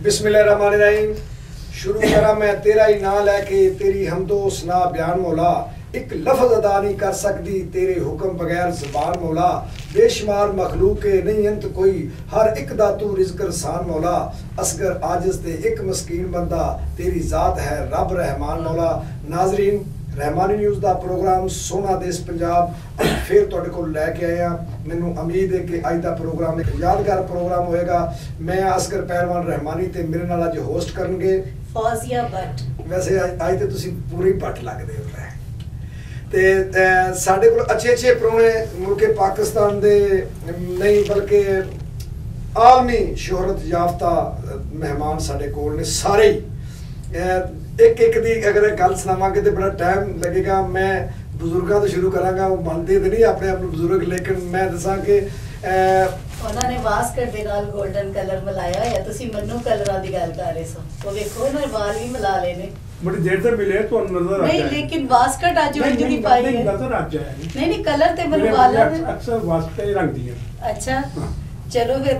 बिस्मिल्लाहिर्रहमानिर्रहीम। शुरू करा मैं तेरा ही ना लैके तेरी हमदो सना बयान मौला। एक लफ्ज़ अदा नहीं कर सकती तेरे हुक्म बगैर ज़बान मौला। बेशुमार मखलूक के नहीं अंत कोई, हर एक दा तू रिज़्क़ रसान मौला। असगर आजिज़ ते एक मस्कीन बंदा, तेरी ज़ात है रब रहमान मौला। नाज़रीन, रहमानी न्यूज़ का प्रोग्राम सोना देश पंजाब फिर तुहाडे कोल लैके आए हैं। मैनू उम्मीद है कि अज का प्रोग्राम एक यादगार प्रोग्राम होएगा। मैं असगर पहलवान रहमानी ते मेरे नाल अज होस्ट करनगे फौजिया भट्ट। वैसे अज तो तुसीं पूरे भट्ट लगदे हो ते साडे कोल अच्छे अच्छे परौणे मुल्के पाकिस्तान दे नहीं बल्कि आलमी शोहरत याफ्ता मेहमान साडे कोल ने सारे ही। एक एक दी अगर गल सुनावांगे तो बड़ा टाइम लगेगा। मैं बजुर्गों तो शुरू करांगा, वो मानते तो नहीं अपने आप बुजुर्ग, लेकिन मैं दसा कि उन्होंने वास्कट दे नाल गोल्डन कलर मिलाया या तुसी मन्नू कलरां दी गल कर रहे सो, वो देखो उन्होंने वाल भी मिला लेने। बड़ी देर से मिले तो नजर नहीं, लेकिन वास्कट आज उन्होंने जो पाई है नजर आ जाए। नहीं कलर ते मैंने वाला अक्सर वास्कट ही रंग दिए। अच्छा चलो फिर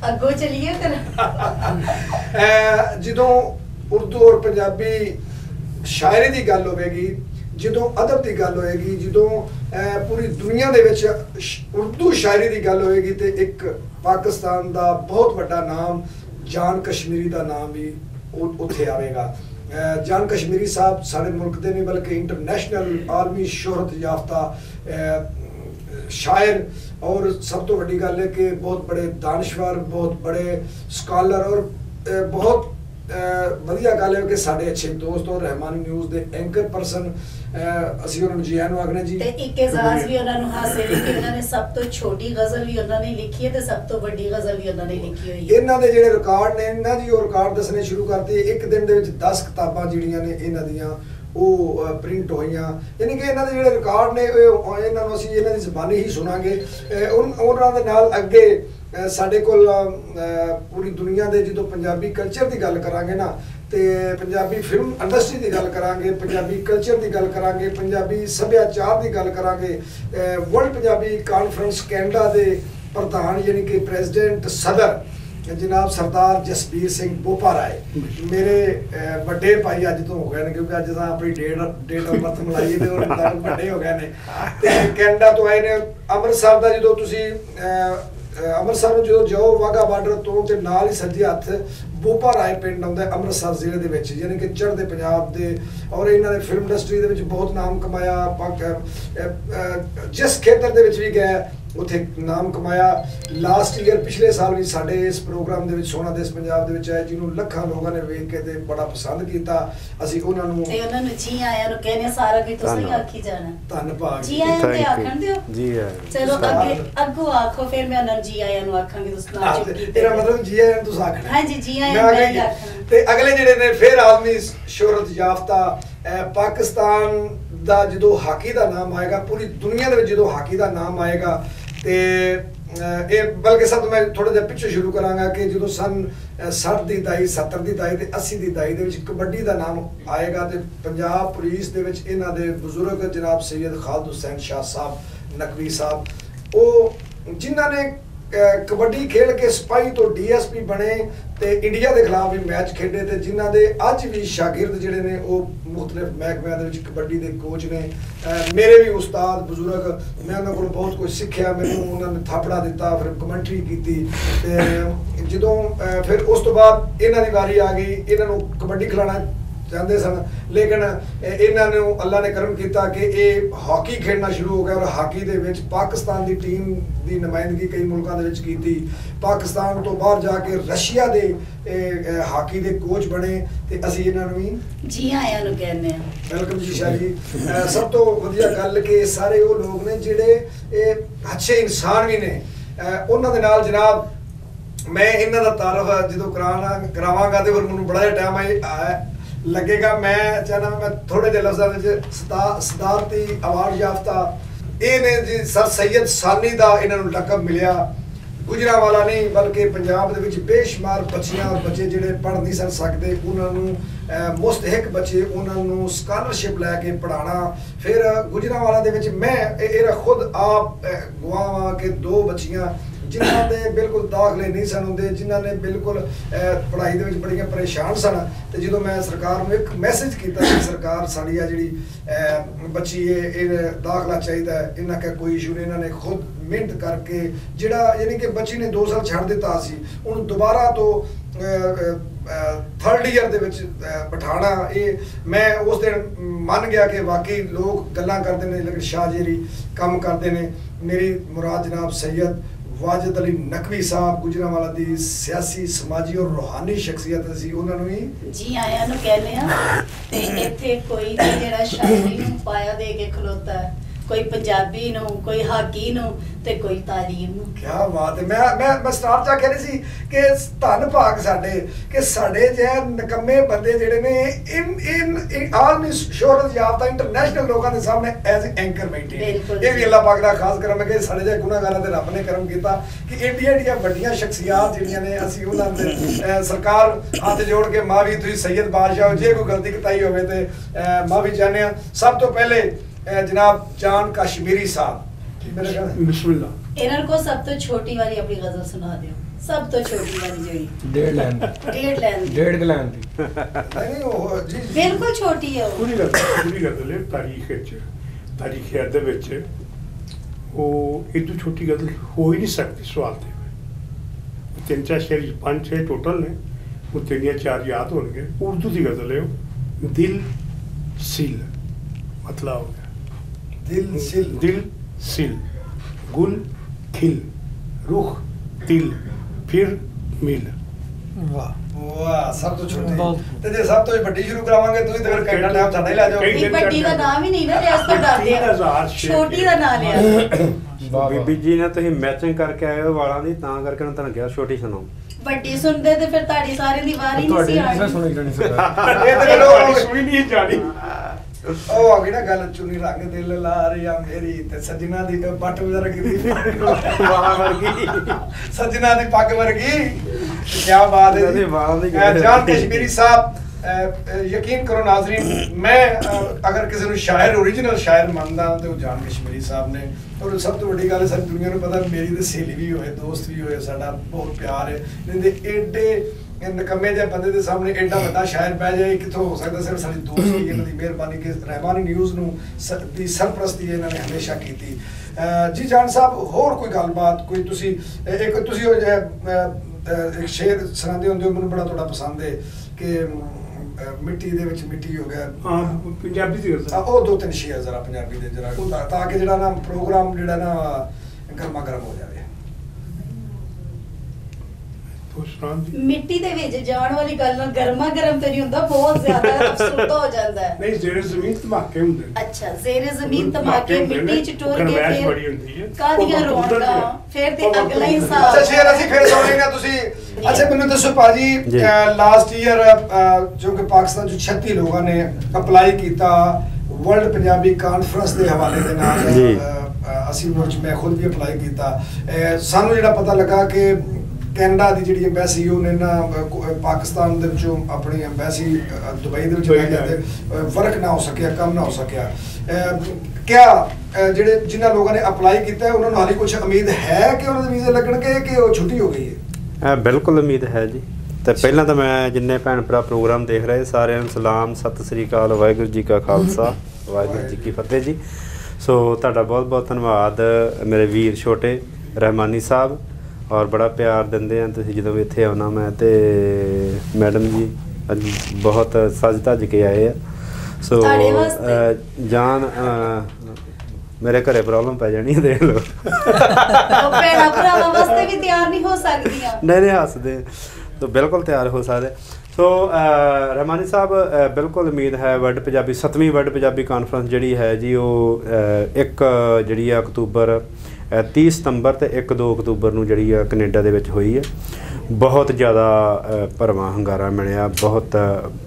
अगो चलिए फिर। ਜਦੋਂ उर्दू और पंजाबी शायरी की गल होगी, ਜਦੋਂ अदब की गल होएगी, ਜਦੋਂ पूरी दुनिया दे विच उर्दू शायरी की गल होएगी तो एक पाकिस्तान का बहुत बड़ा नाम जान कश्मीरी का नाम भी उत्थे आएगा। जान कश्मीरी साहब सारे मुल्क के नहीं बल्कि इंटरनेशनल आलमी शोहरत याफ्ता शायर, और सब तो बड़ी गल है कि बहुत बड़े दानश्वर, बहुत बड़े स्कॉलर, और बहुत वधिया गल है कि साढ़े अच्छे दोस्त और रहमानी न्यूज़ के एंकर पर्सन असी उन्होंने जी आनू आखने जी। एक एजाज भी उन्होंने हासिल है कि उन्होंने सब तो छोटी गजल भी उन्होंने लिखी है ते सब तो बड़ी गजल भी उन्होंने लिखी हुई है। इन्हां दे जिहड़े रिकॉर्ड ने ना जी, वो रिकॉर्ड दसने शुरू करते एक दिन दे विच 10 किताबां जिहड़ियां ने इन्हां दियां ਉਹ ਪ੍ਰਿੰਟ ਹੋਈਆਂ। ਯਾਨੀ ਕਿ ਇਹਨਾਂ ਦੇ ਜਿਹੜੇ ਰਿਕਾਰਡ ਨੇ ਇਹਨਾਂ ਨੂੰ ਅਸੀਂ ਇਹਨਾਂ ਦੀ ਜ਼ਬਾਨੀ ਹੀ ਸੁਣਾਂਗੇ। ਉਹਨਾਂ ਦੇ ਨਾਲ ਅੱਗੇ ਸਾਡੇ ਕੋਲ ਪੂਰੀ ਦੁਨੀਆ ਦੇ ਜਦੋਂ ਪੰਜਾਬੀ ਕਲਚਰ ਦੀ ਗੱਲ ਕਰਾਂਗੇ ਨਾ, ਤੇ ਪੰਜਾਬੀ ਫਿਲਮ ਇੰਡਸਟਰੀ ਦੀ ਗੱਲ ਕਰਾਂਗੇ, ਪੰਜਾਬੀ ਕਲਚਰ ਦੀ ਗੱਲ ਕਰਾਂਗੇ, ਪੰਜਾਬੀ ਸੱਭਿਆਚਾਰ ਦੀ ਗੱਲ ਕਰਾਂਗੇ। ਵਰਲਡ ਪੰਜਾਬੀ ਕਾਨਫਰੰਸ ਕੈਨੇਡਾ ਦੇ ਪ੍ਰਧਾਨ ਯਾਨੀ ਕਿ ਪ੍ਰੈਜ਼ੀਡੈਂਟ सदर जनाब सरदार जसबीर सिंह बोपा राय मेरे बड़े भाई अज तो हो गए हैं, क्योंकि अज अस अपनी डेट ऑफ बर्थ मिलाई तो बड़े हो गए हैं। कैनेडा तो आए ने अमृतसर का जो तुसी अमृतसर जो जाओ वाघा बार्डर तो नाल ही सज्जे हथ बोपा राय पिंड आउंदा अमृतसर जिले दे विच, यानी कि चढ़दे पंजाब दे, और इन्हां ने फिल्म इंडस्ट्री दे विच बहुत नाम कमाया। जिस खेतर दे विच भी गए उत्थे नाम कमाया। लास्ट ईयर पिछले साल भी साडे इस प्रोग्राम दे विच सोना देश पंजाब दे विच आए, जिन्हों लखां लोगों ने वेख के ते बड़ा पसंद कीता। असीं उन्हां नूं ते उन्हां नूं जी आयां नूं कहने सारा भी तुसीं आखी जाना धन्नवाद जी आयां ते आखण दिओ जी आयां। चलो अगे अगो आखो, फिर मैं उन्हां जी आयां नूं आखांगी। तुसीं ना चुप तेरा मतलब जी आयां तुसीं आखना। हां जी जी आयां मैं आखना। ते अगले जिहड़े ने फिर आलमी शोहरत याफ्ता पाकिस्तान दा जो हाकी का नाम आएगा, पूरी दुनिया दे विच जो हाकी का नाम आएगा, ते बल्कि सब मैं थोड़ा जिहा पिछे शुरू करांगा कि जो सन 60 की दहाई 70 की दहाई ते 80 की दहाई दे विच कबड्डी का नाम आएगा। तो पंजाब पुलिस दे विच इन्हां दे बुजुर्ग जनाब सैयद खालिद हुसैन शाह साहब नकवी साहब, वो जिन्हां ने कबड्डी खेल के सिपाही तो DSP बने ते इंडिया के खिलाफ भी मैच खेडे, ते जिन्हां दे अज भी शागिर्द जिहड़े ने वो मुख्तलिफ महकमिਆਂ दे विच कबड्डी के कोच ने। मेरे भी उस्ताद बुजुर्ग, मैं उन्होंने को बहुत कुछ सीखा। मैनू उन्होंने थापड़ा दिता, फिर कमेंट्री की। जो फिर उस तो बाद इन्हां दी वारी आ गई, इन्हां नूं कबड्डी खिलाना चाहते सन, लेकिन इन्होंने अल्लाह ने करम किया कि ये हॉकी खेलना शुरू हो गया, और हॉकी दे विच पाकिस्तान की टीम की नुमाइंदगी कई मुल्कों के विच की। पाकिस्तान तो बाहर जाके रशिया के हॉकी के कोच बने, तो असीं इन्होंने भी जी आयां नूं कहने आ। वेलकम जी शाह जी। सब तो वधिया गल कि सारे वो लोग ने जिहड़े अच्छे इंसान भी ने। उन्हां दे नाल जनाब मैं इन्हां दा तारफ जो करावांगा तो फिर मैनूं बड़ा टाइम लगेगा। मैं चाहना मैं थोड़े जे लफ्ज़ां विच सदारती अवार्ड याफ्ता ये ने जी सर सैयद सानी का इन्होंने लकब मिलिया। गुजरांवाला नहीं बल्कि पंजाब दे विच बेशुमार बच्चियां और बच्चे जिहड़े पढ़ नहीं सन सकते, उन्होंने मुस्तहिक बच्चे उन्होंने स्कॉलरशिप लैके पढ़ाना। फिर गुजरांवाला दे विच मैं खुद आप गवाह के 2 बच्चियां ਜਿਨ੍ਹਾਂ ਦੇ ਬਿਲਕੁਲ ਦਾਖਲੇ ਨਹੀਂ ਸਨ ਹੁੰਦੇ, ਜਿਨ੍ਹਾਂ ਨੇ ਬਿਲਕੁਲ ਪੜ੍ਹਾਈ ਦੇ ਵਿੱਚ ਬੜੀਆਂ ਪਰੇਸ਼ਾਨ ਸਨ। ਤੇ ਜਦੋਂ ਮੈਂ ਸਰਕਾਰ ਨੂੰ ਇੱਕ ਮੈਸੇਜ ਕੀਤਾ ਕਿ ਸਰਕਾਰ ਸਾਡੀ ਆ ਜਿਹੜੀ ਬੱਚੀ ਇਹ ਦਾਖਲਾ ਚਾਹੀਦਾ ਹੈ, ਇਹਨਾਂ ਦਾ ਕੋਈ ਇਸ਼ੂ ਨਹੀਂ, ਇਹਨਾਂ ਨੇ ਖੁਦ ਮਿਹਨਤ ਕਰਕੇ ਜਿਹੜਾ ਯਾਨੀ ਕਿ ਬੱਚੀ ਨੇ 2 ਸਾਲ ਛੱਡ ਦਿੱਤਾ ਸੀ, ਉਹਨੂੰ ਦੁਬਾਰਾ ਤੋਂ 3rd ਈਅਰ ਦੇ ਵਿੱਚ ਬਿਠਾਣਾ, ਇਹ ਮੈਂ ਉਸ ਦਿਨ ਮੰਨ ਗਿਆ ਕਿ ਵਾਕਈ ਲੋਕ ਗੱਲਾਂ ਕਰਦੇ ਨੇ ਲੇਕਿਨ ਸ਼ਾਹਜੇਰੀ ਕੰਮ ਕਰਦੇ ਨੇ। ਮੇਰੀ ਮੁਰਾਦ ਜਨਾਬ ਸੈयद ਵਾਜਿਦ ਅਲੀ ਨਕਵੀ ਸਾਹਿਬ ਗੁਜਰਾਂਵਾਲਾ ਦੀ ਸਿਆਸੀ ਸਮਾਜੀ ਔਰ ਰੂਹਾਨੀ ਸ਼ਖਸੀਅਤ ਸੀ, ਉਹਨਾਂ ਨੂੰ ਵੀ ਜੀ ਆਇਆਂ ਨੂੰ ਕਹਿੰਦੇ ਆ। ਤੇ ਇੱਥੇ ਕੋਈ ਜਿਹੜਾ ਸ਼ਾਇਰੀ ਨੂੰ ਪਾਇਆ ਦੇ ਕੇ ਖਲੋਤਾ ਹੈ, ਕੋਈ ਪੰਜਾਬੀ ਨੂੰ, ਕੋਈ ਹਾਕੀ ਨੂੰ ਤੇ ਕੋਈ ਤਾਲੀਮ ਨੂੰ। ਕੀ ਬਾਤ ਹੈ। ਮੈਂ ਸਟਾਰ ਚਾ ਕਹਿ ਰਹੀ ਸੀ ਕਿ ਧੰਨ ਭਾਗ ਸਾਡੇ ਕਿ ਸਾਡੇ ਜਿਹੇ ਨਕੰਮੇ ਬੰਦੇ ਜਿਹੜੇ ਨੇ ਇਨ ਆਲਮੀ ਸ਼ੋਹਰਤ ਯਾਫਤਾ ਇੰਟਰਨੈਸ਼ਨਲ ਲੋਕਾਂ ਦੇ ਸਾਹਮਣੇ ਐਜ਼ ਐਂਕਰ ਬੈਠੇ। ਇਹ ਵੀ ਅੱਲਾਹ ਪਾਕ ਦਾ ਖਾਸ ਕਰਮ ਹੈ ਕਿ ਸਾਡੇ ਜਿਹੇ ਗੁਨਾਹਗਾਰਾਂ ਤੇ ਰੱਬ ਨੇ ਕਰਮ ਕੀਤਾ ਕਿ ਏਡੀਆਂ ਵੱਡੀਆਂ ਸ਼ਖਸੀਅਤ ਜਿਹੜੀਆਂ ਨੇ ਅਸੀਂ ਉਹਨਾਂ ਦੇ ਸਰਕਾਰ ਹੱਥ ਜੋੜ ਕੇ ਮਾਵੀ ਤੁਸੀਂ ਸੈयद ਬਾਦਸ਼ਾਹ ਜੇ ਕੋਈ ਗਲਤੀ ਕੀਤੀ ਹੋਵੇ ਤੇ ਮਾਵੀ ਚਾਹੁੰਦੇ ਹਾਂ। ਸਭ ਤੋਂ ਪਹਿਲੇ जनाब जान कश्मीरी साहब बिस्मिल्लाह। इन्हां को सब तो छोटी वाली अपनी गजल सुना दियो, सब तो छोटी वाली जेड़ी 1.5 लाइन 1.5 लाइन दी नहीं वो जी बिल्कुल छोटी है वो। पूरी गजल है तारीख तारीख दे विच ਉਹ ਇਦੋਂ ਛੋਟੀ ਗਜ਼ਲ ਹੋ ਹੀ ਨਹੀਂ ਸਕਦੀ। ਸਵਾਲ ਤੇ 3-4 ਸ਼ੇਰ 5-6 ਟੋਟਲ ਨੇ, ਉਹ 3-4 ਯਾਦ ਹੋਣਗੇ। ਉਰਦੂ ਦੀ ਗਜ਼ਲ ਹੈ ਉਹ, ਦਿਲ ਸਿਲ मतलब हो गया दिल सिल गुल खिल रुख तिल फिर मिल। वाह सब तो छोटे ते जे सब तो ਵੱਡੀ ਸ਼ੁਰੂ ਕਰਾਵਾਂਗੇ ਤੁਸੀਂ ਤੇ ਫਿਰ ਕਿੰਨਾ ਟਾਈਮ ਸਾਡਾ ਹੀ ਲੈ ਜਾਓਗੇ। ਵੱਡੀ ਦਾ ਨਾਮ ਹੀ ਨਹੀਂ ਨਾ ਲਿਆ, ਇਸ ਤੋਂ ਡਰਦੇ ਆ, ਛੋਟੀ ਦਾ ਨਾਮ ਲਿਆ। ਬੀਬੀ ਜੀ ਨੇ ਤੁਸੀਂ ਮੈਚਿੰਗ ਕਰਕੇ ਆਏ ਹੋ ਵਾਲਾਂ ਦੀ, ਤਾਂ ਕਰਕੇ ਉਹਨਾਂ ਤੁਹਾਨੂੰ ਕਿਹਾ ਛੋਟੀ ਸੁਣਾਓ। ਵੱਡੀ ਸੁਣਦੇ ਤੇ ਫਿਰ ਤੁਹਾਡੀ ਸਾਰਿਆਂ ਦੀ ਵਾਰੀ ਨਹੀਂ ਸੀ ਆਣੀ। ਸੁਣੀ ਜਾਣੀ ਸਰਦਾਰ ਇਹ ਤੇ ਲੋਕ ਸੁਣੀ ਨਹੀਂ ਜਾਣੀ। ਉਹ ਆ ਗਈ ਨਾ ਗੱਲ, ਚੁੰਨੀ ਰੰਗ ਦਿਲ ਲਾ ਰਿਆ ਮੇਰੀ ਤੇ ਸੱਜਣਾ ਦੀ ਪੱਟ ਵਰ ਗਈ ਵਾਲਾਂ ਵਰਗੀ, ਸੱਜਣਾ ਦੀ ਪੱਗ ਵਰਗੀ। ਕੀ ਬਾਤ ਹੈ ਜੀ। ਜਾਨ ਕਸ਼ਮੀਰੀ ਸਾਹਿਬ, ਯਕੀਨ ਕਰੋ ਨਾਜ਼ਰੀਨ, ਮੈਂ ਅਗਰ ਕਿਸੇ ਨੂੰ ਸ਼ਾਇਰ ਓਰੀਜਨਲ ਸ਼ਾਇਰ ਮੰਨਦਾ ਤੇ ਉਹ ਜਾਨ ਕਸ਼ਮੀਰੀ ਸਾਹਿਬ ਨੇ। ਔਰ ਸਭ ਤੋਂ ਵੱਡੀ ਗੱਲ ਹੈ ਸਾਰੀ ਦੁਨੀਆ ਨੂੰ ਪਤਾ ਮੇਰੀ ਤੇ ਸਹੇਲੀ ਵੀ ਹੋਏ, ਦੋਸਤ ਵੀ ਹੋਏ, ਸਾਡਾ ਬਹੁਤ ਪਿਆਰ ਹੈ। ਇਹਦੇ ਏਡੇ ਨਕੰਮੇ ਜਿਹੇ ਬੰਦੇ ਦੇ ਸਾਹਮਣੇ ਐਡਾ ਵੱਡਾ ਸ਼ਾਇਰ ਪੈ ਜਾਏ ਕਿੱਥੋਂ ਹੋ ਸਕਦਾ। ਸਿਰਫ ਸਾਡੀ ਦੋਸਤੀ, ਇਹਨਾਂ ਦੀ ਮਿਹਰਬਾਨੀ ਕਿ ਰਹਿਮਾਨੀ ਨਿਊਜ਼ ਨੂੰ ਦੀ ਸਰਪ੍ਰਸਤੀ ਇਹਨਾਂ ਨੇ ਹਮੇਸ਼ਾ ਕੀਤੀ। ਜੀ ਜਾਨ ਸਾਹਿਬ, ਹੋਰ ਕੋਈ ਗੱਲਬਾਤ, ਕੋਈ ਤੁਸੀਂ ਇੱਕ ਤੁਸੀਂ ਉਹ ਇੱਕ ਸ਼ੇਰ ਸੁਣਾਉਂਦੇ ਹੁੰਦੇ ਹੋ, ਮੈਨੂੰ ਬੜਾ ਤੁਹਾਡਾ ਪਸੰਦ ਹੈ ਕਿ ਮਿੱਟੀ ਦੇ ਵਿੱਚ ਮਿੱਟੀ ਹੋ ਗਿਆ। ਹਾਂ ਪੰਜਾਬੀ ਦੀ ਗੱਲ ਉਹ 2-3 ਸ਼ੇਰ ਜ਼ਰਾ ਪੰਜਾਬੀ ਦੇ ਜਰਾ, ਤਾਂ ਕਿ ਜਿਹੜਾ ਨਾ ਪ੍ਰੋਗਰਾਮ ਜਿਹੜਾ ਨਾ ਗਰਮਾ ਗਰਮ ਹੋ ਜਾਵੇ। ਮਿੱਟੀ ਦੇ ਵਿੱਚ ਜਾਣ ਵਾਲੀ ਗੱਲ ਨਾਲ ਗਰਮਾ ਗਰਮ ਤੇ ਨਹੀਂ ਹੁੰਦਾ, ਬਹੁਤ ਜ਼ਿਆਦਾ ਅਫਸਰਦਾ ਹੋ ਜਾਂਦਾ ਹੈ। ਨਹੀਂ ਜ਼ੇਰੇ ਜ਼ਮੀਨ ਧਮਾਕੇ ਹੁੰਦੇ ਨੇ। ਅੱਛਾ, ਜ਼ੇਰੇ ਜ਼ਮੀਨ ਧਮਾਕੇ, ਮਿੱਟੀ ਚ ਟੁਰ ਕੇ ਗਰਮੈਸ਼ ਫਿਰ ਬੜੀ ਹੁੰਦੀ ਹੈ, ਕਾਦੀਆਂ ਰੌਣਕਾਂ, ਫਿਰ ਤੇ ਅਗਲਾ ਹੀ ਹਿਸਾਬ। ਅੱਛਾ ਸ਼ੇਰ ਅਸੀਂ ਫਿਰ ਸੁਣਨੇ ਨਾ ਤੁਸੀਂ। ਅੱਛਾ ਮੈਨੂੰ ਦੱਸੋ ਭਾਜੀ, ਲਾਸਟ ਈਅਰ ਜੋ ਕਿ ਪਾਕਿਸਤਾਨ ਚ 36 ਲੋਕਾਂ ਨੇ ਅਪਲਾਈ ਕੀਤਾ ਵਰਲਡ ਪੰਜਾਬੀ ਕਾਨਫਰੰਸ ਦੇ ਹਵਾਲੇ ਦੇ ਨਾਲ, ਅਸੀਂ ਮੈਂ ਖੁਦ ਵੀ ਅਪਲਾਈ ਕੀਤਾ। ਸਾਨੂੰ ਜਿਹੜਾ ਪਤਾ ਲੱਗਾ ਕਿ ਕੈਨੇਡਾ ਦੀ ਜਿਹੜੀ ਐਮਬੈਸੀ ਉਹਨੇ ਨਾ ਪਾਕਿਸਤਾਨ ਦੇ ਵਿੱਚੋਂ ਆਪਣੀ ਐਮਬੈਸੀ ਦੁਬਈ ਦੇ ਵਿੱਚ ਲੈ ਜਾਂਦੇ, ਵਰਕ ਨਾ ਹੋ ਸਕਿਆ, ਕੰਮ ਨਾ ਹੋ ਸਕਿਆ। ਕਿਆ ਜਿਹੜੇ ਜਿਨ੍ਹਾਂ ਲੋਕਾਂ ਨੇ ਅਪਲਾਈ ਕੀਤਾ ਉਹਨਾਂ ਨੂੰ ਹਾਲੇ ਕੁਝ ਉਮੀਦ ਹੈ ਕਿ ਉਹਨਾਂ ਦੇ ਵੀਜ਼ੇ ਲੱਗਣਗੇ ਕਿ ਉਹ ਛੁੱਟੀ ਹੋ ਗਈ ਹੈ? ਬਿਲਕੁਲ ਉਮੀਦ ਹੈ ਜੀ। ਤੇ ਪਹਿਲਾਂ ਤਾਂ ਮੈਂ ਜਿੰਨੇ ਭੈਣ ਭਰਾ ਪ੍ਰੋਗਰਾਮ ਦੇਖ ਰਹੇ ਸਾਰਿਆਂ ਨੂੰ ਸਲਾਮ, ਸਤਿ ਸ੍ਰੀ ਅਕਾਲ, ਵਾਹਿਗੁਰੂ ਜੀ ਕਾ ਖਾਲਸਾ, ਵਾਹਿਗੁਰੂ ਜੀ ਕੀ ਫਤਿਹ ਜੀ। ਸੋ ਤੁਹਾਡਾ ਬਹੁਤ ਬਹੁਤ ਧੰਨਵਾਦ ਮੇਰੇ ਵੀਰ ਛੋਟੇ ਰਹਿਮਾਨੀ ਸਾਹਿਬ, ਔਰ ਬੜਾ ਪਿਆਰ ਦਿੰਦੇ ਆ ਤੁਸੀਂ ਜਦੋਂ ਵੀ ਇੱਥੇ ਆਉਣਾ। ਮੈਂ ਤੇ ਮੈਡਮ ਜੀ ਅੱਜ ਬਹੁਤ ਸੱਜ ਧੱਜ ਕੇ ਆਏ ਆ। ਸੋ ਜਾਨ ਮੇਰੇ ਘਰੇ ਪ੍ਰੋਬਲਮ ਪੈ ਜਾਣੀ ਹੈ, ਦੇਖ ਲਓ। ਉਹ ਭੈਣਾਂ ਭਰਾਵਾਂ ਵਾਸਤੇ ਵੀ ਤਿਆਰ ਨਹੀਂ ਹੋ ਸਕਦੀਆਂ। ਨਹੀਂ ਹੱਸਦੇ ਤਾਂ ਬਿਲਕੁਲ ਤਿਆਰ ਹੋ ਸਕਦੇ। ਸੋ ਰਹਿਮਾਨੀ ਸਾਹਿਬ, ਬਿਲਕੁਲ ਉਮੀਦ ਹੈ ਵਰਲਡ ਪੰਜਾਬੀ 7ਵੀਂ ਵਰਲਡ ਪੰਜਾਬੀ ਕਾਨਫਰੰਸ ਜਿਹੜੀ ਹੈ ਜੀ ਉਹ ਇੱਕ ਜਿਹੜੀ ਆ ਅਕਤੂਬਰ 30 ਸਤੰਬਰ ਤੇ 1-2 ਅਕਤੂਬਰ ਨੂੰ ਜਿਹੜੀ ਆ ਕੈਨੇਡਾ ਦੇ ਵਿੱਚ ਹੋਈ ਹੈ। ਬਹੁਤ ਜ਼ਿਆਦਾ ਭਰਵਾਂ ਹੰਗਾਰਾ ਮਿਲਿਆ, ਬਹੁਤ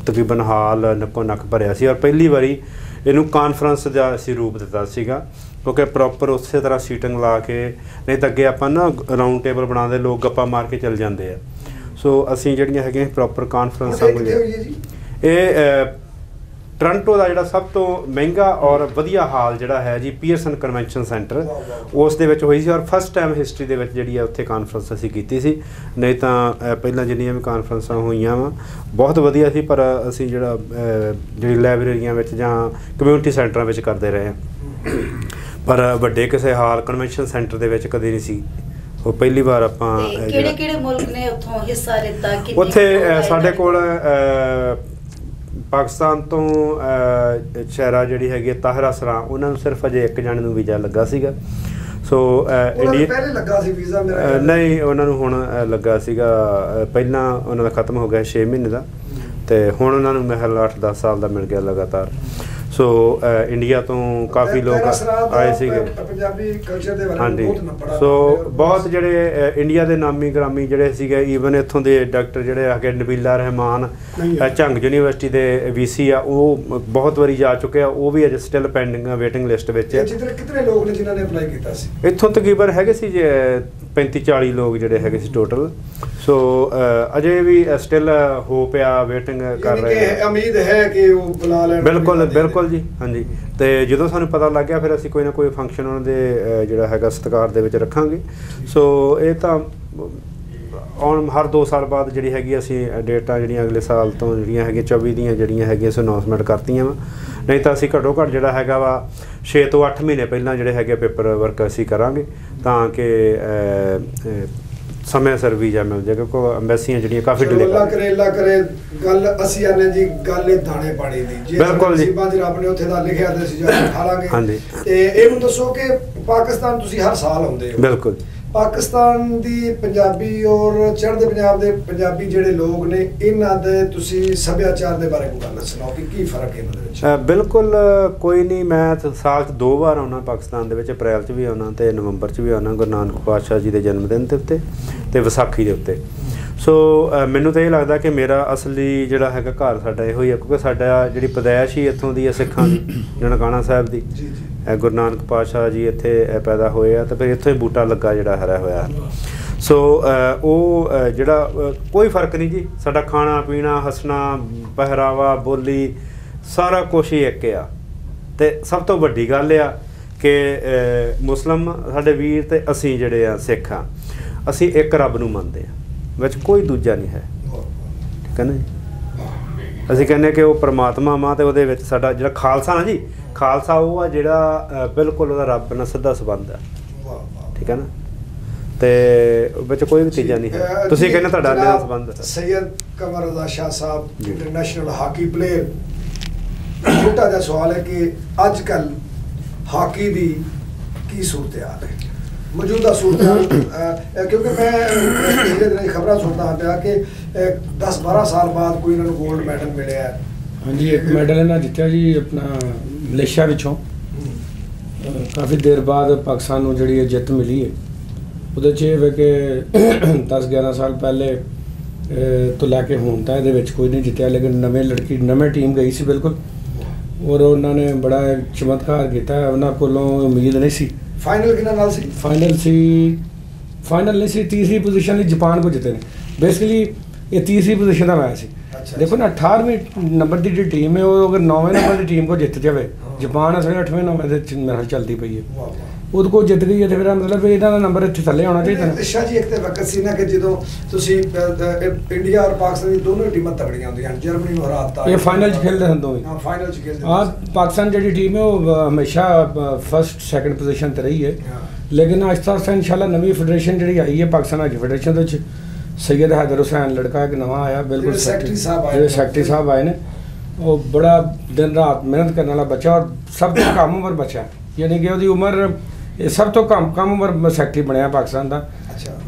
ਤਕਰੀਬਨ ਹਾਲ ਨੱਕੋ ਨੱਕ ਭਰਿਆ ਸੀ। ਔਰ ਪਹਿਲੀ ਵਾਰੀ ਇਹਨੂੰ ਕਾਨਫਰੰਸ ਦਾ ਅਸੀਂ ਰੂਪ ਦਿੱਤਾ ਸੀਗਾ ਕਿਉਂਕਿ ਪ੍ਰੋਪਰ ਉਸੇ ਤਰ੍ਹਾਂ ਸੀਟਿੰਗ ਲਾ ਕੇ, ਨਹੀਂ ਤਾਂ ਅੱਗੇ ਆਪਾਂ ਨਾ ਰਾਊਂਡ ਟੇਬਲ ਬਣਾਉਂਦੇ ਲੋਕ ਗੱਪਾਂ ਮਾਰ ਕੇ ਚੱਲ ਜਾਂਦੇ ਆ। ਸੋ ਅਸੀਂ ਜਿਹੜੀਆਂ ਹੈਗੀਆਂ ਪ੍ਰੋਪਰ ਕਾਨਫਰੰਸ ਇਹ ਟੋਰਾਂਟੋ ਦਾ ਜਿਹੜਾ ਸਭ ਤੋਂ ਮਹਿੰਗਾ ਔਰ ਵਧੀਆ ਹਾਲ ਜਿਹੜਾ ਹੈ ਜੀ ਪੀਅਰਸਨ ਕਨਵੈਨਸ਼ਨ ਸੈਂਟਰ, ਉਸ ਦੇ ਵਿੱਚ ਹੋਈ ਸੀ। ਔਰ ਫਸਟ ਟਾਈਮ ਹਿਸਟਰੀ ਦੇ ਵਿੱਚ ਜਿਹੜੀ ਹੈ ਉੱਥੇ ਕਾਨਫਰੰਸ ਅਸੀਂ ਕੀਤੀ ਸੀ। ਨਹੀਂ ਤਾਂ ਪਹਿਲਾਂ ਜਿੰਨੀਆਂ ਵੀ ਕਾਨਫਰੰਸਾਂ ਹੋਈਆਂ ਵਾ ਬਹੁਤ ਵਧੀਆ ਸੀ, ਪਰ ਅਸੀਂ ਜਿਹੜੀ ਲਾਇਬ੍ਰੇਰੀਆਂ ਵਿੱਚ ਜਾਂ ਕਮਿਊਨਿਟੀ ਸੈਂਟਰਾਂ ਵਿੱਚ ਕਰਦੇ ਰਹੇ ਹਾਂ, ਪਰ ਵੱਡੇ ਕਿਸੇ ਹਾਲ ਕਨਵੈਨਸ਼ਨ ਸੈਂਟਰ ਦੇ ਵਿੱਚ ਕਦੇ ਨਹੀਂ ਸੀ। ਉਹ ਪਹਿਲੀ ਵਾਰ ਆਪਾਂ ਕਿਹੜੇ ਮੁਲਕ ਨੇ ਉੱਥੋਂ ਹਿੱਸਾ ਲਿੱਤਾ? ਉੱਥੇ ਸਾਡੇ ਕੋਲ ਪਾਕਿਸਤਾਨ ਤੋਂ ਸ਼ਹਿਰਾ ਜਿਹੜੀ ਹੈਗੀ ਤਾਹਿਰਾ ਸਰਾਂ, ਉਹਨਾਂ ਨੂੰ ਸਿਰਫ ਅਜੇ ਇੱਕ ਜਾਣੇ ਨੂੰ ਵੀਜ਼ਾ ਲੱਗਾ ਸੀਗਾ। ਸੋ ਇੰਡੀਆ ਪਹਿਲੇ ਲੱਗਾ ਸੀ ਵੀਜ਼ਾ ਮੇਰਾ? ਨਹੀਂ, ਉਹਨਾਂ ਨੂੰ ਹੁਣ ਲੱਗਾ ਸੀਗਾ। ਪਹਿਲਾਂ ਉਹਨਾਂ ਦਾ ਖਤਮ ਹੋ ਗਿਆ 6 ਮਹੀਨੇ ਦਾ, ਤੇ ਹੁਣ ਉਹਨਾਂ ਨੂੰ ਮਹਿਲ 8-10 ਸਾਲ ਦਾ ਮਿਲ ਗਿਆ ਲਗਾਤਾਰ। ਸੋ ਇੰਡੀਆ ਤੋਂ ਕਾਫੀ ਲੋਕ ਆਏ ਸੀਗੇ ਪੰਜਾਬੀ ਕਲਚਰ ਦੇ ਬਾਰੇ ਹਾਂਜੀ। ਬਹੁਤ ਨੰਬਰ ਸੋ ਬਹੁਤ ਜਿਹੜੇ ਇੰਡੀਆ ਦੇ ਨਾਮੀ ਗ੍ਰਾਮੀ ਜਿਹੜੇ ਸੀਗੇ, ਈਵਨ ਇੱਥੋਂ ਦੇ ਡਾਕਟਰ ਜਿਹੜੇ ਹੈਗੇ ਨਬੀਲਾ ਰਹਿਮਾਨ ਝੰਗ ਯੂਨੀਵਰਸਿਟੀ ਦੇ VC ਆ, ਉਹ ਬਹੁਤ ਵਾਰੀ ਜਾ ਚੁੱਕੇ ਆ, ਉਹ ਵੀ ਅਜੇ ਸਟਿਲ ਪੈਂਡਿੰਗ ਵੇਟਿੰਗ ਲਿਸਟ ਵਿੱਚ। ਕਿਤਨੇ ਲੋਕ ਨੇ ਜਿਨ੍ਹਾਂ ਨੇ ਅਪਲਾਈ ਕੀਤਾ ਸੀ? ਇੱਥੋਂ ਤਕਰੀਬਨ ਹੈਗੇ ਸੀ 35-40 ਲੋਕ ਜਿਹੜੇ ਹੈਗੇ ਸੀ ਟੋਟਲ। ਸੋ ਅਜੇ ਵੀ ਸਟਿਲ ਹੋ ਪਿਆ, ਵੇਟਿੰਗ ਕਰ ਰਹੇ ਆ। ਉਮੀਦ ਹੈ ਕਿ ਉਹ ਬੁਲਾ ਲੈਣ। ਬਿਲਕੁਲ ਜੀ, ਹਾਂਜੀ। ਤੇ ਜਦੋਂ ਸਾਨੂੰ ਪਤਾ ਲੱਗ ਗਿਆ, ਫਿਰ ਅਸੀਂ ਕੋਈ ਨਾ ਕੋਈ ਫੰਕਸ਼ਨ ਉਹਨਾਂ ਦੇ ਜਿਹੜਾ ਹੈਗਾ ਸਤਿਕਾਰ ਦੇ ਵਿੱਚ ਰੱਖਾਂਗੇ। ਸੋ ਇਹ ਤਾਂ ਹਰ 2 ਸਾਲ ਬਾਅਦ ਜਿਹੜੀ ਹੈਗੀ ਅਸੀਂ ਡੇਟਾਂ ਜਿਹੜੀਆਂ ਅਗਲੇ ਸਾਲ ਤੋਂ ਜਿਹੜੀਆਂ ਹੈਗੀਆਂ 24 ਦੀਆਂ ਜਿਹੜੀਆਂ ਹੈਗੀਆਂ ਅਸੀਂ ਅਨਾਉਂਸਮੈਂਟ ਕਰਤੀਆਂ ਵਾ। ਨਹੀਂ ਤਾਂ ਅਸੀਂ ਘੱਟੋ ਘੱਟ ਜਿਹੜਾ ਹੈਗਾ ਵਾ 6 ਤੋਂ 8 ਮਹੀਨੇ ਪਹਿਲਾਂ ਜਿਹੜੇ ਹੈਗੇ ਪੇਪਰ ਵਰਕ ਅਸੀਂ ਕਰਾਂਗੇ, ਤਾਂ ਕਿ ਸਮੇਂ ਸਿਰ ਵੀਜ਼ਾ ਮਿਲ ਜਾਏ, ਕਿਉਂਕਿ ਅੰਬੈਸੀਆਂ ਜਿਹੜੀਆਂ ਕਾਫੀ ਡਿਲੇ ਕਰੇ। ਗੱਲ ਅਸੀਂ ਆਨੇ ਜੀ, ਗੱਲ ਇਹ ਦਾਣੇ ਪਾਣੀ ਦੀ। ਜੇ ਬਿਲਕੁਲ ਜੀ, ਰੱਬ ਨੇ ਉੱਥੇ ਦਾ ਲਿਖਿਆ ਤੇ ਅਸੀਂ ਜਾ ਖਾ ਲਾਂਗੇ। ਹਾਂਜੀ। ਤੇ ਇਹਨੂੰ ਦੱਸੋ ਕਿ ਪਾਕਿਸਤਾਨ ਤੁਸੀਂ ਹਰ ਸਾਲ ਆਉਂਦੇ ਹੋ। ਬਿਲਕੁਲ। ਪਾਕਿਸਤਾਨ ਦੀ ਪੰਜਾਬੀ ਔਰ ਚੜ੍ਹਦੇ ਪੰਜਾਬ ਦੇ ਪੰਜਾਬੀ ਜਿਹੜੇ ਲੋਕ ਨੇ, ਇਹਨਾਂ ਦੇ ਤੁਸੀਂ ਸੱਭਿਆਚਾਰ ਦੇ ਬਾਰੇ ਕੋਈ ਗੱਲ ਸੁਣਾਓ ਕਿ ਕੀ ਫਰਕ ਹੈ ਇਹਨਾਂ ਦੇ ਵਿੱਚ? ਬਿਲਕੁਲ ਕੋਈ ਨਹੀਂ। ਮੈਂ ਸਾਲ 'ਚ 2 ਵਾਰ ਆਉਣਾ ਪਾਕਿਸਤਾਨ ਦੇ ਵਿੱਚ, ਅਪ੍ਰੈਲ 'ਚ ਵੀ ਆਉਣਾ ਤੇ ਨਵੰਬਰ 'ਚ ਵੀ ਆਉਣਾ, ਗੁਰੂ ਨਾਨਕ ਪਾਤਸ਼ਾਹ ਜੀ ਦੇ ਜਨਮ ਦਿਨ ਦੇ ਉੱਤੇ ਤੇ ਵਿਸਾਖੀ ਦੇ ਉੱਤੇ। ਸੋ ਮੈਨੂੰ ਤਾਂ ਇਹ ਲੱਗਦਾ ਕਿ ਮੇਰਾ ਅਸਲੀ ਜਿਹੜਾ ਹੈਗਾ ਘਰ ਸਾਡਾ ਇਹੋ ਹੀ ਹੈ, ਕਿਉਂਕਿ ਸਾਡਾ ਜਿਹੜੀ ਪੈਦਾਇਸ਼ ਹੀ ਇੱਥੋਂ ਦੀ ਹੈ ਸਿੱਖਾਂ ਦੀ, ਨਨਕਾਣਾ ਸਾਹਿਬ ਦੀ। ਗੁਰੂ ਨਾਨਕ ਪਾਤਸ਼ਾਹ ਜੀ ਇੱਥੇ ਪੈਦਾ ਹੋਏ ਆ, ਤੇ ਫਿਰ ਇੱਥੋਂ ਹੀ ਬੂਟਾ ਲੱਗਾ ਜਿਹੜਾ ਹਰਾ ਹੋਇਆ। ਸੋ ਉਹ ਜਿਹੜਾ ਕੋਈ ਫਰਕ ਨਹੀਂ ਜੀ। ਸਾਡਾ ਖਾਣਾ ਪੀਣਾ, ਹੱਸਣਾ, ਪਹਿਰਾਵਾ, ਬੋਲੀ, ਸਾਰਾ ਕੁਛ ਹੀ ਇੱਕ ਆ। ਤੇ ਸਭ ਤੋਂ ਵੱਡੀ ਗੱਲ ਆ ਕਿ ਮੁਸਲਿਮ ਸਾਡੇ ਵੀਰ ਤੇ ਅਸੀਂ ਜਿਹੜੇ ਆ ਸਿੱਖ ਆ, ਅਸੀਂ ਇੱਕ ਰੱਬ ਨੂੰ ਮੰਨਦੇ ਆ, ਵਿੱਚ ਕੋਈ ਦੂਜਾ ਨਹੀਂ ਹੈ। ਠੀਕ ਹੈ ਨਾ ਜੀ? ਅਸੀਂ ਕਹਿੰਦੇ ਕਿ ਉਹ ਪਰਮਾਤਮਾ ਮਾਂ, ਤੇ ਉਹਦੇ ਵਿੱਚ ਸਾਡਾ ਜਿਹੜਾ ਖਾਲਸਾ ਨਾ ਜੀ, ਖਾਲਸਾ ਉਹ ਆ ਜਿਹੜਾ ਬਿਲਕੁਲ ਉਹਦਾ ਰੱਬ ਨਾਲ ਸਿੱਧਾ ਸੰਬੰਧ ਹੈ। ਠੀਕ ਹੈ ਨਾ? ਤੇ ਵਿੱਚ ਕੋਈ ਵੀ ਤੀਜਾ ਨਹੀਂ ਹੈ। ਤੁਸੀਂ ਕਹਿੰਦੇ ਤੁਹਾਡਾ ਨਾਲ ਸੰਬੰਧ। ਸੈਯਦ ਕਮਰ ਰਜ਼ਾ ਸ਼ਾਹ ਸਾਹਿਬ, ਇੰਟਰਨੈਸ਼ਨਲ ਹਾਕੀ ਪਲੇਅਰ, ਛੋਟਾ ਜਿਹਾ ਸਵਾਲ ਹੈ ਕਿ ਅੱਜ ਕੱਲ ਹਾਕੀ ਦੀ ਕੀ ਸੂਰਤ ਹਾਲ ਹੈ, ਮੌਜੂਦਾ ਸੂਰਤ ਹਾਲ? ਕਿਉਂਕਿ ਮੈਂ ਪਿਛਲੇ ਦਿਨਾਂ ਖਬਰਾਂ ਸੁਣਦਾ ਪਿਆ ਕਿ 10-12 ਸਾਲ ਬਾਅਦ ਕੋਈ ਇਹਨਾਂ ਨੂੰ ਗੋਲਡ ਮੈਡਲ ਮਿਲਿਆ। ਹਾਂਜੀ, ਇੱਕ ਮੈਡਲ ਇਹਨਾਂ ਜਿੱਤਿਆ ਜੀ ਆਪਣਾ ਮਲੇਸ਼ੀਆ ਵਿੱਚੋਂ। ਕਾਫੀ ਦੇਰ ਬਾਅਦ ਪਾਕਿਸਤਾਨ ਨੂੰ ਜਿਹੜੀ ਇਹ ਜਿੱਤ ਮਿਲੀ ਹੈ। ਉਹਦੇ 'ਚ ਇਹ ਵੇ ਕਿ 10-11 ਸਾਲ ਪਹਿਲੇ ਤੋਂ ਲੈ ਕੇ ਹੁਣ ਤਾਂ ਇਹਦੇ ਵਿੱਚ ਕੋਈ ਨਹੀਂ ਜਿੱਤਿਆ, ਲੇਕਿਨ ਨਵੇਂ ਟੀਮ ਗਈ ਸੀ ਬਿਲਕੁਲ, ਔਰ ਉਹਨਾਂ ਨੇ ਬੜਾ ਚਮਤਕਾਰ ਕੀਤਾ। ਉਹਨਾਂ ਕੋਲੋਂ ਉਮੀਦ ਨਹੀਂ ਸੀ। ਫਾਈਨਲ ਕਿਹਨਾਂ ਨਾਲ ਸੀ? ਫਾਈਨਲ ਨਹੀਂ ਸੀ, ਤੀਸਰੀ ਪੋਜੀਸ਼ਨ ਲਈ ਜਾਪਾਨ ਕੋ ਜਿੱਤੇ ਨੇ। ਬੇਸਿਕਲੀ ਇਹ ਤੀਸਰੀ ਪੋਜੀਸ਼ਨ ਦਾ ਮੈਚ ਸੀ। ਦੇਖੋ ਨਾ, 18ਵੇਂ ਨੰਬਰ ਦੀ ਜਿਹੜੀ ਟੀਮ ਹੈ, ਉਹ ਅਗਰ 9ਵੇਂ ਨੰਬਰ ਦੀ ਟੀਮ ਕੋ ਜਿੱਤ ਜਾਵੇ, ਜਾਪਾਨ ਅਸਲੇ 8ਵੇਂ 9ਵੇਂ ਦੇ ਮੈਚ ਚੱਲਦੀ ਪਈ ਹੈ, ਉਹਦੇ ਕੋਲ ਜਿੱਤ ਗਈ ਹੈ, ਤੇ ਫਿਰ ਮਤਲਬ ਇਹਨਾਂ ਦਾ ਨੰਬਰ ਇੱਥੇ ਥੱਲੇ ਆਉਣਾ ਚਾਹੀਦਾ। ਸ਼ਾਹ ਜੀ, ਇੱਕ ਤੇ ਵਕਤ ਸੀ ਨਾ ਕਿ ਜਦੋਂ ਤੁਸੀਂ ਇੰਡੀਆ ਔਰ ਪਾਕਿਸਤਾਨ ਦੀ ਦੋਨੋਂ ਟੀਮਾਂ ਤਗੜੀਆਂ ਹੁੰਦੀਆਂ ਹਨ, ਜਰਮਨੀ ਨੂੰ ਹਰਾਤਾ, ਇਹ ਫਾਈਨਲ 'ਚ ਖੇਲਦੇ ਹਨ ਦੋਵੇਂ। ਹਾਂ, ਫਾਈਨਲ 'ਚ ਖੇਲਦੇ। ਪਾਕਿਸਤਾਨ ਜਿਹੜੀ ਟੀਮ ਹੈ ਉਹ ਹਮੇਸ਼ਾ ਫਸਟ ਸੈਕੰਡ ਪੋਜੀਸ਼ਨ ਤੇ ਰਹੀ ਹੈ, ਲੇਕਿਨ ਆਹਿਸਤਾ ਆਹਿਸਤਾ ਇਨਸ਼ਾਅੱਲਾ ਨਵੀਂ ਫੈਡਰੇਸ਼ਨ ਜਿਹੜੀ ਆਈ ਹੈ ਪਾਕਿਸਤਾਨ ਹਾਕੀ ਫੈਡਰੇਸ਼ਨ ਦੇ ਵਿੱਚ, ਸੈਯਦ ਹੈਦਰ ਹੁਸੈਨ ਲੜਕਾ ਇੱਕ ਨਵਾਂ ਆਇਆ, ਬਿਲਕੁਲ ਸੈਕਟਰੀ ਸਾਹਿਬ ਆਏ ਨੇ। ਉਹ ਬੜਾ ਦਿਨ ਰਾਤ ਮਿਹਨਤ ਕਰਨ ਵਾਲਾ ਬੱਚਾ, ਔਰ ਸਭ ਤੋਂ ਕਮ ਉਮਰ ਬੱਚਾ, ਯਾਨੀ ਕਿ ਉਹਦੀ ਉਮਰ ਇਹ ਸਭ ਤੋਂ ਕਮ ਉਮਰ ਸੈਕਟਰੀ ਬਣਿਆ ਪਾਕਿਸਤਾਨ ਦਾ।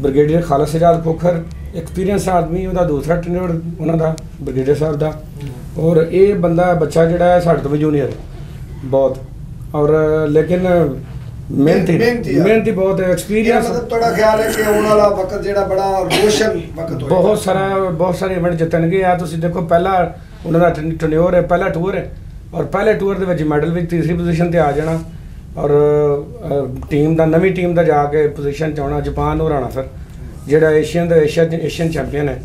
ਬ੍ਰਿਗੇਡੀਅਰ ਖਾਲਸ ਇਜਾਜ਼ ਖੋਖਰ ਐਕਸਪੀਰੀਅੰਸ ਆਦਮੀ, ਉਹਦਾ ਦੂਸਰਾ ਟੈਨਿਓਰ ਉਹਨਾਂ ਦਾ ਬ੍ਰਿਗੇਡੀਅਰ ਸਾਹਿਬ ਦਾ। ਔਰ ਇਹ ਬੱਚਾ ਜਿਹੜਾ ਹੈ ਸਾਡੇ ਤੋਂ ਵੀ ਜੂਨੀਅਰ ਬਹੁਤ, ਔਰ ਲੇਕਿਨ ਮਿਹਨਤੀ ਬਹੁਤ ਹੈ, ਐਕਸਪੀਰੀਅੰਸ। ਤੁਹਾਡਾ ਖਿਆਲ ਹੈ ਕਿ ਆਉਣ ਵਾਲਾ ਵਕਤ ਜਿਹੜਾ ਬੜਾ ਰੋਸ਼ਨ ਵਕਤ ਹੋਏਗਾ? ਬਹੁਤ ਸਾਰੇ ਇਵੈਂਟ ਜਿੱਤਣਗੇ। ਆ ਤੁਸੀਂ ਦੇਖੋ, ਪਹਿਲਾ ਉਹਨਾਂ ਦਾ ਟੈਨਿਓਰ ਹੈ, ਪਹਿਲਾ ਟੂਰ ਹੈ, ਔਰ ਪਹਿਲੇ ਟੂਰ ਦੇ ਵਿੱਚ ਮੈਡਲ ਵੀ ਤੀਸਰੀ ਪੋਜੀਸ਼ਨ ਤੇ ਆ ਜਾਣਾ, ਔਰ ਨਵੀਂ ਟੀਮ ਦਾ ਜਾ ਕੇ ਪੋਜੀਸ਼ਨ 'ਚ ਆਉਣਾ। ਜਾਪਾਨ ਨੂੰ ਹਰਾਉਣਾ, ਫਿਰ ਜਿਹੜਾ ਏਸ਼ੀਅਨ ਚੈਂਪੀਅਨ ਹੈ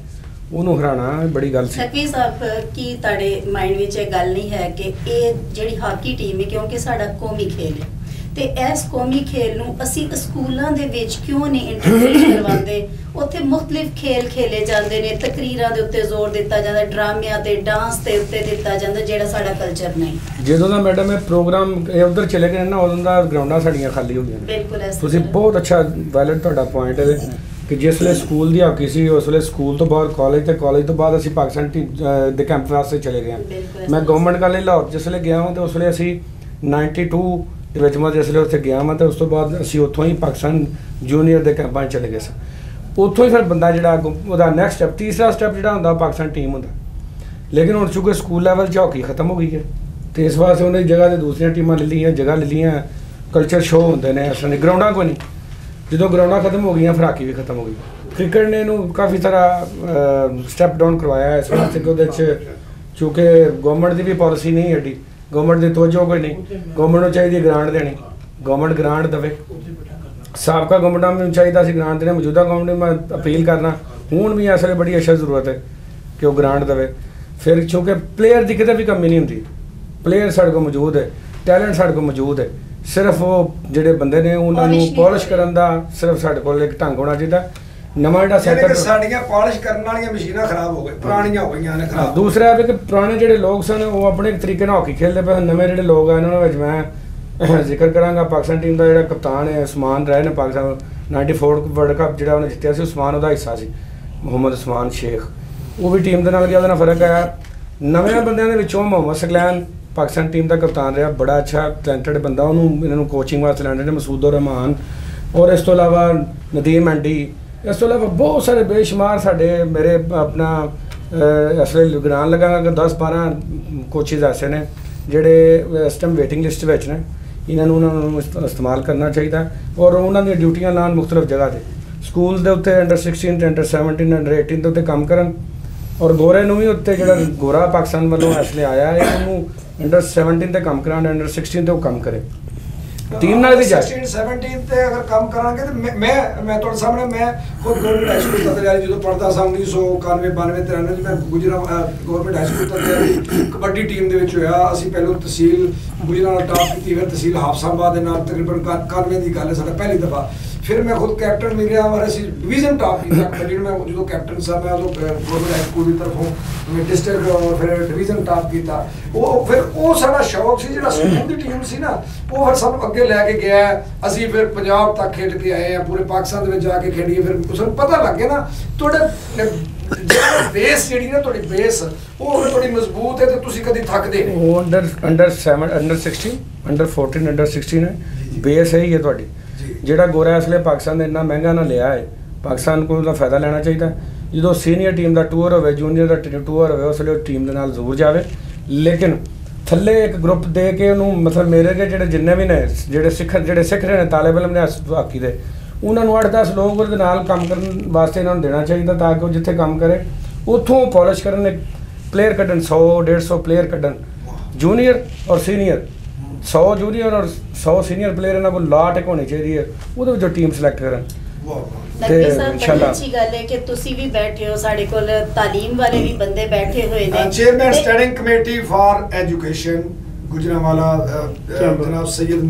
ਉਹਨੂੰ ਹਰਾਣਾ ਬੜੀ ਗੱਲ ਸੀ। ਸਕਵੀ ਸਾਹਿਬ ਕੀ ਤੁਹਾਡੇ ਮਾਈਂਡ ਵਿੱਚ ਇਹ ਗੱਲ ਨਹੀਂ ਹੈ ਕਿ ਇਹ ਜਿਹੜੀ ਹਾਕੀ ਟੀਮ ਹੈ ਕਿਉਂਕਿ ਸਾਡਾ ਕੌਮੀ ਖੇਲ ਹੈ ਤੇ ਇਸ ਕੌਮੀ ਖੇਲ ਨੂੰ ਅਸੀਂ ਸਕੂਲਾਂ ਦੇ ਵਿੱਚ ਕਿਉਂ ਨਹੀਂ ਇੰਟਰੋਡਿਊਸ ਕਰਵਾਉਂਦੇ? ਉੱਥੇ ਮੁxtਲਿਫ ਖੇਲ ਖੇਲੇ ਜਾਂਦੇ ਨੇ, ਤਕਰੀਰਾਂ ਦੇ ਉੱਤੇ ਜ਼ੋਰ ਦਿੱਤਾ ਜਾਂਦਾ, ਡਰਾਮਿਆਂ ਤੇ ਡਾਂਸ ਦੇ ਉੱਤੇ ਦਿੱਤਾ ਜਾਂਦਾ, ਜਿਹੜਾ ਸਾਡਾ ਕਲਚਰ ਨਹੀਂ। ਜਦੋਂ ਦਾ ਮੈਡਮ ਇਹ ਪ੍ਰੋਗਰਾਮ ਇਹ ਉਧਰ ਚਲੇ ਗਏ ਨਾ ਉਦੋਂ ਦਾ ਗਰਾਊਂਡਾਂ ਸਾਡੀਆਂ ਖਾਲੀ ਹੋ ਗਈਆਂ। ਬਿਲਕੁਲ ਤੁਸੀਂ ਬਹੁਤ ਅੱਛਾ ਵੈਲਿਡ ਤੁਹਾਡਾ ਪੁਆਇੰਟ ਹੈ ਕਿ ਜਿਸ ਵੇਲੇ ਸਕੂਲ ਦੀ ਹਾਕੀ ਸੀ ਉਸ ਵੇਲੇ ਸਕੂਲ ਤੋਂ ਬਾਅਦ ਕਾਲਜ ਤੇ ਕਾਲਜ ਤੋਂ ਬਾਅਦ ਅਸੀਂ ਪਾਕਿਸਤਾਨ ਟੀਮ ਦੇ ਕੈਂਪ ਵਾਸਤੇ ਚਲੇ ਗਏ। ਮੈਂ ਗਵਰਨਮੈਂਟ ਕਾਲਜ ਲਾਹੌਰ ਜਿਸ ਵੇਲੇ ਗਿਆ ਹਾਂ ਤੇ ਉਸ ਵੇਲੇ ਅਸੀਂ 92 ਦੇ ਵਿੱਚ ਮੈਂ ਜਿਸ ਵੇਲੇ ਉੱਥੇ ਗਿਆ ਹਾਂ ਤੇ ਉਸ ਤੋਂ ਬਾਅਦ ਅਸੀਂ ਉੱਥੋਂ ਹੀ ਪਾਕਿਸਤਾਨ ਜੂਨੀਅਰ ਦੇ ਕੈਂਪਾਂ 'ਚ ਚਲੇ ਗਏ ਸਾਂ। ਉੱਥੋਂ ਹੀ ਫਿਰ ਬੰਦਾ ਜਿਹੜਾ ਉਹਦਾ ਨੈਕਸਟ ਸਟੈਪ ਤੀਸਰਾ ਸਟੈਪ ਜਿਹੜਾ ਹੁੰਦਾ ਪਾਕਿਸਤਾਨ ਟੀਮ ਹੁੰਦਾ। ਲੇਕਿਨ ਹੁਣ ਚੂੰਕਿ ਸਕੂਲ ਲੈਵਲ 'ਚ ਹਾਕੀ ਖਤਮ ਹੋ ਗਈ ਹੈ ਤੇ ਇਸ ਵਾਸਤੇ ਉਹਨੇ ਜਗ੍ਹਾ ਤੇ ਦੂਸਰੀਆਂ ਟੀਮਾਂ ਲੈ ਲਈਆਂ, ਜਗ੍ਹਾ ਲੈ ਲਈਆਂ, ਕਲਚਰ ਸ਼ੋਅ ਹੁੰਦੇ ਨੇ, ਅਸਲ ਗਰਾਊਂਡਾਂ ਕੋਈ ਨਹੀਂ। ਜਦੋਂ ਗਰਾਊਂਡਾਂ ਖਤਮ ਹੋ ਗਈਆਂ ਫਿਰ ਹਾਕੀ ਵੀ ਖਤਮ ਹੋ ਗਈ। ਕ੍ਰਿਕਟ ਨੇ ਇਹਨੂੰ ਕਾਫੀ ਸਾਰਾ ਸਟੈਪ ਡਾਊਨ ਕਰਵਾਇਆ ਇਸ ਵਾਸਤੇ ਕਿ ਉਹਦੇ 'ਚ ਚੂੰਕਿ ਗਵਰਨਮੈਂਟ ਦੀ ਵੀ ਪਾਲਿਸੀ ਨਹੀਂ ਐਡੀ, ਗਵਰਨਮੈਂਟ ਦੀ ਤਵੱਜੋ ਕੋਈ ਨਹੀਂ। ਗਵਰਨਮੈਂਟ ਨੂੰ ਚਾਹੀਦੀ ਗ੍ਰਾਂਟ ਦੇਣੀ, ਗਵਰਨਮੈਂਟ ਗ੍ਰਾਂਟ ਦੇਵੇ। ਸਾਬਕਾ ਗਵਰਨਮੈਂਟਾਂ ਨੂੰ ਚਾਹੀਦਾ ਸੀ ਗ੍ਰਾਂਟ ਦੇਣਾ, ਮੌਜੂਦਾ ਗਵਰਨਮੈਂਟ ਨੂੰ ਮੈਂ ਅਪੀਲ ਕਰਨਾ ਹੁਣ ਵੀ ਇਸ ਵੇਲੇ ਬੜੀ ਅੱਛਾ ਜ਼ਰੂਰਤ ਹੈ ਕਿ ਉਹ ਗ੍ਰਾਂਟ ਦੇਵੇ। ਫਿਰ ਕਿਉਂਕਿ ਪਲੇਅਰ ਦੀ ਕਿਤੇ ਵੀ ਕਮੀ ਨਹੀਂ ਹੁੰਦੀ, ਪਲੇਅਰ ਸਾਡੇ ਕੋਲ ਮੌਜੂਦ ਹੈ, ਟੈਲੈਂਟ ਸਾਡੇ ਕੋਲ ਮੌਜੂਦ ਹੈ। ਸਿਰਫ ਉਹ ਜਿਹੜੇ ਬੰਦੇ ਨੇ ਉਹਨਾਂ ਨੂੰ ਪਾਲਿਸ਼ ਕਰਨ ਦਾ ਸਿਰਫ ਸਾਡੇ ਕੋਲ ਇੱਕ ਢੰਗ ਹੋਣਾ ਚਾਹੀਦਾ। ਨਵਾਂ ਜਿਹੜਾ ਸੈਕਟਰ ਸਾਡੀਆਂ ਪਾਲਿਸ਼ ਕਰਨ ਵਾਲੀਆਂ ਮਸ਼ੀਨਾਂ ਖਰਾਬ ਹੋ ਗਈਆਂ, ਪੁਰਾਣੀਆਂ ਹੋ ਗਈਆਂ ਨੇ ਖਰਾਬ। ਦੂਸਰਾ ਇਹ ਕਿ ਪੁਰਾਣੇ ਜਿਹੜੇ ਲੋਕ ਸਨ ਉਹ ਆਪਣੇ ਤਰੀਕੇ ਨਾਲ ਹਾਕੀ ਖੇਡਦੇ ਪਏ, ਨਵੇਂ ਜਿਹੜੇ ਲੋਕ ਆ ਇਹਨਾਂ ਵਿੱਚ ਮੈਂ ਜ਼ਿਕਰ ਕਰਾਂਗਾ ਪਾਕਿਸਤਾਨ ਟੀਮ ਦਾ ਜਿਹੜਾ ਕਪਤਾਨ ਹੈ ਉਸਮਾਨ ਰਹੇ ਨੇ, ਪਾਕਿਸਤਾਨ 94 ਵਰਲਡ ਕੱਪ ਜਿਹੜਾ ਉਹਨੇ ਜਿੱਤਿਆ ਸੀ ਉਸਮਾਨ ਉਹਦਾ ਹਿੱਸਾ ਸੀ, ਮੁਹੰਮਦ ਉਸਮਾਨ ਸ਼ੇਖ। ਉਹ ਵੀ ਟੀਮ ਦੇ ਨਾਲ ਗਿਆ, ਉਹਦੇ ਨਾਲ ਫਰਕ ਆਇਆ। ਨਵੇਂ ਬੰਦਿਆਂ ਦੇ ਵਿੱਚੋਂ ਮੁਹੰਮਦ ਸਕਲੈਨ ਪਾਕਿਸਤਾਨ ਟੀਮ ਦਾ ਕਪਤਾਨ ਰਿਹਾ, ਬੜਾ ਅੱਛਾ ਟੈਲੈਂਟਡ ਬੰਦਾ, ਉਹਨੂੰ ਇਹਨਾਂ ਨੂੰ ਕੋਚਿੰਗ ਵਾਸਤੇ ਲੈਂਦੇ ਨੇ, ਮਸੂਦ ਰਹਿਮਾਨ ਔਰ ਇਸ ਤੋਂ ਇਲਾਵਾ ਨਦੀਮ ਐਂਡੀ, ਇਸ ਤੋਂ ਇਲਾਵਾ ਬਹੁਤ ਸਾਰੇ ਬੇਸ਼ੁਮਾਰ ਸਾਡੇ ਮੇਰੇ ਆਪਣਾ ਇਸ ਵੇਲੇ ਗਿਣਾਉਣ ਲਗਾਂਗਾ ਕਿ 10-12 ਕੋਚਿਸ ਐਸੇ ਨੇ ਜਿਹੜੇ ਇਸ ਟਾਈਮ ਵੇਟਿੰਗ ਲਿਸਟ ਵਿੱਚ ਨੇ। ਇਹਨਾਂ ਨੂੰ ਇਸਤੇਮਾਲ ਕਰਨਾ ਚਾਹੀਦਾ ਔਰ ਉਹਨਾਂ ਦੀਆਂ ਡਿਊਟੀਆਂ ਲਾਉਣ ਮੁxtਲਿਫ ਜਗ੍ਹਾ 'ਤੇ, ਸਕੂਲ ਦੇ ਉੱਤੇ ਅੰਡਰ 16 ਤੇ ਅੰਡਰ 17 ਅੰਡਰ 18 ਦੇ ਉੱਤੇ ਕੰਮ ਕਰਨ ਔਰ ਗੋਰੇ ਨੂੰ ਵੀ ਉੱਤੇ ਜਿਹੜਾ ਗੋਰਾ ਪਾਕਿਸਤਾਨ ਵੱਲੋਂ ਇਸ ਲਈ ਆਇਆ ਹੈ ਉਹਨੂੰ ਅੰਡਰ 17 ਤੇ ਕੰਮ ਕਰਾਉਣ, ਅੰਡਰ 16 ਤੇ ਉਹ ਕੰਮ ਕਰੇ ਟੀਮ ਨਾਲ ਵੀ ਜਾਏ। 16-17 ਤੇ ਅਗਰ ਕੰਮ ਕਰਾਂਗੇ ਤੇ ਮੈਂ ਤੁਹਾਡੇ ਸਾਹਮਣੇ ਮੈਂ ਖੁਦ ਗਵਰਨਮੈਂਟ ਹਾਈ ਸਕੂਲ ਤਤਲਿਆਲੀ ਜਦੋਂ ਪੜ੍ਹਦਾ ਸਾਂ 1991 92 93 ਮੈਂ Gujarat government high school Tatlayali kabaddi team ਦੇ ਵਿੱਚ ਹੋਇਆ। ਅਸੀਂ ਪਹਿਲਾਂ ਤਹਿਸੀਲ ਗੁਜਰਾਤ ਨਾਲ ਟਾਪ ਕੀਤੀ, ਫਿਰ ਤਹਿਸੀਲ ਹਾਫਸਾਬਾਦ ਦੇ ਨਾਲ ਤਕਰੀਬਨ 91 ਦੀ ਗੱਲ ਹੈ ਸਾਡਾ ਪਹਿਲੀ ਦਫਾ। ਫਿਰ ਮੈਂ ਖੁਦ ਕੈਪਟਨ ਮਿਲਿਆ ਔਰ ਅਸੀਂ ਡਿਵੀਜ਼ਨ ਟਾਪ ਕੀਤਾ ਕਬੱਡੀ ਨੂੰ। ਮੈਂ ਜਦੋਂ ਕੈਪਟਨ ਸਾਹਿਬ ਮੈਂ ਉਦੋਂ ਗਵਰਨਮੈਂਟ ਹਾਈ ਸਕੂਲ ਦੀ ਤਰਫੋਂ ਮੈਂ ਡਿਸਟ੍ਰਿਕਟ ਔਰ ਫਿਰ ਡਿਵੀਜ਼ਨ ਟਾਪ ਕੀਤਾ। ਉਹ ਫਿਰ ਉਹ ਸਾਡਾ ਸ਼ੌਕ ਸੀ ਜਿਹੜਾ ਸਕੂਲ ਦੀ ਟੀਮ ਸੀ ਨਾ, ਉਹ ਫਿਰ ਸਾਨੂੰ ਅੱਗੇ ਲੈ ਕੇ ਗਿਆ। ਅਸੀਂ ਫਿਰ ਪੰਜਾਬ ਤੱਕ ਖੇਡ ਕੇ ਆਏ ਆ, ਪੂਰੇ ਪਾਕਿਸਤਾਨ ਦੇ ਵਿੱਚ ਜਾ ਕੇ ਖੇਡੀਏ। ਫਿਰ ਸਾਨੂੰ ਪਤਾ ਲੱਗ ਗਿਆ ਨਾ ਤੁਹਾਡੇ ਜਿਹੜਾ ਬੇਸ ਜਿਹੜੀ ਨਾ ਤੁਹਾਡੀ ਬੇਸ ਉਹ ਤੁਹਾਡੀ ਮਜ਼ਬੂਤ ਹੈ ਤੇ ਤੁਸੀਂ ਕਦੀ ਥੱਕਦੇ ਨਹੀਂ। ਉਹ ਅੰਡਰ 7 ਅੰਡਰ 16 ਅੰਡਰ 14 ਅੰਡਰ 16 ਹੈ, ਬੇਸ ਹੈ ਹੀ ਹੈ ਤੁਹਾਡੀ। ਜਿਹੜਾ ਗੋਰਾ ਇਸ ਲਈ ਪਾਕਿਸਤਾਨ ਨੇ ਇੰਨਾ ਮਹਿੰਗਾ ਨਾ ਲਿਆ ਹੈ, ਪਾਕਿਸਤਾਨ ਕੋਲ ਉਹਦਾ ਫਾਇਦਾ ਲੈਣਾ ਚਾਹੀਦਾ। ਜਦੋਂ ਸੀਨੀਅਰ ਟੀਮ ਦਾ ਟੂਰ ਹੋਵੇ, ਜੂਨੀਅਰ ਦਾ ਟੂਰ ਹੋਵੇ, ਉਸ ਵੇਲੇ ਟੀਮ ਦੇ ਨਾਲ ਜ਼ਰੂਰ ਜਾਵੇ। ਲੇਕਿਨ ਥੱਲੇ ਇੱਕ ਗਰੁੱਪ ਦੇ ਕੇ ਉਹਨੂੰ ਮਤਲਬ ਮੇਰੇ ਕੇ ਜਿਹੜੇ ਜਿੰਨੇ ਵੀ ਨੇ ਜਿਹੜੇ ਸਿੱਖ ਰਹੇ ਨੇ ਤਾਲਿਬ ਇਲਮ ਨੇ ਹਾਕੀ ਦੇ, ਉਹਨਾਂ ਨੂੰ 8-10 ਲੋਕ ਉਹਦੇ ਨਾਲ ਕੰਮ ਕਰਨ ਵਾਸਤੇ ਇਹਨਾਂ ਨੂੰ ਦੇਣਾ ਚਾਹੀਦਾ ਤਾਂ ਕਿ ਉਹ ਜਿੱਥੇ ਕੰਮ ਕਰੇ ਉੱਥੋਂ ਪਾਲਿਸ਼ ਕਰਨ, ਇੱਕ ਪਲੇਅਰ ਕੱਢਣ, 100-150 ਪਲੇਅਰ ਕੱਢਣ, ਜੂਨੀਅਰ ਔਰ ਸੀਨੀਅਰ। 100 ਜੂਨੀਅਰ ਔਰ 100 ਸੀਨੀਅਰ ਪਲੇਅਰ ਇਹਨਾਂ ਕੋਲ ਲਾਟ ਇੱਕ ਹੋਣੀ ਚਾਹੀਦੀ ਹੈ, ਉਹਦੇ ਵਿੱਚੋਂ ਟੀਮ ਸਿਲੈਕਟ ਕਰਨ। ਨਕਵੀ ਸਾਹਿਬ ਬੜੀ ਅੱਛੀ ਗੱਲ ਹੈ ਕਿ ਤੁਸੀਂ ਵੀ ਬੈਠੇ ਹੋ, ਸਾਡੇ ਕੋਲ ਤਾਲੀਮ ਵਾਲੇ ਵੀ ਬੰਦੇ ਬੈਠੇ ਹੋਏ ਨੇ। Chairman standing committee for education Gujranwala ਜਨਾਬ ਸੈयद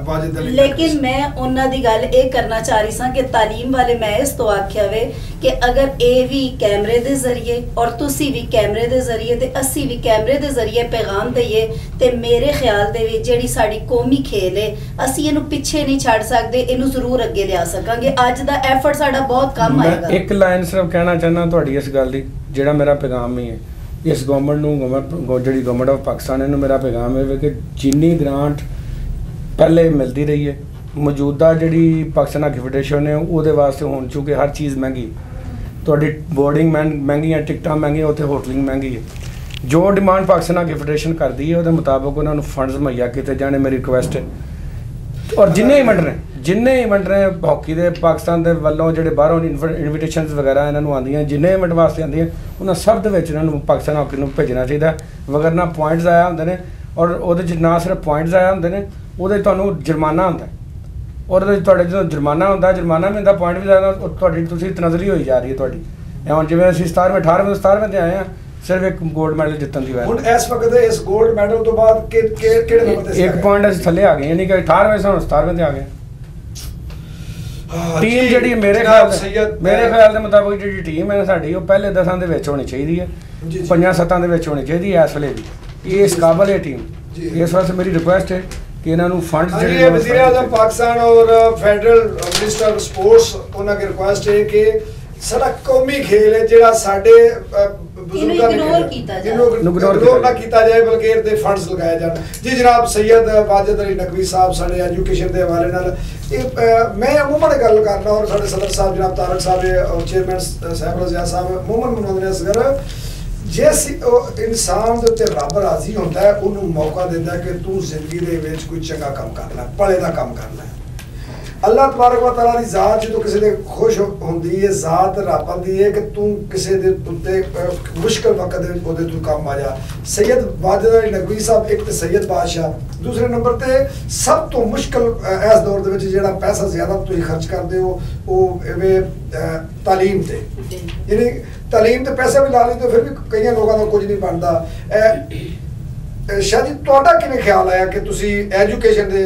ਵਾजिद अली। ਲੇਕਿਨ ਮੈਂ ਉਹਨਾਂ ਦੀ ਗੱਲ ਇਹ ਕਰਨਾ ਚਾਹ ਰਹੀ ਸਾਂ ਕਿ ਤਾਲੀਮ ਵਾਲੇ ਮੈਂ ਇਸ ਤੋਂ ਆਖਿਆ ਵੇ ਕਿ ਅਗਰ ਇਹ ਵੀ ਕੈਮਰੇ ਦੇ ਜ਼ਰੀਏ ਔਰ ਤੁਸੀਂ ਵੀ ਕੈਮਰੇ ਦੇ ਜ਼ਰੀਏ ਤੇ ਅਸੀਂ ਵੀ ਕੈਮਰੇ ਦੇ ਜ਼ਰੀਏ ਪੈਗਾਮ ਦਈਏ ਤੇ ਮੇਰੇ ਖਿਆਲ ਦੇ ਵਿੱਚ ਜਿਹੜੀ ਸਾਡੀ ਕੌਮੀ ਖੇਲ ਹੈ ਅਸੀਂ ਇਹਨੂੰ ਪਿੱਛੇ ਨਹੀਂ ਛੱਡ ਸਕਦੇ, ਇਹਨੂੰ ਜ਼ਰੂਰ ਅੱਗੇ ਲਿਆ ਸਕਾਂਗੇ। ਅੱਜ ਦਾ ਐਫਰਟ ਸਾਡਾ ਬਹੁਤ ਕੰਮ ਆਏਗਾ। ਇੱਕ ਲਾਈਨ ਸਿਰਫ ਕਹਿਣਾ ਚਾਹੁੰਦਾ ਤੁਹਾਡੀ ਇਸ ਗੱਲ ਦੀ, ਜਿਹੜਾ ਮੇਰਾ ਪੈਗਾਮ ਹੀ ਹੈ ਇਸ ਗਵਰਨਮੈਂਟ ਨੂੰ, ਜਿਹੜੀ ਗਵਰਨਮੈਂਟ ਆਫ ਪਾਕਿਸਤਾਨ, ਇਹਨੂੰ ਮੇਰਾ ਪੈਗਾਮ ਹੈ ਕਿ ਜਿੰਨੀ ਗ੍ਰਾਂਟ ਪਹਿਲੇ ਮਿਲਦੀ ਰਹੀ ਹੈ, ਮੌਜੂਦਾ ਜਿਹੜੀ ਪਾਕਿਸਤਾਨ ਹਾਕੀ ਫੈਡਰੇਸ਼ਨ ਹੈ ਉਹਦੇ ਵਾਸਤੇ ਹੁਣ ਚੁੱਕੇ ਹਰ ਚੀਜ਼ ਮਹਿੰਗੀ, ਤੁਹਾਡੀ ਬੋਰਡਿੰਗ ਮਹਿੰਗੀਆਂ, ਟਿਕਟਾਂ ਮਹਿੰਗੀਆਂ, ਉੱਥੇ ਹੋਟਲਿੰਗ ਮਹਿੰਗੀ ਹੈ। ਜੋ ਡਿਮਾਂਡ ਪਾਕਿਸਤਾਨ ਹਾਕੀ ਫੈਡਰੇਸ਼ਨ ਕਰਦੀ ਹੈ ਉਹਦੇ ਮੁਤਾਬਕ ਉਹਨਾਂ ਨੂੰ ਫੰਡਸ ਮੁਹੱਈਆ ਕੀਤੇ ਜਾਣੇ, ਮੇਰੀ ਰਿਕੁਐਸਟ ਹੈ। ਔਰ ਜਿੰਨੇ ਇਵੈਂਟ ਨੇ ਹਾਕੀ ਦੇ ਪਾਕਿਸਤਾਨ ਦੇ ਵੱਲੋਂ ਜਿਹੜੇ ਬਾਹਰੋਂ ਇਨਵੀਟੇਸ਼ਨਸ ਵਗੈਰਾ ਇਹਨਾਂ ਨੂੰ ਆਉਂਦੀਆਂ, ਜਿੰਨੇ ਇਵੈਂਟ ਵਾਸਤੇ ਆਉਂਦੀਆਂ, ਉਹਨਾਂ ਸਭ ਦੇ ਵਿੱਚ ਇਹਨਾਂ ਨੂੰ ਪਾਕਿਸਤਾਨ ਹਾਕੀ ਨੂੰ ਭੇਜਣਾ ਚਾਹੀਦਾ। ਵਗਰਨਾ ਪੁਆਇੰਟਸ ਆਇਆ ਹੁੰਦੇ ਨੇ ਔਰ ਉਹਦੇ 'ਚ ਨਾ ਸਿਰਫ ਪੁਆਇੰਟਸ ਆਇਆ ਹੁੰਦੇ ਨੇ, ਉਹਦੇ ਤੁਹਾਨੂੰ ਜੁਰਮਾਨਾ ਹੁੰਦਾ ਔਰ ਉਹਦੇ ਤੁਹਾਡੇ ਜਦੋਂ ਜੁਰਮਾਨਾ ਹੁੰਦਾ ਵੀ ਹੁੰਦਾ, ਪੁਆਇੰਟ ਵੀ ਜ਼ਿਆਦਾ, ਤੁਹਾਡੀ ਤੁਸੀਂ ਤਨਜ਼ਲੀ ਹੋਈ ਜਾ ਰਹੀ ਹੈ ਤੁਹਾਡੀ। ਹੁਣ ਜਿਵੇਂ ਅਸੀਂ 17ਵੇਂ ਤੇ ਆਏ ਆ, ਸਿਰਫ ਇੱਕ 골ਡ ਮੈਡਲ ਜਿੱਤਣ ਦੀ ਹੁਣ ਵਜ੍ਹਾ ਇਸ ਵਕਤ ਇਸ 골ਡ ਮੈਡਲ ਤੋਂ ਬਾਅਦ ਕਿਹੜੇ ਨੰਬਰ ਤੇ ਇੱਕ ਪੁਆਇੰਟ ਅਸੀਂ ਥੱਲੇ ਆ ਗਏ, ਯਾਨੀ ਕਿ 18ਵੇਂ ਤੋਂ 17ਵੇਂ ਤੇ ਆ ਗਏ। ਟੀਮ ਜਿਹੜੀ ਮੇਰੇ ਖਿਆਲ ਦੇ ਮੁਤਾਬਕ ਜਿਹੜੀ ਟੀਮ ਹੈ ਸਾਡੀ, ਉਹ ਪਹਿਲੇ 10 ਦੇ ਵਿੱਚ ਹੋਣੀ ਚਾਹੀਦੀ ਹੈ, 5-7 ਦੇ ਵਿੱਚ ਹੋਣੀ ਚਾਹੀਦੀ ਹੈ ਇਸ ਵੇਲੇ ਵੀ। ਇਸ ਕਾਬਲ ਹੈ ਟੀਮ। ਇਸ ਵਾਸਤੇ ਮੇਰੀ ਰਿਕੁਐਸਟ ਹੈ ਕਿ ਇਹਨਾਂ ਨੂੰ ਫੰਡ ਜਿਹੜੇ ਵਜ਼ੀਰ ਆਜ਼ਮ ਪਾਕਿस्तान और फेडरल मिनिस्टर स्पोर्ट्स ਉਹਨਾਂ ਦੀ ਰਿਕੁਐਸਟ ਹੈ ਕਿ ਸਾਡਾ ਕੌਮੀ ਖੇਲ ਹੈ ਜਿਹੜਾ ਸਾਡੇ ਬਜ਼ੁਰਗਾਂ ਨੇ ਇਗਨੋਰ ਨਾ ਕੀਤਾ ਜਾਏ, ਬਲਕਿ ਇਹਦੇ ਫੰਡਸ ਲਗਾਏ ਜਾਣ। ਜੀ ਜਨਾਬ ਸੈयद ਵਾਜਿਦ ਅਲੀ ਨਕਵੀ ਸਾਹਿਬ ਸਾਡੇ ਐਜੂਕੇਸ਼ਨ ਦੇ ਹਵਾਲੇ ਨਾਲ ਮੈਂ ਅਮੂਮਨ ਗੱਲ ਕਰਨਾ, ਔਰ ਸਾਡੇ ਸਦਰ ਸਾਹਿਬ ਜਨਾਬ ਤਾਰਕ ਸਾਹਿਬ ਔਰ ਚੇਅਰਮੈਨ ਸਾਹਿਬ ਰਜ਼ਿਆ ਸਾਹਿਬ ਅਮੂਮਨ ਮਨਾਉਂਦੇ ਅਸਗਰ, ਜਿਸ ਇਨਸਾਨ ਦੇ ਉੱਤੇ ਰੱਬ ਰਾਜ਼ੀ ਹੁੰਦਾ ਹੈ ਉਹਨੂੰ ਮੌਕਾ ਦਿੰਦਾ ਕਿ ਤੂੰ ਜ਼ਿੰਦਗੀ ਦੇ ਵਿੱਚ ਕੋਈ ਚੰਗਾ ਕੰਮ ਕਰ ਲੈ, ਭਲੇ ਦਾ ਕੰਮ ਕਰ ਲੈ। ਅੱਲਾਹ ਤਬਾਰਕ व तआला ਦੀ ਜ਼ਾਤ ਜਦੋਂ ਕਿਸੇ ਦੇ ਖੁਸ਼ ਹੁੰਦੀ ਹੈ, ਜ਼ਾਤ ਰੱਬ ਆਂਦੀ ਹੈ ਕਿ ਤੂੰ ਕਿਸੇ ਦੇ ਉੱਤੇ ਮੁਸ਼ਕਲ ਵਕਤ ਦੇ ਉਹਦੇ ਤੋਂ ਕੰਮ ਆ ਜਾ। ਸੈयद ਵਾਜਿਦ ਅਲੀ ਨਕਵੀ ਸਾਹਿਬ ਇੱਕ ਤੇ ਸੈयद ਬਾਦਸ਼ਾਹ, ਦੂਸਰੇ ਨੰਬਰ ਤੇ ਸਭ ਤੋਂ ਮੁਸ਼ਕਲ ਇਸ ਦੌਰ ਦੇ ਵਿੱਚ ਜਿਹੜਾ ਪੈਸਾ ਜ਼ਿਆਦਾ ਤੁਸੀਂ ਖਰਚ ਕਰਦੇ ਹੋ ਉਹ ਤਾਲੀਮ ਤੇ, ਯਾਨੀ ਤਾਲੀਮ ਤੇ ਪੈਸਾ ਵੀ ਲਾ ਲੈਂਦੇ, ਫਿਰ ਵੀ ਕਈਆਂ ਲੋਕਾਂ ਦਾ ਕੁਝ ਨਹੀਂ ਬਣਦਾ। ਸ਼ਾਹ ਜੀ ਤੁਹਾਡਾ ਕਿਵੇਂ ਖਿਆਲ ਆਇਆ ਕਿ ਤੁਸੀਂ ਐਜੂਕੇਸ਼ਨ ਦੇ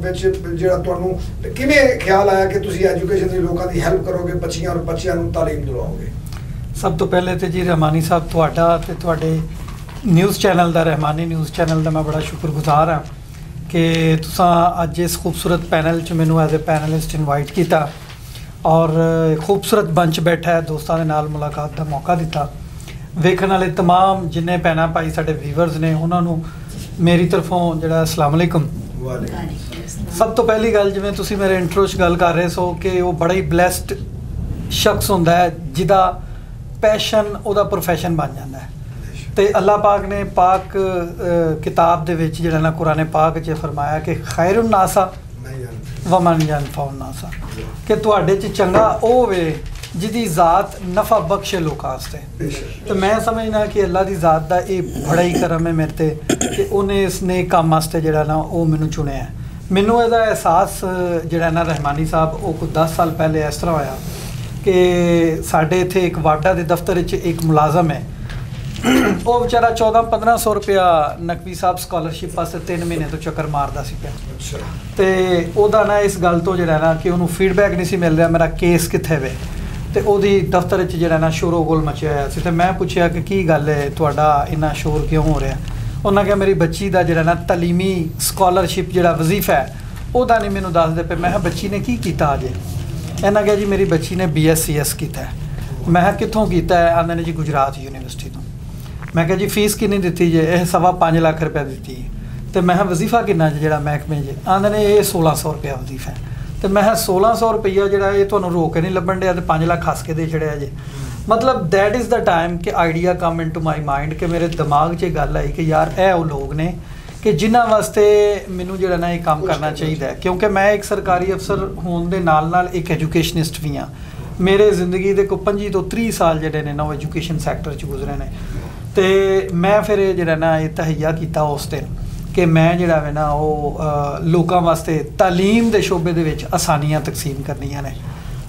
ਵਿੱਚ ਜਿਹੜਾ ਤੁਹਾਨੂੰ ਕਿਵੇਂ ਖਿਆਲ ਆਇਆ ਕਿ ਤੁਸੀਂ ਐਜੂਕੇਸ਼ਨ ਦੇ ਲੋਕਾਂ ਦੀ ਹੈਲਪ ਕਰੋਗੇ, ਬੱਚੀਆਂ ਔਰ ਬੱਚਿਆਂ ਨੂੰ ਤਾਲੀਮ ਦਿਲਾਓਗੇ? ਸਭ ਤੋਂ ਪਹਿਲੇ ਤੇ ਜੀ ਰਹਿਮਾਨੀ ਸਾਹਿਬ ਤੁਹਾਡਾ ਤੇ ਤੁਹਾਡੇ ਨਿਊਜ਼ ਚੈਨਲ ਦਾ, ਰਹਿਮਾਨੀ ਨਿਊਜ਼ ਚੈਨਲ ਦਾ ਮੈਂ ਬੜਾ ਸ਼ੁਕਰਗੁਜ਼ਾਰ ਹਾਂ ਕਿ ਤੁਸੀਂ ਅੱਜ ਇਸ ਖੂਬਸੂਰਤ ਪੈਨਲ 'ਚ ਮੈਨੂੰ ਐਜ਼ ਅ ਪੈਨਲਿਸਟ ਇਨਵਾਈਟ ਕੀਤਾ ਔਰ ਖੂਬਸੂਰਤ ਬੰਚ ਬੈਠਾ ਹੈ, ਦੋਸਤਾਂ ਦੇ ਨਾਲ ਮੁਲਾਕਾਤ ਦਾ ਮੌਕਾ ਦਿੱਤਾ। ਵੇਖਣ ਵਾਲੇ तमाम ਜਿੰਨੇ ਭੈਣਾਂ ਭਾਈ ਸਾਡੇ ਵੀਵਰਸ ਨੇ ਉਹਨਾਂ ਨੂੰ ਮੇਰੀ ਤਰਫੋਂ ਜਿਹੜਾ ਅਸਲਾਮ ਅਲੈਕੁਮ। ਸਭ ਤੋਂ ਪਹਿਲੀ ਗੱਲ, ਜਿਵੇਂ ਤੁਸੀਂ ਮੇਰੇ ਇੰਟਰੋ 'ਚ ਗੱਲ ਕਰ ਰਹੇ ਸੋ ਕਿ ਉਹ ਬੜਾ ਹੀ ਬਲੈਸਡ ਸ਼ਖਸ ਹੁੰਦਾ ਹੈ ਜਿਹਦਾ ਪੈਸ਼ਨ ਉਹਦਾ ਪ੍ਰੋਫੈਸ਼ਨ ਬਣ ਜਾਂਦਾ ਹੈ। ਤੇ ਅੱਲਾਹ ਪਾਕ ਨੇ ਪਾਕ ਕਿਤਾਬ ਦੇ ਵਿੱਚ ਜਿਹੜਾ ਨਾ ਕੁਰਾਨ ਪਾਕ 'ਚ ਫਰਮਾਇਆ ਕਿ ਖੈਰੁਨ ਨਾਸਾ ਵਮਨ ਯਨਫਉਨ ਨਾਸਾ, ਕਿ ਤੁਹਾਡੇ 'ਚ ਚੰਗਾ ਉਹ ਹੋਵੇ ਜਿਹਦੀ ਜ਼ਾਤ ਨਫਾ ਬਖਸ਼ੇ ਲੋਕਾਂ ਵਾਸਤੇ। ਤੇ ਮੈਂ ਸਮਝਦਾ ਕਿ ਅੱਲਾ ਦੀ ਜ਼ਾਤ ਦਾ ਇਹ ਬੜਾ ਹੀ ਕਰਮ ਹੈ ਮੇਰੇ ਤੇ ਕਿ ਉਹਨੇ ਇਸ ਨੇਕ ਕੰਮ ਵਾਸਤੇ ਜਿਹੜਾ ਨਾ ਉਹ ਮੈਨੂੰ ਚੁਣਿਆ। ਮੈਨੂੰ ਇਹਦਾ ਅਹਿਸਾਸ ਜਿਹੜਾ ਨਾ ਰਹਿਮਾਨੀ ਸਾਹਿਬ ਉਹ ਕੋਈ 10 ਸਾਲ ਪਹਿਲੇ ਇਸ ਤਰ੍ਹਾਂ ਹੋਇਆ ਕਿ ਸਾਡੇ ਇੱਥੇ ਇੱਕ ਵਾਡਾ ਦੇ ਦਫ਼ਤਰ ਵਿੱਚ ਇੱਕ ਮੁਲਾਜ਼ਮ ਹੈ, ਉਹ ਵਿਚਾਰਾ 1400-1500 ਰੁਪਇਆ ਨਕਵੀ ਸਾਹਿਬ ਸਕਾਲਰਸ਼ਿਪ ਵਾਸਤੇ 3 ਮਹੀਨੇ ਤੋਂ ਚੱਕਰ ਮਾਰਦਾ ਸੀ ਪਿਆ। ਤੇ ਉਹਦਾ ਨਾ ਇਸ ਗੱਲ ਤੋਂ ਜਿਹੜਾ ਨਾ ਕਿ ਉਹਨੂੰ ਫੀਡਬੈਕ ਨਹੀਂ ਸੀ ਮਿਲ ਰਿਹਾ ਮੇਰਾ ਕੇਸ ਕਿੱਥੇ ਵੇ, ਤੇ ਉਹਦੀ ਦਫ਼ਤਰ 'ਚ ਜਿਹੜਾ ਨਾ ਸ਼ੋਰੋ ਗੋਲ ਮਚਿਆ ਹੋਇਆ ਸੀ। ਤੇ ਮੈਂ ਪੁੱਛਿਆ ਕਿ ਕੀ ਗੱਲ ਹੈ, ਤੁਹਾਡਾ ਇੰਨਾ ਸ਼ੋਰ ਕਿਉਂ ਹੋ ਰਿਹਾ? ਉਹਨਾਂ ਕਿਹਾ ਮੇਰੀ ਬੱਚੀ ਦਾ ਜਿਹੜਾ ਨਾ ਤਾਲੀਮੀ ਸਕਾਲਰਸ਼ਿਪ ਜਿਹੜਾ ਵਜ਼ੀਫਾ ਹੈ ਉਹਦਾ ਨਹੀਂ ਮੈਨੂੰ ਦੱਸਦੇ ਪਏ। ਮੈਂ ਕਿਹਾ ਬੱਚੀ ਨੇ ਕੀ ਕੀਤਾ ਅਜੇ? ਇਹਨਾਂ ਕਿਹਾ ਜੀ ਮੇਰੀ ਬੱਚੀ ਨੇ BScs ਕੀਤਾ ਹੈ। ਮੈਂ ਕਿਹਾ ਕਿੱਥੋਂ ਕੀਤਾ ਹੈ? ਆਂਦੇ ਨੇ ਜੀ ਗੁਜਰਾਤ ਯੂਨੀਵਰਸਿਟੀ ਤੋਂ। ਮੈਂ ਕਿਹਾ ਜੀ ਫੀਸ ਕਿੰਨੀ ਦਿੱਤੀ ਜੇ? ਇਹ 5.25 ਲੱਖ ਰੁਪਇਆ ਦਿੱਤੀ। ਤੇ ਮੈਂ ਕਿਹਾ ਵਜ਼ੀਫਾ ਕਿੰਨਾ ਜਿਹੜਾ ਮਹਿਕਮੇ 'ਚ? ਆਂਦੇ ਨੇ ਇਹ 1600 ਰੁਪਇਆ ਵਜ਼ੀਫਾ ਹੈ। ਤੇ ਮੈਂ ਕਿਹਾ 1600 ਰੁਪਈਆ ਜਿਹੜਾ ਇਹ ਤੁਹਾਨੂੰ ਰੋਕ ਕੇ ਨਹੀਂ ਲੱਭਣ ਡਿਆ ਤੇ 5 ਲੱਖ ਹੱਸ ਕੇ ਦੇ ਛੜਿਆ ਜੇ। ਮਤਲਬ ਦੈਟ ਇਜ਼ ਦਾ ਟਾਈਮ ਕਿ idea come into my mind ਕਿ ਮੇਰੇ ਦਿਮਾਗ 'ਚ ਇਹ ਗੱਲ ਆਈ ਕਿ ਯਾਰ ਇਹ ਉਹ ਲੋਕ ਨੇ ਕਿ ਜਿਨ੍ਹਾਂ ਵਾਸਤੇ ਮੈਨੂੰ ਜਿਹੜਾ ਨਾ ਇਹ ਕੰਮ ਕਰਨਾ ਚਾਹੀਦਾ ਹੈ। ਕਿਉਂਕਿ ਮੈਂ ਇੱਕ ਸਰਕਾਰੀ ਅਫਸਰ ਹੋਣ ਦੇ ਨਾਲ ਨਾਲ ਇੱਕ ਐਜੂਕੇਸ਼ਨਿਸਟ ਵੀ ਹਾਂ। ਮੇਰੇ ਜ਼ਿੰਦਗੀ ਦੇ ਕੋਈ 25 ਤੋਂ 30 ਸਾਲ ਜਿਹੜੇ ਨੇ ਨਾ ਉਹ ਐਜੂਕੇਸ਼ਨ ਸੈਕਟਰ 'ਚ ਗੁਜ਼ਰੇ ਨੇ। ਤੇ ਮੈਂ ਫਿਰ ਇਹ ਜਿਹੜਾ ਨਾ ਇਹ ਤਹਈਆ ਕੀਤਾ ਉਸ ਦਿਨ ਕਿ ਮੈਂ ਜਿਹੜਾ ਵੇ ਨਾ ਉਹ ਲੋਕਾਂ ਵਾਸਤੇ ਤਾਲੀਮ ਦੇ ਸ਼ੋਬੇ ਦੇ ਵਿੱਚ ਆਸਾਨੀਆਂ ਤਕਸੀਮ ਕਰਨੀਆਂ ਨੇ।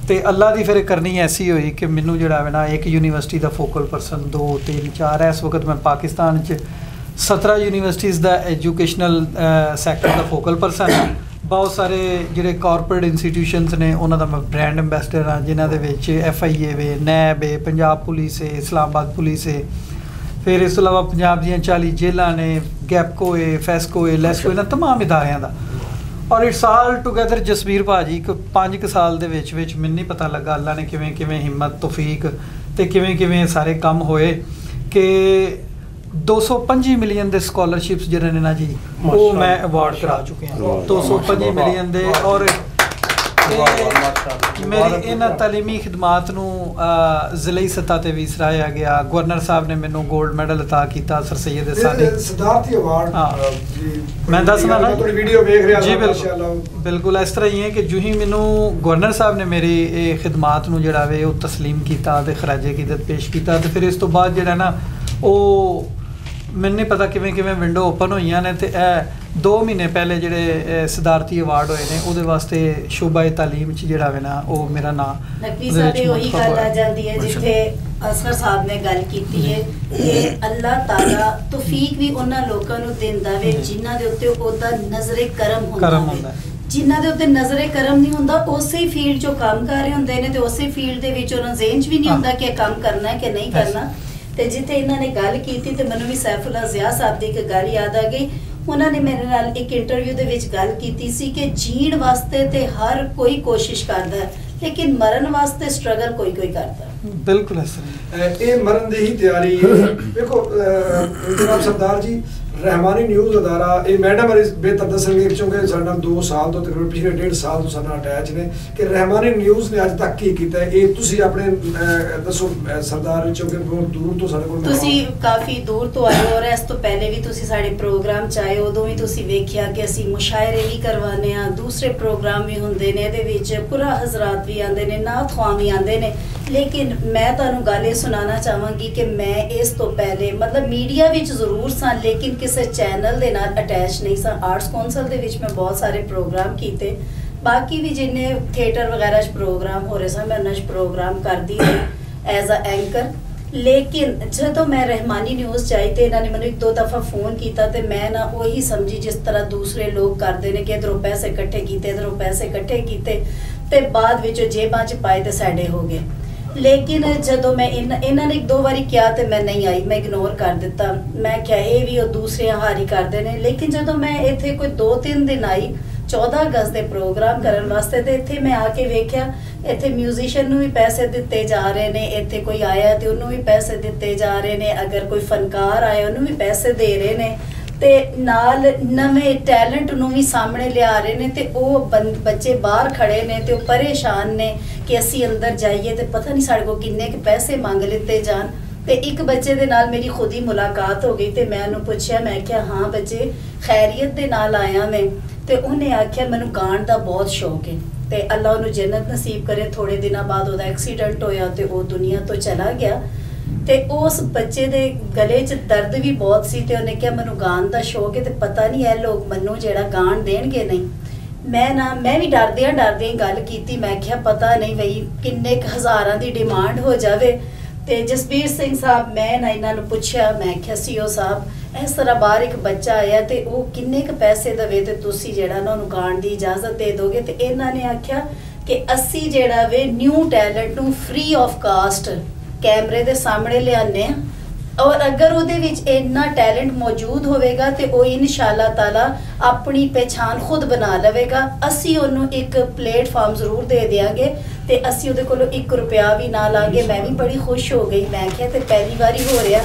ਤੇ ਅੱਲਾ ਦੀ ਫਿਰ ਕਰਨੀ ਐਸੀ ਹੋਈ ਕਿ ਮੈਨੂੰ ਜਿਹੜਾ ਵੇ ਨਾ ਇੱਕ ਯੂਨੀਵਰਸਿਟੀ ਦਾ ਫੋਕਲ ਪਰਸਨ 2 3 4 ਇਸ ਵਕਤ ਮੈਂ ਪਾਕਿਸਤਾਨ 'ਚ 17 ਯੂਨੀਵਰਸਿਟੀਜ਼ ਦਾ ਐਜੂਕੇਸ਼ਨਲ ਸੈਕਟਰ ਦਾ ਫੋਕਲ ਪਰਸਨ ਹਾਂ। ਬਹੁਤ ਸਾਰੇ ਜਿਹੜੇ ਕਾਰਪੋਰੇਟ ਇੰਸਟੀਟਿਊਸ਼ਨਸ ਨੇ ਉਹਨਾਂ ਦਾ ਮੈਂ ਬ੍ਰਾਂਡ ਐਂਬੈਸਡਰ ਹਾਂ, ਜਿਨ੍ਹਾਂ ਦੇ ਵਿੱਚ FIA ਵੇ, NAB ਹੈ, ਪੰਜਾਬ ਪੁਲਿਸ ਹੈ, ਇਸਲਾਮਾਬਾਦ ਪੁਲਿਸ ਹੈ। ਫਿਰ ਇਸ ਤੋਂ ਇਲਾਵਾ ਪੰਜਾਬ ਦੀਆਂ 40 ਜੇਲ੍ਹਾਂ ਨੇ, ਗੈਪਕੋ ਹੈ, ਫੈਸਕੋ ਹੈ, ਲੈਸਕੋ, ਇਹਨਾਂ ਤਮਾਮ ਇਦਾਰਿਆਂ ਦਾ। ਔਰ ਇਟਸ ਆਲ ਟੂਗੈਦਰ ਜਸਬੀਰ ਭਾਜੀ ਇੱਕ 5 ਸਾਲ ਦੇ ਵਿੱਚ ਮੈਨੂੰ ਨਹੀਂ ਪਤਾ ਲੱਗਾ ਅੱਲਾ ਨੇ ਕਿਵੇਂ ਕਿਵੇਂ ਹਿੰਮਤ ਤੌਫੀਕ ਤੇ ਕਿਵੇਂ ਕਿਵੇਂ ਸਾਰੇ ਕੰਮ ਹੋਏ ਕਿ 225 ਮਿਲੀਅਨ ਦੇ ਸਕਾਲਰਸ਼ਿਪਸ ਜਿਹੜੇ ਨੇ ਨਾ ਜੀ ਉਹ ਮੈਂ ਅਵਾਰਡ ਕਰਾ ਚੁੱਕਿਆ 225 ਮਿਲੀਅਨ ਦੇ। ਔਰ ਮੇਰੀ ਇਹਨਾਂ ਤਾਲੀਮੀ ਖਿਦਮਾਤ ਨੂੰ ਜ਼ਿਲ੍ਹੀ ਸਤਹ ਤੇ ਵੀ ਸਰਾਹਿਆ ਗਿਆ। ਗਵਰਨਰ ਸਾਹਿਬ ਨੇ ਮੈਨੂੰ 골ਡ ਮੈਡਲ ਅਤਾ ਕੀਤਾ ਸਰ ਸੈयद ਸਾਡੀ ਸਦਾਰਤੀ ਅਵਾਰਡ। ਮੈਂ ਦੱਸਣਾ ਨਾ ਤੁਹਾਡੀ ਵੀਡੀਓ ਵੇਖ ਰਿਹਾ ਜੀ ਬਿਲਕੁਲ ਇਸ ਤਰ੍ਹਾਂ ਹੀ ਹੈ ਕਿ ਜੋ ਹੀ ਮੈਨੂੰ ਗਵਰਨਰ ਸਾਹਿਬ ਨੇ ਮੇਰੀ ਇਹ ਖਿਦਮਾਤ ਨੂੰ ਜਿਹੜਾ ਵੇ ਉਹ ਤਸਲੀਮ ਕੀਤਾ ਤੇ ਖਰਾਜੇ ਕੀਦਤ ਪੇਸ਼ ਕੀਤਾ। ਤੇ ਫਿਰ ਇਸ ਤੋਂ ਬਾਅਦ ਜਿਹੜਾ ਨਾ ਉਹ ਮੈਨੂੰ ਨਹੀਂ ਪਤਾ ਕਿਵੇਂ ਕਿਵੇਂ ਵਿੰਡੋ ਓਪਨ ਹੋਈਆਂ ਨੇ ਤੇ ਇਹ 2 ਮਹੀਨੇ ਪਹਿਲੇ ਜਿਹੜੇ ਸਦਾਰਤੀ ਅਵਾਰਡ ਹੋਏ ਨੇ ਉਹਦੇ ਵਾਸਤੇ ਸ਼ੋਭਾ ਤਾਲੀਮ ਚ ਜਿਹੜਾ ਵੇ ਨਾ ਉਹ ਮੇਰਾ ਨਾਮ ਨਕਵੀ ਸਾਹਿਬ ਉਹੀ ਗੱਲ ਆ ਜਾਂਦੀ ਹੈ ਜਿੱਥੇ ਅਸਗਰ ਸਾਹਿਬ ਨੇ ਗੱਲ ਕੀਤੀ ਹੈ ਕਿ ਅੱਲਾਹ ਤਾਲਾ ਤੌਫੀਕ ਵੀ ਉਹਨਾਂ ਲੋਕਾਂ ਨੂੰ ਦਿੰਦਾ ਵੇ ਜਿਨ੍ਹਾਂ ਦੇ ਉੱਤੇ ਉਹਦਾ ਨਜ਼ਰੇ ਕਰਮ ਹੁੰਦਾ ਜਿਨ੍ਹਾਂ ਦੇ ਉੱਤੇ ਨਜ਼ਰੇ ਕਰਮ ਨਹੀਂ ਹੁੰਦਾ ਉਸੇ ਫੀਲਡ 'ਚੋਂ ਕੰਮ ਕਰ ਰਹੇ ਹੁੰਦੇ ਨੇ ਤੇ ਉਸੇ ਫੀਲਡ ਦੇ ਵਿੱਚ ਉਹਨਾਂ ਜ਼ਿਹਨ 'ਚ ਵੀ ਨਹੀਂ ਹੁੰਦਾ ਕਿ ਇਹ ਕੰਮ ਕਰਨਾ ਹੈ ਕਿ ਨਹੀਂ ਕਰਨਾ। ਤੇ ਜਿੱਥੇ ਇਹਨਾਂ ਨੇ ਗੱਲ ਕੀਤੀ ਤੇ ਮੈਨੂੰ ਵੀ ਸੈਫੁੱਲਾ ਜ਼ਿਆ ਸਾਹਿਬ ਦੀ ਇੱਕ ਗੱਲ ਯਾਦ ਆ ਗਈ। ਉਹਨਾਂ ਨੇ ਮੇਰੇ ਨਾਲ ਇੱਕ ਇੰਟਰਵਿਊ ਦੇ ਵਿੱਚ ਗੱਲ ਕੀਤੀ ਸੀ ਕਿ ਜੀਣ ਵਾਸਤੇ ਤੇ ਹਰ ਕੋਈ ਕੋਸ਼ਿਸ਼ ਕਰਦਾ ਹੈ ਲੇਕਿਨ ਮਰਨ ਵਾਸਤੇ ਸਟਰਗਲ ਕੋਈ ਕਰਦਾ। ਬਿਲਕੁਲ ਇਸ ਇਹ ਮਰਨ ਦੀ ਹੀ ਤਿਆਰੀ ਵੇਖੋ ਜਨਾਬ ਸਰਦਾਰ ਜੀ ਰਹਿਮਾਨੀ ਨਿਊਜ਼ ਅਦਾਰਾ ਇਹ ਮੈਡਮ ਅਰੀ ਬਿਹਤਰ ਦੱਸਣਗੇ ਕਿਉਂਕਿ ਸਾਡਾ 2 ਸਾਲ ਤੋਂ ਤਕਰੀਬਨ ਪਿਛਲੇ 1.5 ਸਾਲ ਤੋਂ ਸਾਡਾ ਅਟੈਚ ਨੇ ਕਿ ਰਹਿਮਾਨੀ ਨਿਊਜ਼ ਨੇ ਅੱਜ ਤੱਕ ਕੀ ਕੀਤਾ ਇਹ ਤੁਸੀਂ ਆਪਣੇ ਦੱਸੋ ਸਰਦਾਰ ਕਿਉਂਕਿ ਬਹੁਤ ਦੂਰ ਤੋਂ ਸਾਡੇ ਕੋਲ ਤੁਸੀਂ ਕਾਫੀ ਦੂਰ ਤੋਂ ਆਏ ਹੋ ਔਰ ਇਸ ਤੋਂ ਪਹਿਲੇ ਵੀ ਤੁਸੀਂ ਸਾਡੇ ਪ੍ਰੋਗਰਾਮ ਚ ਆਏ ਉਦੋਂ ਵੀ ਤੁਸੀਂ ਵੇਖਿਆ ਕਿ ਅਸੀਂ ਮੁਸ਼ਾਇਰੇ ਵੀ ਕਰਵਾਉਂਦੇ ਆ ਦੂਸਰੇ ਪ੍ਰੋਗਰਾਮ ਵੀ ਹੁੰਦੇ ਨੇ ਇਹਦੇ ਵਿੱਚ ਕੁਰਾ ਹਜ਼ਰਾਤ ਵੀ ਆਉਂਦੇ ਨੇ ਨਾਤ ਖ਼ਵਾਂ ਵੀ ਆਉਂਦੇ ਨੇ ਲੇਕਿਨ ਮੈਂ ਤੁਹਾਨੂੰ ਗੱਲ ਇਹ ਸੁਣਾਉਣਾ ਚਾਹਾਂਗੀ ਕਿ ਮੈਂ ਇਸ ਤੋਂ ਪਹਿਲੇ ਮਤਲਬ ਮੀਡੀਆ ਵਿੱਚ ਜ਼ਰੂਰ ਸਾਂ ਲੇਕਿਨ ਕਿਸੇ ਚੈਨਲ ਦੇ ਨਾਲ ਅਟੈਚ ਨਹੀਂ ਸਾਂ। ਆਰਟਸ ਕੌਂਸਲ ਦੇ ਵਿੱਚ ਮੈਂ ਬਹੁਤ ਸਾਰੇ ਪ੍ਰੋਗਰਾਮ ਕੀਤੇ ਬਾਕੀ ਵੀ ਜਿੰਨੇ ਥੀਏਟਰ ਵਗੈਰਾ 'ਚ ਪ੍ਰੋਗਰਾਮ ਹੋ ਰਹੇ ਸਨ ਮੈਂ ਉਹਨਾਂ 'ਚ ਪ੍ਰੋਗਰਾਮ ਕਰਦੀ ਰਹੀ ਐਜ਼ ਅ ਐਂਕਰ ਲੇਕਿਨ ਜਦੋਂ ਮੈਂ ਰਹਿਮਾਨੀ ਨਿਊਜ਼ 'ਚ ਆਈ ਤੇ ਇਹਨਾਂ ਨੇ ਮੈਨੂੰ 1-2 ਦਫਾ ਫੋਨ ਕੀਤਾ ਤੇ ਮੈਂ ਨਾ ਉਹੀ ਸਮਝੀ ਜਿਸ ਤਰ੍ਹਾਂ ਦੂਸਰੇ ਲੋਕ ਕਰਦੇ ਨੇ ਕਿ ਇੱਧਰੋਂ ਪੈਸੇ ਇਕੱਠੇ ਕੀਤੇ ਤੇ ਬਾਅਦ ਵਿੱਚ ਜੇਬਾਂ 'ਚ ਪਾਏ ਤੇ ਸਾਡੇ ਹੋ ਗਏ। ਲੇਕਿਨ ਜਦੋਂ ਮੈਂ ਇਹਨਾਂ ਨੇ 1-2 ਵਾਰੀ ਕਿਹਾ ਤੇ ਮੈਂ ਨਹੀਂ ਆਈ ਮੈਂ ਇਗਨੋਰ ਕਰ ਦਿੱਤਾ। ਮੈਂ ਕਿਹਾ ਇਹ ਵੀ ਉਹ ਦੂਸਰਿਆਂ ਹਾਰੀ ਕਰਦੇ ਨੇ ਲੇਕਿਨ ਜਦੋਂ ਮੈਂ ਇੱਥੇ ਕੋਈ 2-3 ਦਿਨ ਆਈ 14 ਅਗਸਤ ਦੇ ਪ੍ਰੋਗਰਾਮ ਕਰਨ ਵਾਸਤੇ ਤੇ ਇੱਥੇ ਮੈਂ ਆ ਕੇ ਵੇਖਿਆ ਇੱਥੇ ਮਿਊਜ਼ੀਸ਼ੀਅਨ ਨੂੰ ਵੀ ਪੈਸੇ ਦਿੱਤੇ ਜਾ ਰਹੇ ਨੇ ਇੱਥੇ ਕੋਈ ਆਇਆ ਤੇ ਉਹਨੂੰ ਵੀ ਪੈਸੇ ਦਿੱਤੇ ਜਾ ਰਹੇ ਨੇ ਅਗਰ ਕੋਈ ਫਨਕਾਰ ਆਇਆ ਉਹਨੂੰ ਵੀ ਪੈਸੇ ਦੇ ਰਹੇ ਨੇ ਤੇ ਨਾਲ ਨਵੇਂ ਟੈਲੈਂਟ ਨੂੰ ਵੀ ਸਾਹਮਣੇ ਲਿਆ ਰਹੇ ਨੇ ਤੇ ਉਹ ਬੱਚੇ ਬਾਹਰ ਖੜੇ ਨੇ ਤੇ ਉਹ ਪਰੇਸ਼ਾਨ ਨੇ ਕਿ ਅਸੀਂ ਅੰਦਰ ਜਾਈਏ ਤੇ ਪਤਾ ਨਹੀਂ ਸਾਡੇ ਕੋਲ ਕਿੰਨੇ ਕੁ ਪੈਸੇ ਮੰਗ ਲਿੱਤੇ ਜਾਣ। ਤੇ ਇੱਕ ਬੱਚੇ ਦੇ ਨਾਲ ਮੇਰੀ ਖੁਦ ਹੀ ਮੁਲਾਕਾਤ ਹੋ ਗਈ ਤੇ ਮੈਂ ਉਹਨੂੰ ਪੁੱਛਿਆ ਮੈਂ ਕਿਹਾ ਹਾਂ ਬੱਚੇ ਖੈਰੀਅਤ ਦੇ ਨਾਲ ਆਇਆ ਮੈਂ ਤੇ ਉਹਨੇ ਆਖਿਆ ਮੈਨੂੰ ਗਾਣ ਦਾ ਬਹੁਤ ਸ਼ੌਕ ਹੈ ਤੇ ਅੱਲਾ ਉਹਨੂੰ ਜੰਨਤ ਨਸੀਬ ਕਰੇ। ਥੋੜੇ ਦਿਨਾਂ ਬਾਅਦ ਉਹਦਾ ਐਕਸੀਡੈਂਟ ਹੋਇਆ ਤੇ ਉਹ ਦੁਨੀਆ ਤੋਂ ਚਲਾ ਗਿਆ ਤੇ ਉਸ ਬੱਚੇ ਦੇ ਗਲੇ 'ਚ ਦਰਦ ਵੀ ਬਹੁਤ ਸੀ ਤੇ ਉਹਨੇ ਕਿਹਾ ਮੈਨੂੰ ਗਾਣ ਦਾ ਸ਼ੌਕ ਹੈ ਤੇ ਪਤਾ ਨਹੀਂ ਇਹ ਲੋਕ ਮੈਨੂੰ ਜਿਹੜਾ ਗਾਣ ਦੇਣਗੇ ਨਹੀਂ। ਮੈਂ ਵੀ ਡਰਦਿਆਂ ਗੱਲ ਕੀਤੀ ਮੈਂ ਕਿਹਾ ਪਤਾ ਨਹੀਂ ਬਈ ਕਿੰਨੇ ਕੁ ਹਜ਼ਾਰਾਂ ਦੀ ਡਿਮਾਂਡ ਹੋ ਜਾਵੇ ਤੇ ਜਸਬੀਰ ਸਿੰਘ ਸਾਹਿਬ ਮੈਂ ਨਾ ਇਹਨਾਂ ਨੂੰ ਪੁੱਛਿਆ ਮੈਂ ਕਿਹਾ ਸੀਓ ਸਾਹਿਬ ਇਸ ਤਰ੍ਹਾਂ ਬਾਹਰ ਇੱਕ ਬੱਚਾ ਆਇਆ ਤੇ ਉਹ ਕਿੰਨੇ ਕੁ ਪੈਸੇ ਦੇਵੇ ਤੇ ਤੁਸੀਂ ਜਿਹੜਾ ਨਾ ਉਹਨੂੰ ਗਾਣ ਦੀ ਇਜਾਜ਼ਤ ਦੇ ਦੋਗੇ ਤੇ ਇਹਨਾਂ ਨੇ ਆਖਿਆ ਕਿ ਅਸੀਂ ਜਿਹੜਾ ਵੇ ਨਿਊ ਟੈਲੈਂਟ ਨੂੰ ਫ੍ਰੀ ਆਫ ਕਾਸਟ ਕੈਮਰੇ ਦੇ ਸਾਹਮਣੇ ਲਿਆਉਂਦੇ ਹਾਂ ਔਰ ਅਗਰ ਉਹਦੇ ਵਿੱਚ ਇੰਨਾ ਟੈਲੈਂਟ ਮੌਜੂਦ ਹੋਵੇਗਾ ਤੇ ਉਹ ਇਨਸ਼ਾਅੱਲਾ ਤਾਲਾ ਆਪਣੀ ਪਹਿਚਾਨ ਖੁਦ ਬਣਾ ਲਵੇਗਾ। ਅਸੀਂ ਉਹਨੂੰ ਇੱਕ ਪਲੇਟਫਾਰਮ ਜ਼ਰੂਰ ਦੇ ਦਿਆਂਗੇ ਤੇ ਅਸੀਂ ਉਹਦੇ ਕੋਲੋਂ 1 ਰੁਪਿਆ ਵੀ ਨਾ ਲਾਂਗੇ। ਮੈਂ ਵੀ ਬੜੀ ਖੁਸ਼ ਹੋ ਗਈ ਮੈਂ ਕਿਹਾ ਤੇ ਪਹਿਲੀ ਵਾਰੀ ਹੋ ਰਿਹਾ।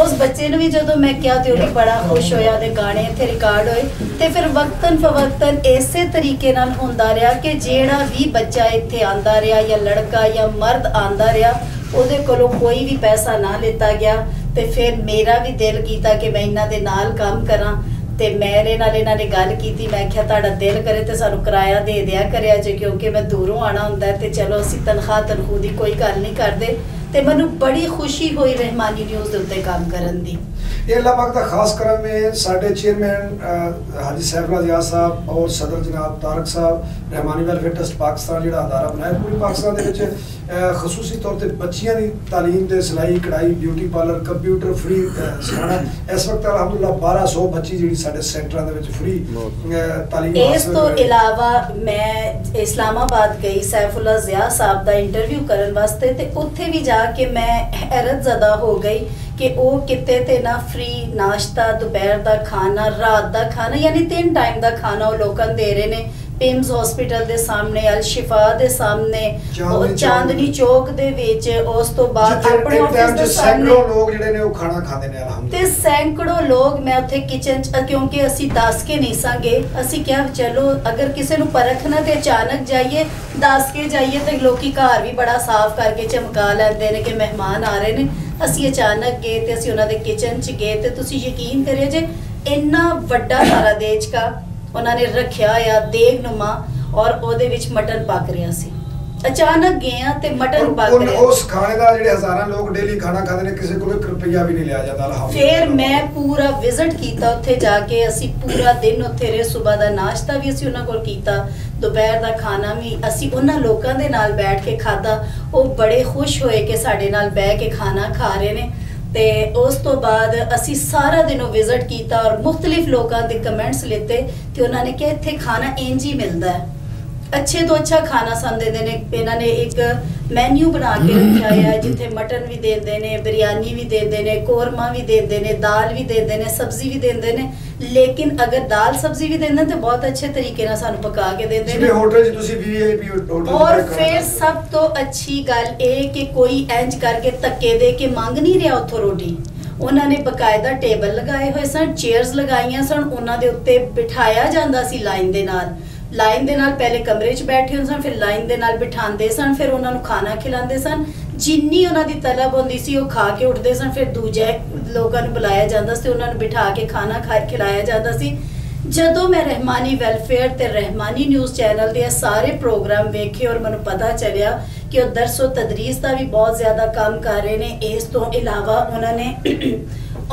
ਉਸ ਬੱਚੇ ਨੂੰ ਵੀ ਜਦੋਂ ਮੈਂ ਕਿਹਾ ਤੇ ਉਹ ਵੀ ਬੜਾ ਖੁਸ਼ ਹੋਇਆ ਉਹਦੇ ਗਾਣੇ ਇੱਥੇ ਰਿਕਾਰਡ ਹੋਏ ਤੇ ਫਿਰ ਵਕਤਨ ਫਵਕਤਨ ਇਸੇ ਤਰੀਕੇ ਨਾਲ ਹੁੰਦਾ ਰਿਹਾ ਕਿ ਜਿਹੜਾ ਵੀ ਬੱਚਾ ਇੱਥੇ ਆਂਦਾ ਰਿਹਾ ਜਾਂ ਲੜਕਾ ਜਾਂ ਮਰਦ ਆਂਦਾ ਰਿਹਾ ਉਹਦੇ ਕੋਲੋਂ ਕੋਈ ਵੀ ਪੈਸਾ ਨਾ ਲਿੱਤਾ ਗਿਆ ਤੇ ਫਿਰ ਮੇਰਾ ਵੀ ਦਿਲ ਕੀਤਾ ਕਿ ਮੈਂ ਇਹਨਾਂ ਦੇ ਨਾਲ ਕੰਮ ਕਰਾਂ ਤੇ ਮੇਰੇ ਨਾਲ ਇਹਨਾਂ ਨੇ ਗੱਲ ਕੀਤੀ ਮੈਂ ਕਿਹਾ ਤੁਹਾਡਾ ਦਿਲ ਕਰੇ ਤੇ ਸਾਨੂੰ ਕਿਰਾਇਆ ਦੇ ਦਿਆ ਕਰਿਆ ਜੇ ਕਿਉਂਕਿ ਮੈਂ ਦੂਰੋਂ ਆਣਾ ਹੁੰਦਾ ਤੇ ਚਲੋ ਅਸੀਂ ਤਨਖਾਹ ਦੀ ਕੋਈ ਗੱਲ ਨਹੀਂ ਕਰਦੇ ਤੇ ਮੈਨੂੰ ਬੜੀ ਖੁਸ਼ੀ ਹੋਈ ਰਹਿਮਾਨੀ ਨਿਊਜ਼ ਦੇ ਉੱਤੇ ਕੰਮ ਕਰਨ ਦੀ। ये अल्लाह पाक का खास करम में साढ़े चेयरमैन हाजी सैफुल्ला ज़िया साहब और सदर जनाब तारक साहब रहमानी वेलफेयर ट्रस्ट पाकिस्तान जो अदारा बनाया पूरे पाकिस्तान के खसूसी तौर पर बच्चियां की तालीम से सिलाई कढ़ाई ब्यूटी पार्लर कंप्यूटर फ्री सिखाना इस वक्त अलहमदुलिल्लाह 1200 बच्ची जी साढ़े सेंटर फ्री तालीम। इस तो इलावा मैं इस्लामाबाद गई सैफुल्ला ज़िया साहब का इंटरव्यू करने वास्ते ते उत्थे भी जाके मैं हैरत ज़दा हो गई कि वो किते ते ना फ्री नाश्ता दोपहर का खाना रात का खाना यानी 3 टाइम का खाना वो लोगों दे रहे ने। पिम्स हॉस्पिटल दे सामने अल शिफा दे सामने चांदनी चौक दे विच उस तो बाद अपने ऑफिस दे सामने लोग जेडे ने वो खाना खाते ने अल्हम्दुलिल्लाह ते सैकड़ों लोग मैं उत्थे किचन क्योंकि असी दस के नहीं सागे असी क्या चलो अगर किसी नूं परखना ते अचानक जाइए दस के जाइए ते लोकी घर भी बड़ा साफ करके चमका लैंदे ने कि मेहमान आ रहे ने। ਅਸੀਂ ਅਚਾਨਕ ਗਏ ਤੇ ਅਸੀਂ ਉਹਨਾਂ ਦੇ ਕਿਚਨ 'ਚ ਗਏ ਤੇ ਤੁਸੀਂ ਯਕੀਨ ਕਰਿਓ ਜੇ ਇੰਨਾ ਵੱਡਾ ਸਾਰਾ ਦੇਚਕਾ ਉਹਨਾਂ ਨੇ ਰੱਖਿਆ ਆ ਦੇਗਨੁਮਾ ਔਰ ਉਹਦੇ ਵਿੱਚ ਮਟਨ ਪੱਕ ਰਿਹਾ ਸੀ। अचानक गए हैं ते मटन पक रहा उस खाने का ਜਿਹੜੇ ਹਜ਼ਾਰਾਂ ਲੋਕ ਡੇਲੀ ਖਾਣਾ ਖਾਂਦੇ ਨੇ ਕਿਸੇ ਕੋਲ 1 ਰੁਪਿਆ ਵੀ ਨਹੀਂ ਲਿਆ ਜਾਂਦਾ ਅਲਹਮਦੁਲਿल्लाह। ਫਿਰ ਮੈਂ ਪੂਰਾ ਵਿਜ਼ਿਟ ਕੀਤਾ ਉੱਥੇ ਜਾ ਕੇ, ਅਸੀਂ ਪੂਰਾ ਦਿਨ ਉੱਥੇ ਰਹੇ, ਸਵੇਰ ਦਾ ਨਾਸ਼ਤਾ ਵੀ ਅਸੀਂ ਉਹਨਾਂ ਕੋਲ ਕੀਤਾ, ਦੁਪਹਿਰ ਦਾ ਖਾਣਾ ਵੀ ਅਸੀਂ ਉਹਨਾਂ ਲੋਕਾਂ ਦੇ ਨਾਲ ਬੈਠ ਕੇ ਖਾਧਾ। ਉਹ ਬੜੇ ਖੁਸ਼ ਹੋਏ ਕਿ ਸਾਡੇ ਨਾਲ ਬਹਿ ਕੇ ਖਾਣਾ ਖਾ ਰਹੇ ਨੇ। ਤੇ ਉਸ ਤੋਂ ਬਾਅਦ ਅਸੀਂ ਸਾਰਾ ਦਿਨ ਉਹ ਵਿਜ਼ਿਟ ਕੀਤਾ ਔਰ ਮੁxtਲਿਫ ਲੋਕਾਂ ਦੇ ਕਮੈਂਟਸ ਲਿੱਤੇ ਤੇ ਉਹਨਾਂ ਨੇ ਕਿਹਾ ਇੱਥੇ ਖਾਣਾ ਇੰਜ ਹੀ ਮਿਲਦਾ ਹੈ, ਅੱਛੇ ਤੋਂ ਅੱਛਾ ਖਾਣਾ ਸਾਨੂੰ ਦਿੰਦੇ ਨੇ। ਇਹਨਾਂ ਨੇ ਇੱਕ ਮੈਨੂ ਬਣਾ ਕੇ ਰੱਖਿਆ ਹੈ ਜਿੱਥੇ ਮਟਨ ਵੀ ਦਿੰਦੇ ਨੇ, ਬਿਰਿਆਨੀ ਵੀ ਦਿੰਦੇ ਨੇ, ਕੋਰਮਾ ਵੀ ਦਿੰਦੇ ਨੇ, ਦਾਲ ਵੀ ਦਿੰਦੇ ਨੇ, ਸਬਜ਼ੀ ਵੀ ਦਿੰਦੇ ਨੇ। ਲੇਕਿਨ ਅਗਰ ਦਾਲ ਸਬਜ਼ੀ ਵੀ ਦਿੰਦੇ ਤਾਂ ਬਹੁਤ ਅੱਛੇ ਤਰੀਕੇ ਨਾਲ ਸਾਨੂੰ ਪਕਾ ਕੇ ਦਿੰਦੇ ਨੇ। ਜਿਵੇਂ ਹੋਟਲ 'ਚ ਤੁਸੀਂ ਵੀਆਈਪੀ ਹੋਟਲ ਔਰ ਫਿਰ ਸਭ ਤੋਂ ਅੱਛੀ ਗੱਲ ਇਹ ਕਿ ਕੋਈ ਇੰਜ ਕਰਕੇ ਧੱਕੇ ਦੇ ਕੇ ਮੰਗ ਨਹੀਂ ਰਿਹਾ ਉੱਥੋਂ ਰੋਟੀ। ਉਹਨਾਂ ਨੇ ਬਕਾਇਦਾ ਟੇਬਲ ਲਗਾਏ ਹੋਏ ਸਨ, ਚੇਅਰਸ ਲਗਾਈਆਂ ਸਨ, ਉਹਨਾਂ ਦੇ ਉੱਤੇ ਬਿਠਾਇਆ ਜਾਂਦਾ ਸੀ ਲਾਈਨ ਦੇ ਨਾਲ ਪਹਿਲੇ ਕਮਰੇ 'ਚ ਬੈਠੇ ਹੁੰਦੇ ਸਨ, ਫਿਰ ਲਾਈਨ ਦੇ ਨਾਲ ਬਿਠਾਉਂਦੇ ਸਨ, ਫਿਰ ਉਹਨਾਂ ਨੂੰ ਖਾਣਾ ਖਿਲਾਉਂਦੇ ਸਨ। ਜਿੰਨੀ ਉਹਨਾਂ ਦੀ ਤਲਬ ਹੁੰਦੀ ਸੀ ਉਹ ਖਾ ਕੇ ਉੱਠਦੇ ਸਨ, ਫਿਰ ਦੂਜੇ ਲੋਕਾਂ ਨੂੰ ਬੁਲਾਇਆ ਜਾਂਦਾ ਸੀ, ਉਹਨਾਂ ਨੂੰ ਬਿਠਾ ਕੇ ਖਾਣਾ ਖਿਲਾਇਆ ਜਾਂਦਾ ਸੀ। ਜਦੋਂ ਮੈਂ ਰਹਿਮਾਨੀ ਵੈਲਫੇਅਰ ਤੇ ਰਹਿਮਾਨੀ ਨਿਊਜ਼ ਚੈਨਲ ਦੇ ਸਾਰੇ ਪ੍ਰੋਗਰਾਮ ਵੇਖੇ ਔਰ ਮੈਨੂੰ ਪਤਾ ਚੱਲਿਆ ਕਿ ਉਹ ਦਰਸੋ ਤਦਰੀਸ ਦਾ ਵੀ ਬਹੁਤ ਜ਼ਿਆਦਾ ਕੰਮ ਕਰ ਰਹੇ ਨੇ। ਇਸ ਤੋਂ ਇਲਾਵਾ ਉਹਨਾਂ ਨੇ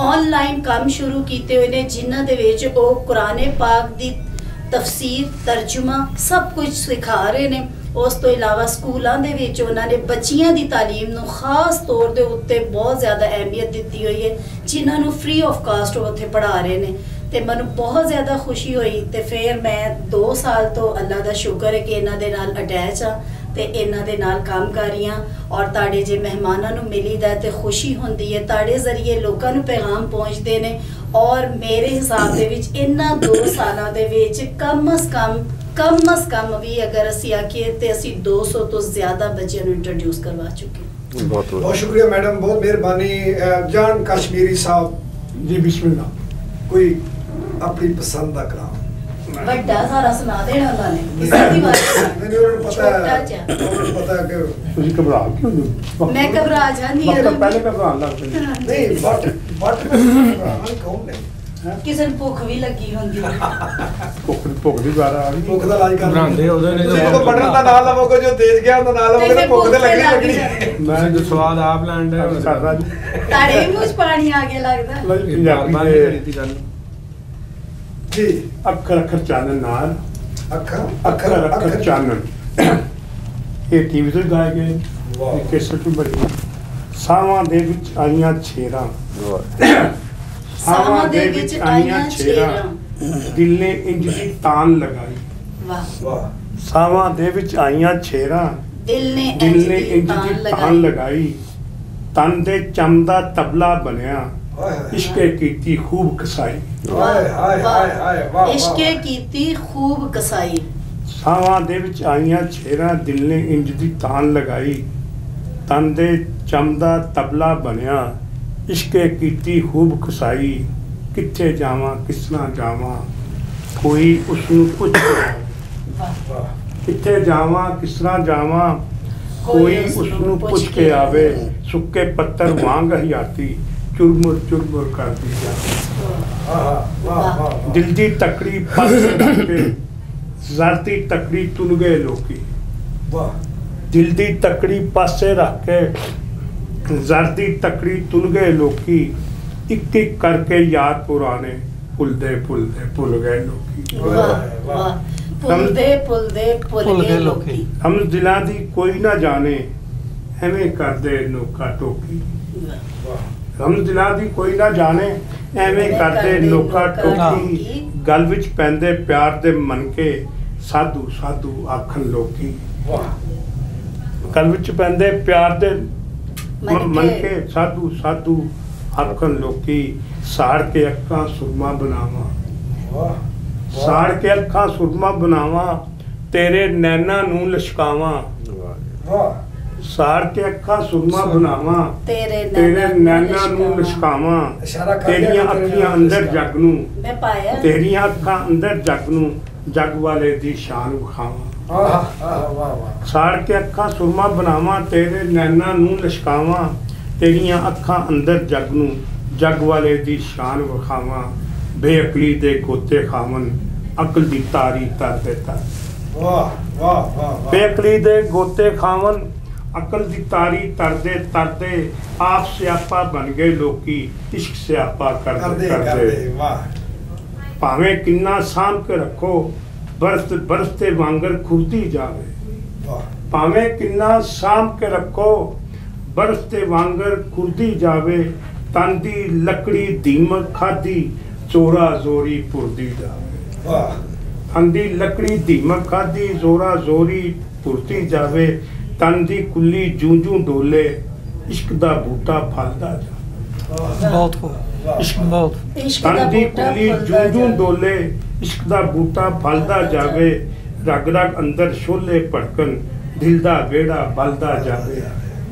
ਆਨਲਾਈਨ ਕੰਮ ਸ਼ੁਰੂ ਕੀਤੇ ਹੋਏ ਨੇ ਜਿਨ੍ਹਾਂ ਦੇ ਵਿੱਚ ਉਹ ਕੁਰਾਨ ਪਾਕ ਦੀ ਤਫਸੀਰ, ਤਰਜਮਾ ਸਭ ਕੁਝ ਸਿਖਾ ਰਹੇ ਨੇ। ਉਸ ਤੋਂ ਇਲਾਵਾ ਸਕੂਲਾਂ ਦੇ ਵਿੱਚ ਉਹਨਾਂ ਨੇ ਬੱਚੀਆਂ ਦੀ ਤਾਲੀਮ ਨੂੰ ਖਾਸ ਤੌਰ ਦੇ ਉੱਤੇ ਬਹੁਤ ਜ਼ਿਆਦਾ ਅਹਿਮੀਅਤ ਦਿੱਤੀ ਹੋਈ ਹੈ, ਜਿਨ੍ਹਾਂ ਨੂੰ ਫ੍ਰੀ ਆਫ ਕਾਸਟ ਉਹ ਉੱਥੇ ਪੜ੍ਹਾ ਰਹੇ ਨੇ। ਤੇ ਮੈਨੂੰ ਬਹੁਤ ਜ਼ਿਆਦਾ ਖੁਸ਼ੀ ਹੋਈ ਤੇ ਫਿਰ ਮੈਂ 2 ਸਾਲ ਤੋਂ ਅੱਲਾ ਦਾ ਸ਼ੁਕਰ ਹੈ ਕਿ ਇਹਨਾਂ ਦੇ ਨਾਲ ਅਟੈਚ ਆ ਤੇ ਇਹਨਾਂ ਦੇ ਨਾਲ ਕੰਮ ਕਰ ਰਹੀ ਹਾਂ। ਔਰ ਤੁਹਾਡੇ ਜੇ ਮਹਿਮਾਨਾਂ ਨੂੰ ਮਿਲੀਦਾ ਤੇ ਖੁਸ਼ੀ ਹੁੰਦੀ ਹੈ, ਤੁਹਾਡੇ ਜ਼ਰੀਏ ਲੋਕਾਂ ਨੂੰ ਪੈਗਾਮ ਪਹੁੰਚਦੇ ਨੇ। ਔਰ ਮੇਰੇ ਹਿਸਾਬ ਦੇ ਵਿੱਚ ਇਹਨਾਂ 2 ਸਾਲਾਂ ਦੇ ਵਿੱਚ ਕਮ ਅਸ ਕਮ ਵੀ ਅਗਰ ਅਸੀਂ ਆਖੀਏ ਤੇ ਅਸੀਂ 200 ਤੋਂ ਜ਼ਿਆਦਾ ਬੱਚਿਆਂ ਨੂੰ ਇੰਟਰੋਡਿਊਸ ਕਰਵਾ ਚੁੱਕੇ। ਬਹੁਤ ਸ਼ੁਕਰੀਆ ਮੈਡਮ, ਬਹੁਤ ਮਿਹਰਬਾਨੀ। ਜਾਨ ਕਸ਼ਮੀਰੀ ਸਾਹਿਬ ਜੀ ਬਿਸਮਿल्लाह। ਕੋਈ ਆਪਣੀ ਪਸੰਦ ਦਾ ਕਲਾਮ ਵੱਡਾ ਸਾਰਾ ਸੁਣਾ ਦੇਣਾ ਉਹਨਾਂ ਨੇ ਕਿਸੇ ਦੀ ਬਾਤ ਮੈਨੂੰ ਉਹਨਾਂ ਨੂੰ ਪਤਾ ਕਿ ਤੁਸੀਂ ਘਬਰਾ ਕਿਉਂ ਹੋ? ਮੈਂ ਘਬਰਾ ਜਾਂਦੀ ਹਾਂ। ਪਹਿਲੇ ਘਬਰਾਉਣ ਲੱਗ ਪੈਂਦੇ। ਨਹੀਂ ਬਟ ਕੌਣ ਨੇ ਕਿਸੇ ਨੂੰ ਭੁੱਖ ਵੀ ਲੱਗੀ ਹੁੰਦੀ ਹੈ। ਭੁੱਖ ਦੀ ਵਾਰ ਆ ਗਈ। ਭੁੱਖ ਦਾ ਇਲਾਜ ਘਬਰਾਉਂਦੇ ਉਦੋਂ ਨੇ ਤੁਸੀਂ ਜਦੋਂ ਬਟਨ ਦਾ ਨਾਂ ਲਵੋਗੇ, ਜੋ ਦੇਸ਼ ਗਿਆ ਉਹਦਾ ਨਾਂ ਲਵੋਗੇ ਤਾਂ ਭੁੱਖ ਤੇ ਲੱਗਣੀ। ਮੈਂ ਜੋ ਸਵਾਦ ਆਪ ਲੈਣ ਦਾ ਕਰਦਾ ਜੀ। ਤਾੜੇ ਮੂੰਹ 'ਚ ਪਾਣੀ ਆ ਗਿਆ ਲੱਗਦਾ। ਪੰਜਾਬੀ ਦੀ ਗੱਲ ਜੀ ਅੱਖਰ ਚਾਨਣ ਨਾਲ ਅੱਖਰ ਚਾਨਣ ਇਹ ਟੀਵੀ ਤੋਂ ਗਾਏ ਗਏ। ਵਾਹ। ਇਹ ਕੇਸਟ ਵੀ ਬੜੀ ਸਾਵਾਂ ਦੇ ਵਿੱਚ ਆਈਆਂ ਛੇਰਾਂ, ਸਾਵਾਂ ਦੇ ਵਿੱਚ ਆਈਆਂ ਛੇਰਾਂ, ਦਿਲ ਨੇ ਇੰਜ ਦੀ ਤਾਨ ਲਗਾਈ। ਵਾਹ ਵਾਹ। ਸਾਵਾਂ ਦੇ ਵਿੱਚ ਆਈਆਂ ਛੇਰਾਂ, ਦਿਲ ਨੇ ਇੰਜ ਇੰਜ ਦੀ ਤਾਨ ਲਗਾਈ। ਤਨ ਦੇ ਚਮਦਾ ਤਬਲਾ ਬਣਿਆ, ਇਸ਼ਕੇ ਕੀਤੀ ਖੂਬ ਕਸਾਈ। ਇਸ਼ਕੇ ਕੀਤੀ ਖੂਬ ਕਸਾਈ। ਸਾਵਾਂ ਦੇ ਵਿੱਚ ਆਈਆਂ ਛੇਰਾਂ, ਦਿਲ ਨੇ ਇੰਜ ਦੀ ਤਾਨ ਲਗਾਈ। ਤਨ ਦੇ ਚਮਦਾ ਤਬਲਾ ਬਣਿਆ, ਇਸ਼ਕੇ ਕੀਤੀ ਖੂਬ ਕਸਾਈ। ਕਿੱਥੇ ਜਾਵਾਂ ਕਿਸ ਤਰ੍ਹਾਂ ਜਾਵਾਂ, ਕੋਈ ਉਸ ਨੂੰ ਪੁੱਛ ਕੇ। ਕਿੱਥੇ ਜਾਵਾਂ ਕਿਸ ਤਰ੍ਹਾਂ ਜਾਵਾਂ, ਕੋਈ ਉਸ ਨੂੰ ਪੁੱਛ ਕੇ ਆਵੇ। ਸੁੱਕੇ ਪੱਤਰ ਵਾਂਗ ਹਯਾਤੀ, ਚੁਰਮੁਰ ਚੁਰਮੁਰ ਕਰਦੀ ਜਾ। ਦਿਲ ਦੀ ਤਕੜੀ ਪਾਸੇ ਰੱਖ ਕੇ, ਜ਼ਰ ਦੀ ਤਕੜੀ ਤੁਲ ਗਏ ਲੋਕੀ। ਦਿਲ ਦੀ ਤਕੜੀ ਪਾਸੇ ਰੱਖ ਕੇ, ਜ਼ਰ ਦੀ ਤਕੜੀ ਤੁਲ ਗਏ ਲੋਕੀ। ਇੱਕ ਇੱਕ ਕਰਕੇ ਯਾਦ ਪੁਰਾਣੇ ਭੁੱਲਦੇ ਭੁੱਲਦੇ ਭੁੱਲ ਗਏ ਲੋਕੀ। ਭੁੱਲ ਗਏ ਲੋਕੀ। ਹਮ ਦਿਲਾਂ ਦੀ ਕੋਈ ਨਾ ਜਾਣੇ, ਐਵੇਂ ਕਰਦੇ ਨੋਕਾ ਟੋਕੀ। ਹਮ ਦਿਲਾਂ ਦੀ ਕੋਈ ਨਾ ਜਾਣੇ, ਐਵੇਂ ਕਰਦੇ ਨੋਕਾ ਟੋਕੀ। ਗੱਲ ਵਿੱਚ ਪੈਂਦੇ ਪਿਆਰ ਦੇ ਮਨਕੇ, ਸਾਧੂ ਸਾਧੂ ਆਖਣ ਲੋਕੀ। ਗੱਲ ਵਿੱਚ ਪੈਂਦੇ ਪਿਆਰ ਦੇ ਮਨਕੇ, ਸਾਧੂ ਸਾਧੂ ਆਖਣ ਲੋਕੀ। ਸਾੜ ਕੇ ਅੱਖਾਂ ਸੁਰਮਾ ਬਣਾਵਾਂ, ਸਾੜ ਕੇ ਅੱਖਾਂ ਸੁਰਮਾ ਬਣਾਵਾਂ, ਤੇਰੇ ਨੈਣਾ ਨੂੰ ਲਸ਼ਕਾਵਾਂ। ਸਾੜ ਕੇ ਅੱਖਾਂ ਸੁਰਮਾ ਬਣਾਵਾਂ, ਤੇਰੇ ਨੈਣਾ ਨੂੰ ਲਸ਼ਕਾਵਾਂ। ਤੇਰੀਆਂ ਅੱਖੀਆਂ ਅੰਦਰ ਜਗ ਨੂੰ, ਤੇਰੀਆਂ ਅੱਖਾਂ ਅੰਦਰ ਜਗ ਨੂੰ, ਜਗ ਵਾਲੇ ਦੀ ਸ਼ਾਨ ਵਿਖਾਵਾਂ। ਸਾੜ ਕੇ ਅੱਖਾਂ ਸੁਰਮਾ ਬਣਾਵਾਂ, ਤੇਰੇ ਨੈਣਾ ਨੂੰ ਲਸ਼ਕਾਵਾਂ। ਤੇਰੀਆਂ ਅੱਖਾਂ ਅੰਦਰ ਜਗ ਨੂੰ, ਜਗ ਵਾਲੇ ਦੀ ਸ਼ਾਨ ਵਿਖਾਵਾਂ। ਬੇਅਕਲੀ ਦੇ ਗੋਤੇ ਖਾਵਨ, ਅਕਲ ਦੀ ਤਾਰੀ ਤਰ ਦਿੱਤਾ। ਵਾਹ ਵਾਹ ਵਾਹ ਬੇਅਕਲੀ ਦੇ ਗੋਤੇ ਖਾਵਨ ਅਕਲ ਦੀ ਤਾਰੀ ਤਰਦੇ ਤਰਦੇ ਆਪ ਸਿਆਪਾ ਬਣ ਗਏ ਲੋਕੀ ਇਸ਼ਕ ਸਿਆਪਾ ਕਰਦੇ ਕਰਦੇ ਵਾਹ ਭਾਵੇਂ ਕਿੰਨਾ ਸਾਂਭ ਕੇ ਰੱਖੋ ਬਰਸ ਤੇ ਵਾਂਗਰ ਖੁਰਦੀ ਜਾਵੇ ਵਾਹ ਭਾਵੇਂ ਕਿੰਨਾ ਸਾਂਭ ਕੇ ਰੱਖੋ ਬਰਸ ਤੇ ਵਾਂਗਰ ਖੁਰਦੀ ਜਾਵੇ ਤਨ ਦੀ ਲੱਕੜੀ ਦੀਮਕ ਖਾਦੀ ਚੋਰਾ ਜ਼ੋਰੀ ਪੁਰਦੀ ਜਾਵੇ ਵਾਹ ਤਨ ਦੀ ਲੱਕੜੀ ਦੀਮਕ ਖਾਦੀ ਜ਼ੋਰਾ ਜ਼ੋਰੀ ਪੁਰਦੀ ਜਾਵੇ ਤਨ ਦੀ ਕੁੱਲੀ ਜੂੰ ਜੂੰ ਡੋਲੇ ਇਸ਼ਕ ਦਾ ਬੂਟਾ ਫਲਦਾ ਜਾਵੇ ਬਹੁਤ ਖੂਬ ਇਸ਼ਕ ਬਹੁਤ ਇਸ਼ਕ ਦਾ ਤਨ ਦੀ ਬੂਟਾ ਕੁੱਲੀ ਫੁੱਲਦਾ ਜੂੰ ਜੂੰ ਜਾਵੇ। ਡੋਲੇ ਇਸ਼ਕ ਦਾ ਬੂਟਾ ਫਲਦਾ ਜਾਵੇ ਰਗ ਰਗ ਅੰਦਰ ਸ਼ੋਲੇ ਭੜਕਣ ਦਿਲ ਦਾ ਵਿਹੜਾ ਬਲਦਾ ਜਾਵੇ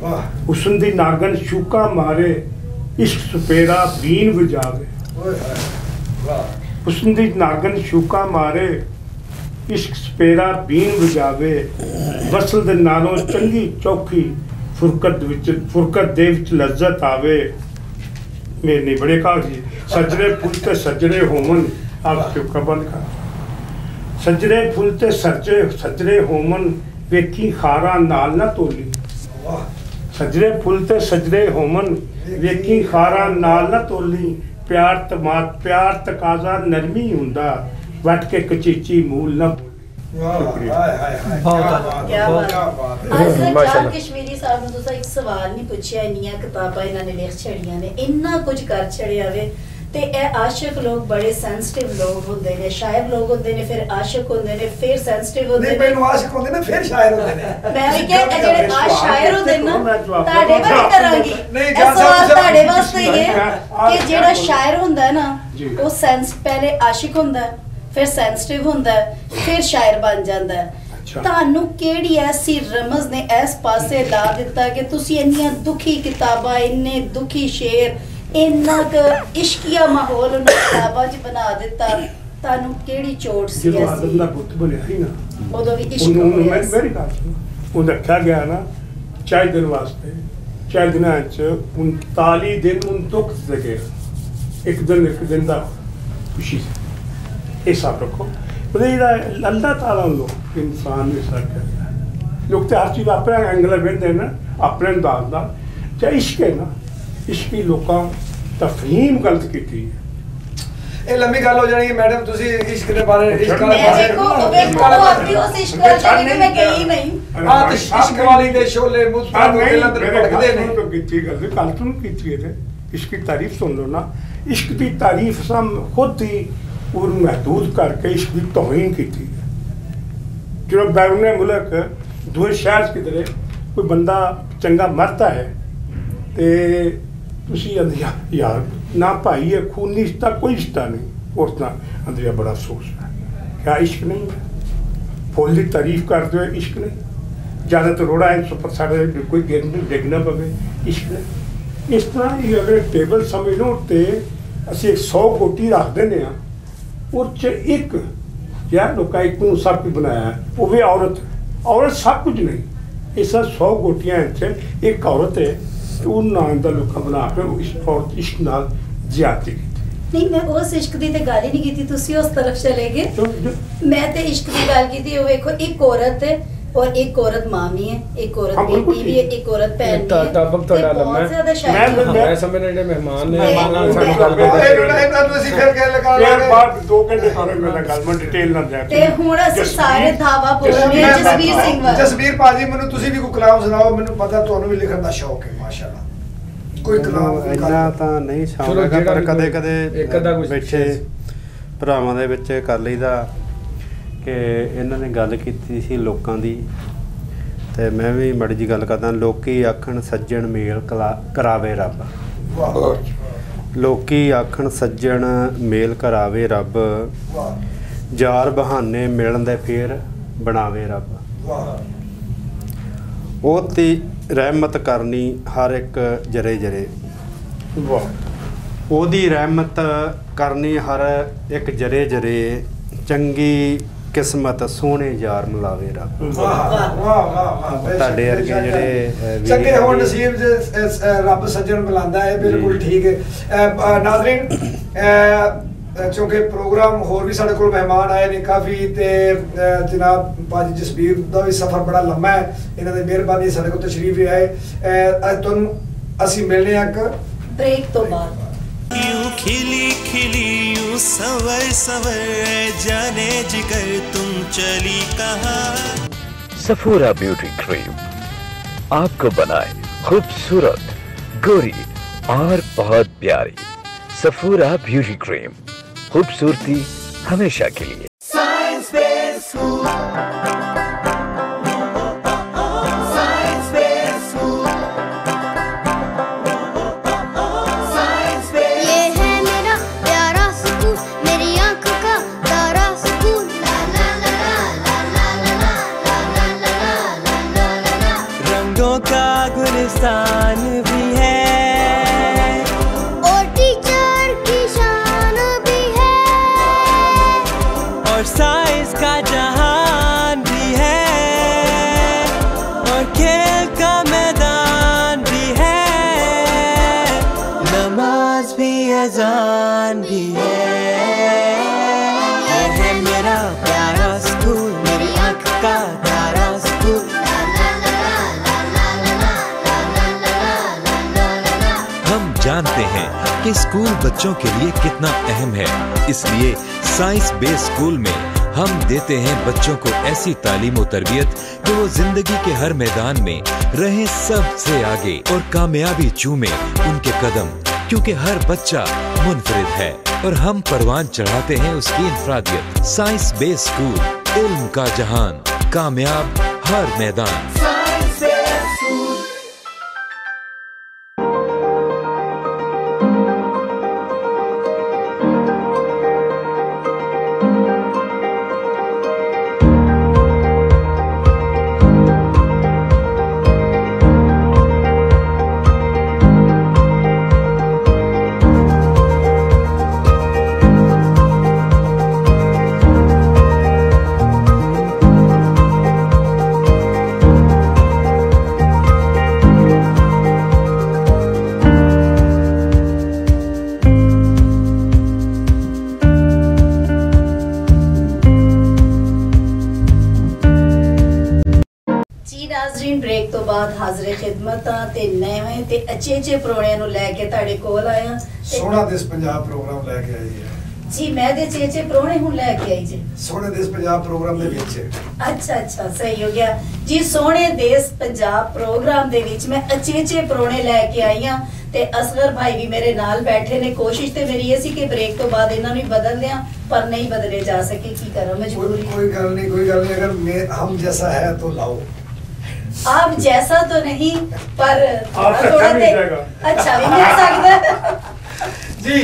ਵਾਹ ਹੁਸਨ ਦੀ ਨਾਗਨ ਸ਼ੂਕਾ ਮਾਰੇ ਇਸ਼ਕ ਸੁਪੇਰਾ ਬੀਨ ਵਜਾਵੇ ਓਏ ਹੋਏ ਵਾਹ ਹੁਸਨ ਦੀ ਨਾਗਨ ਸ਼ੂਕਾ ਮਾਰੇ ਇਸ਼ਕ ਸੁਪੇਰਾ ਬੀਨ ਵਜਾਵੇ ਵਸਲ ਦੇ ਨਾਲੋਂ ਚੰਗੀ ਚੌਖੀ ਫੁਰਕਤ ਦੇ ਵਿੱਚ ਲੱਜ਼ਤ ਆਵੇ ਮੇਰੇ ਨਹੀਂ ਬੜੇ ਕਾਜੀ ਸੱਜਰੇ ਫੁੱਲ ਤੇ ਸੱਜਰੇ ਹੋਮਨ ਆਪ ਚੁੱਕਾ ਬੰਦ ਕਰ ਸੱਜਰੇ ਫੁੱਲ ਤੇ ਸੱਜਰੇ ਹੋਮਨ ਵੇਖੀ ਖਾਰਾ ਨਾਲ ਨਾ ਤੋਲੀ ਵਾਹ ਸੱਜਰੇ ਫੁੱਲ ਤੇ ਸੱਜਰੇ ਹੋਮਨ ਵੇਖੀ ਖਾਰਾ ਨਾਲ ਨਾ ਤੋਲੀ ਪਿਆਰ ਤਕਾਜ਼ਾ ਨਰਮੀ ਹੁੰਦਾ ਵੱਟ ਕੇ ਕਚੀਚੀ ਮੂਲ ਨਾ ਵਾਹ ਹਾਏ ਹਾਏ ਹਾਏ ਬਹੁਤ ਕੀ ਬਾਤ ਕੀ ਬਾਤ ਅੱਜ ਹੈ ਤੱਕ ਮਾਸ਼ਾਅੱਲਾ। ਚਾਰ ਕਸ਼ਮੀਰੀ ਸਾਹਿਬ ਨੂੰ ਤੁਸੀਂ ਇੱਕ ਸਵਾਲ ਨਹੀਂ ਪੁੱਛਿਆ, ਇੰਨੀਆਂ ਕਿਤਾਬਾਂ ਇਹਨਾਂ ਨੇ ਲਿਖ ਛੜੀਆਂ ਨੇ, ਇੰਨਾ ਕੁਝ ਕਰ ਛੜਿਆ ਵੇ। ਤੇ ਇਹ ਆਸ਼ਿਕ ਲੋਕ ਬੜੇ ਸੈਂਸਿਟਿਵ ਲੋਕ ਹੁੰਦੇ ਨੇ, ਸ਼ਾਇਰ ਲੋਕ ਹੁੰਦੇ ਨੇ, ਫਿਰ ਆਸ਼ਿਕ ਹੁੰਦੇ ਨੇ, ਫਿਰ ਸੈਂਸਿਟਿਵ ਹੁੰਦੇ ਨਹੀਂ ਨੇ। ਪਹਿਲਾਂ ਆਸ਼ਿਕ ਹੁੰਦੇ ਨੇ ਫਿਰ ਸ਼ਾਇਰ ਹੁੰਦੇ ਨੇ ਮੈਂ ਵੀ ਕਿਹਾ ਇਹ ਜਿਹੜੇ ਸ਼ਾਇਰ ਹੁੰਦੇ ਨੇ ਨਾ, ਤੁਹਾਡੇ ਜਵਾਬ ਬਾਰੇ ਕਰਾਂਗੀ ਨਹੀਂ, ਇਹ ਗੱਲ ਸਵਾਲ ਸਾਹਿਬ ਤੁਹਾਡੇ ਵਾਸਤੇ ਹੀ ਹੈ ਨਹੀਂ, ਕਿ ਜਿਹੜਾ ਸ਼ਾਇਰ ਹੁੰਦਾ ਹੈ ਨਾ, ਜੀ। ਉਹ ਪਹਿਲੇ ਆਸ਼ਿਕ ਹੁੰਦਾ ਹੈ, ਫਿਰ ਸੈਂਸਿਟਿਵ ਹੁੰਦਾ ਹੈ, ਫਿਰ ਸ਼ਾਇਰ ਬਣ ਜਾਂਦਾ ਹੈ। ਅੱਛਾ। ਤੁਹਾਨੂੰ ਕਿਹੜੀ ਐਸੀ ਰਮਜ਼ ਨੇ ਇਸ ਪਾਸੇ ਲਾ ਦਿੱਤਾ ਕਿ ਤੁਸੀਂ ਇੰਨੀਆਂ ਦੁਖੀ ਕਿਤਾਬਾਂ, ਇੰਨੇ ਦੁਖੀ ਸ਼ੇਰ, ਇੰਨਾ ਕੁ ਇਸ਼ਕੀਆ ਮਾਹੌਲ ਉਹਨਾਂ ਕਿਤਾਬਾਂ 'ਚ ਬਣਾ ਦਿੱਤਾ? ਤੁਹਾਨੂੰ ਕਿਹੜੀ ਚੋਟ ਸੀ ਜਦੋਂ ਆਦਮ ਦਾ ਐਸੀ? ਪੁੱਤ ਬਣਿਆ ਸੀ ਨਾ ਉਦੋਂ ਵੀ ਇਸ਼ਕ ਉਹਨੂੰ ਹੋਇਆ ਸੀ। ਮੇਰੀ ਗੱਲ ਸੁਣੋ ਉਹ ਰੱਖਿਆ ਗਿਆ ਨਾ 4 ਦਿਨ ਵਾਸਤੇ 4 ਦਿਨਾਂ ਚ 39 ਦਿਨ ਉਹਨੂੰ ਦੁੱਖ ਸਕੇ ਇੱਕ ਦਿਨ ਦਾ ਖੁਸ਼ੀ ਸੀ ਇਹ ਸਭ ਰੱਖੋ ਉਹਦੇ ਜਿਹੜਾ ਅੱਲਾਹ ਤਾਲਾ ਲੋਕ ਇਨਸਾਨ ਨੇ ਸਰ ਕਰਦਾ ਲੋਕ ਤੇ ਹਰ ਚੀਜ਼ ਆਪਣੇ ਐਂਗਲ ਵੇਖਦੇ ਨੇ ਆਪਣੇ ਅੰਦਾਜ਼ ਨਾਲ ਤੇ ਇਸ਼ਕ ਹੈ ਨਾ ਇਸ਼ਕੀ ਲੋਕਾਂ ਤਫਹੀਮ ਗਲਤ ਕੀਤੀ ਹੈ ਇਹ ਲੰਮੀ ਗੱਲ ਹੋ ਜਾਣੀ ਹੈ ਮੈਡਮ, ਤੁਸੀਂ ਇਸ਼ਕ ਦੇ ਬਾਰੇ ਇਸ਼ਕ ਵਾਲੇ ਮੈਂ ਵੇਖੋ ਉਹ ਆਪਣੀ ਉਸ ਇਸ਼ਕ ਵਾਲੇ ਚਲੇ ਮੈਂ ਗਈ ਨਹੀਂ। ਆਹ ਇਸ਼ਕ ਵਾਲੀ ਦੇ ਸ਼ੋਲੇ ਮੁੱਤਾਂ ਦੇ ਦਿਲ ਅੰਦਰ ਭਟਕਦੇ ਨੇ। तो ਕੀਤੀ ਗੱਲ ਕੱਲ तुम ਕੀਤੀ ਹੈ ਇਸ਼ਕ ਦੀ ਤਾਰੀਫ ਸੁਣ ਲਓ ਨਾ ਇਸ਼ਕ ਦੀ ਤਾਰੀਫ ਸਮ ਖੁਦ ਹੀ ਉਹ ਮਹਦੂਦ ਕਰਕੇ ਇਸ਼ਕ ਦੀ ਤੋਹੀਨ ਕੀਤੀ ਹੈ ਜਦੋਂ ਬੈਰੂਨੇ ਮੁਲਕ ਦੂਏ ਸ਼ਹਿਰ ਕਿਧਰੇ ਕੋਈ ਬੰਦਾ ਚੰਗਾ ਮਰਦਾ ਹੈ ਤੇ ਤੁਸੀਂ ਅੰਦਿਆ ਯਾਰ ਨਾ ਭਾਈ ਹੈ ਖੂਨੀ ਰਿਸ਼ਤਾ ਕੋਈ ਰਿਸ਼ਤਾ ਨਹੀਂ ਉਸ ਨਾਲ ਅੰਦਿਆ ਬੜਾ ਅਫਸੋਸ ਹੈ ਕਿਆ ਇਸ਼ਕ ਨਹੀਂ ਹੈ ਫੁੱਲ ਦੀ ਤਾਰੀਫ ਕਰਦੇ ਹੋਏ ਇਸ਼ਕ ਨਹੀਂ ਜ਼ਿਆਦਾ ਤਾਂ ਰੋੜਾ ਹੈ ਸੁਪਰ ਸਾਡੇ ਕੋਈ ਗੇਰ ਨੂੰ ਡਿੱਗਣਾ ਪਵੇ ਇਸ਼ਕ ਨਹੀਂ ਇਸ ਤਰ੍ਹਾਂ ਹੀ ਅਗਰ ਟੇਬਲ ਸਮਝ ਲਓ ਤੇ ਅਸੀਂ 100 ਕੋਟੀ ਰੱਖ ਦਿੰਦੇ ਹਾਂ ਉਹ 'ਚ ਇੱਕ ਯਾਰ ਲੋਕਾਂ ਇੱਕ ਨੂੰ ਸਭ ਕੁਝ ਬਣਾਇਆ ਉਹ ਵੀ ਔਰਤ ਸਭ ਕੁਝ ਨਹੀਂ ਇਸ 100 ਗੋਟੀਆਂ ਇੱਥੇ ਇੱਕ ਔਰਤ ਹੈ ਉਹ ਨਾਂ ਦਾ ਲੋਕਾਂ ਬਣਾ ਕੇ ਇਸ ਔਰਤ ਇਸ਼ਕ ਨਾਲ ਜ਼ਿਆਦਤੀ ਕੀਤੀ ਨਹੀਂ, ਮੈਂ ਉਸ ਇਸ਼ਕ ਦੀ ਤੇ ਗੱਲ ਹੀ ਨਹੀਂ ਕੀਤੀ, ਤੁਸੀਂ ਉਸ ਤਰਫ ਚਲੇ ਗਏ। ਮੈਂ ਤੇ ਇਸ਼ਕ ਦੀ ਗੱਲ ਕੀਤੀ। ਉਹ ਵੇਖੋ ਇੱਕ ਔਰਤ ਹੈ और एक औरत मामी है, एक औरत हाँ, बिल्कुल बेटी भी है, एक औरत बहन भी है। ताबक तो ते डाला बहुत मैं। ज्यादा शायद मैं समझ ਜਿਹੜੇ ਮਹਿਮਾਨ ਨੇ ਮੈਂ- ਸਾਡੀ ਗੱਲ ਇਹਨਾਂ ਨੂੰ ਅਸੀਂ ਫਿਰ ਕਹਿ ਲਗਾ ਫਿਰ ਬਾਅਦ 2 ਘੰਟੇ ਬਾਅਦ ਮੇਰਾ ਗੱਲ ਮੈਂ ਡਿਟੇਲ ਨਾਲ ਜਾ ਤੇ ਹੁਣ ਅਸੀਂ ਸਾਰੇ ਧਾਵਾ ਬੋਲ ਰਹੇ ਹਾਂ ਜਸਵੀਰ ਸਿੰਘ ਵਾਲਾ। ਜਸਵੀਰ ਭਾਜੀ ਮੈਨੂੰ ਤੁਸੀਂ ਵੀ ਕੋਈ ਕਲਾਮ ਸੁਣਾਓ, ਮੈਨੂੰ ਪਤਾ ਤੁਹਾਨੂੰ ਵੀ ਲਿਖਣ ਦਾ ਸ਼ੌਕ ਹੈ ਮਾਸ਼ਾਅੱਲਾ। ਕੋਈ ਕਲਾਮ ਕੋਈ ਇੰਨਾ ਗੱਲ। ਤਾਂ ਨਹੀਂ ਸ਼ੌਂਕ ਚਲੋ ਹੈਗਾ ਜਿਹੜਾ ਪਰ ਵੀ ਕਦੇ ਕੋਈ ਕਦੇ ਇੱਕ ਅੱਧਾ ਕੁਛ ਬੈਠੇ ਭਰਾਵਾਂ ਦੇ ਵਿੱਚ ਕਰ ਲਈਦਾ ਕਿ ਇਹਨਾਂ ਨੇ ਗੱਲ ਕੀਤੀ ਸੀ ਲੋਕਾਂ ਦੀ ਤੇ ਮੈਂ ਵੀ ਮਾੜੀ ਜੀ ਗੱਲ ਕਰਦਾ ਲੋਕੀ ਆਖਣ ਸੱਜਣ ਮੇਲ ਕਰਾਵੇ ਰੱਬ ਵਾਹ ਲੋਕੀ ਆਖਣ ਸੱਜਣ ਮੇਲ ਕਰਾਵੇ ਰੱਬ ਵਾਹ ਯਾਰ ਬਹਾਨੇ ਮਿਲਣ ਦੇ ਫੇਰ ਬਣਾਵੇ ਰੱਬ ਵਾਹ ਉਹ ਤੇ ਰਹਿਮਤ ਕਰਨੀ ਹਰ ਇੱਕ ਜਰੇ ਜਰੇ ਵਾਹ ਉਹਦੀ ਰਹਿਮਤ ਕਰਨੀ ਹਰ ਇੱਕ ਜਰੇ ਜਰੇ ਚੰਗੀ ਕਿਸਮਤ ਸੋਹਣੇ ਯਾਰ ਮਿਲਾਵੇ ਰੱਬ ਵਾਹ ਵਾਹ ਵਾਹ ਤੁਹਾਡੇ ਵਰਗੇ ਜਿਹੜੇ ਵੀਰ ਚੰਗੇ ਹੋਣ ਨੇ। ਨਸੀਬ ਰੱਬ ਸੱਜਣ ਮਿਲਾਉਂਦਾ ਹੈ, ਬਿਲਕੁਲ ਠੀਕ ਹੈ। ਨਾਜ਼ਰੀਨ क्योंकि प्रोग्राम होर भी साढ़े कोल मेहमान आए ने काफ़ी ते जनाब भाजी जसबीर दा भी सफ़र बड़ा लम्मा है, इन्हां दी मेहरबानी साढ़े कोल तशरीफ भी आए। अज तुहानूं असीं मिलने आ एक ब्रेक तो बाद। यूं खिली खिली यूं सवर सवर जाने जिगर तुम चली कहाँ। सफूरा ब्यूटी क्रीम आपको बनाए खूबसूरत, गोरी और बहुत प्यारी। सफूरा ब्यूटी क्रीम, खूबसूरती हमेशा के लिए। Science base school, science base school, science base. ये है मेरा प्यारा स्कूल, मेरी आंखों का तारा स्कूल। ला ला ला ला ला ला ला ला ला ला ला ला ला। रंगों का गुलिस्तान भी है और टीचर की शान भी है, और साइंस का जहान भी है, और खेल का मैदान भी है, नमाज भी अजान भी है। ये है मेरा प्यारा स्कूल, मेरी आँख का तारा स्कूल। हम जानते हैं कि स्कूल बच्चों के लिए कितना अहम है, इसलिए साइंस बेस स्कूल में हम देते हैं बच्चों को ऐसी तालीम और तरबियत कि वो जिंदगी के हर मैदान में रहें सबसे आगे और कामयाबी चूमे उनके कदम, क्योंकि हर बच्चा मुनफरिद है और हम परवान चढ़ाते हैं उसकी इंफरादियत। साइंस बेस स्कूल, इल्म का जहान, कामयाब हर मैदान। ब्रेक तो बाद हाजिर खिदमत ते नवे ते अच्छे प्रोणियां नु लेके ताड़े कोल आया। सोना देश पंजाब प्रोग्राम लेके आई है जी, मैं दे अच्छे प्रोणे हूं लेके आई जी सोने देश पंजाब प्रोग्राम दे विच। अच्छा सही हो गया जी। सोने देश पंजाब प्रोग्राम दे विच मैं अच्छे प्रोणे लेके आई हां ते असगर भाई भी मेरे नाल बैठे ने। कोशिश ते मेरी ये सी कि ब्रेक तो बाद इन्हां नु बदल दियां, पर नहीं बदले जा सके, की करा मजबूरी। कोई गल नहीं, अगर हम जैसा है तो लाओ। आप जैसा तो नहीं, पर थोड़ा भी अच्छा भी मिल सकदा जी।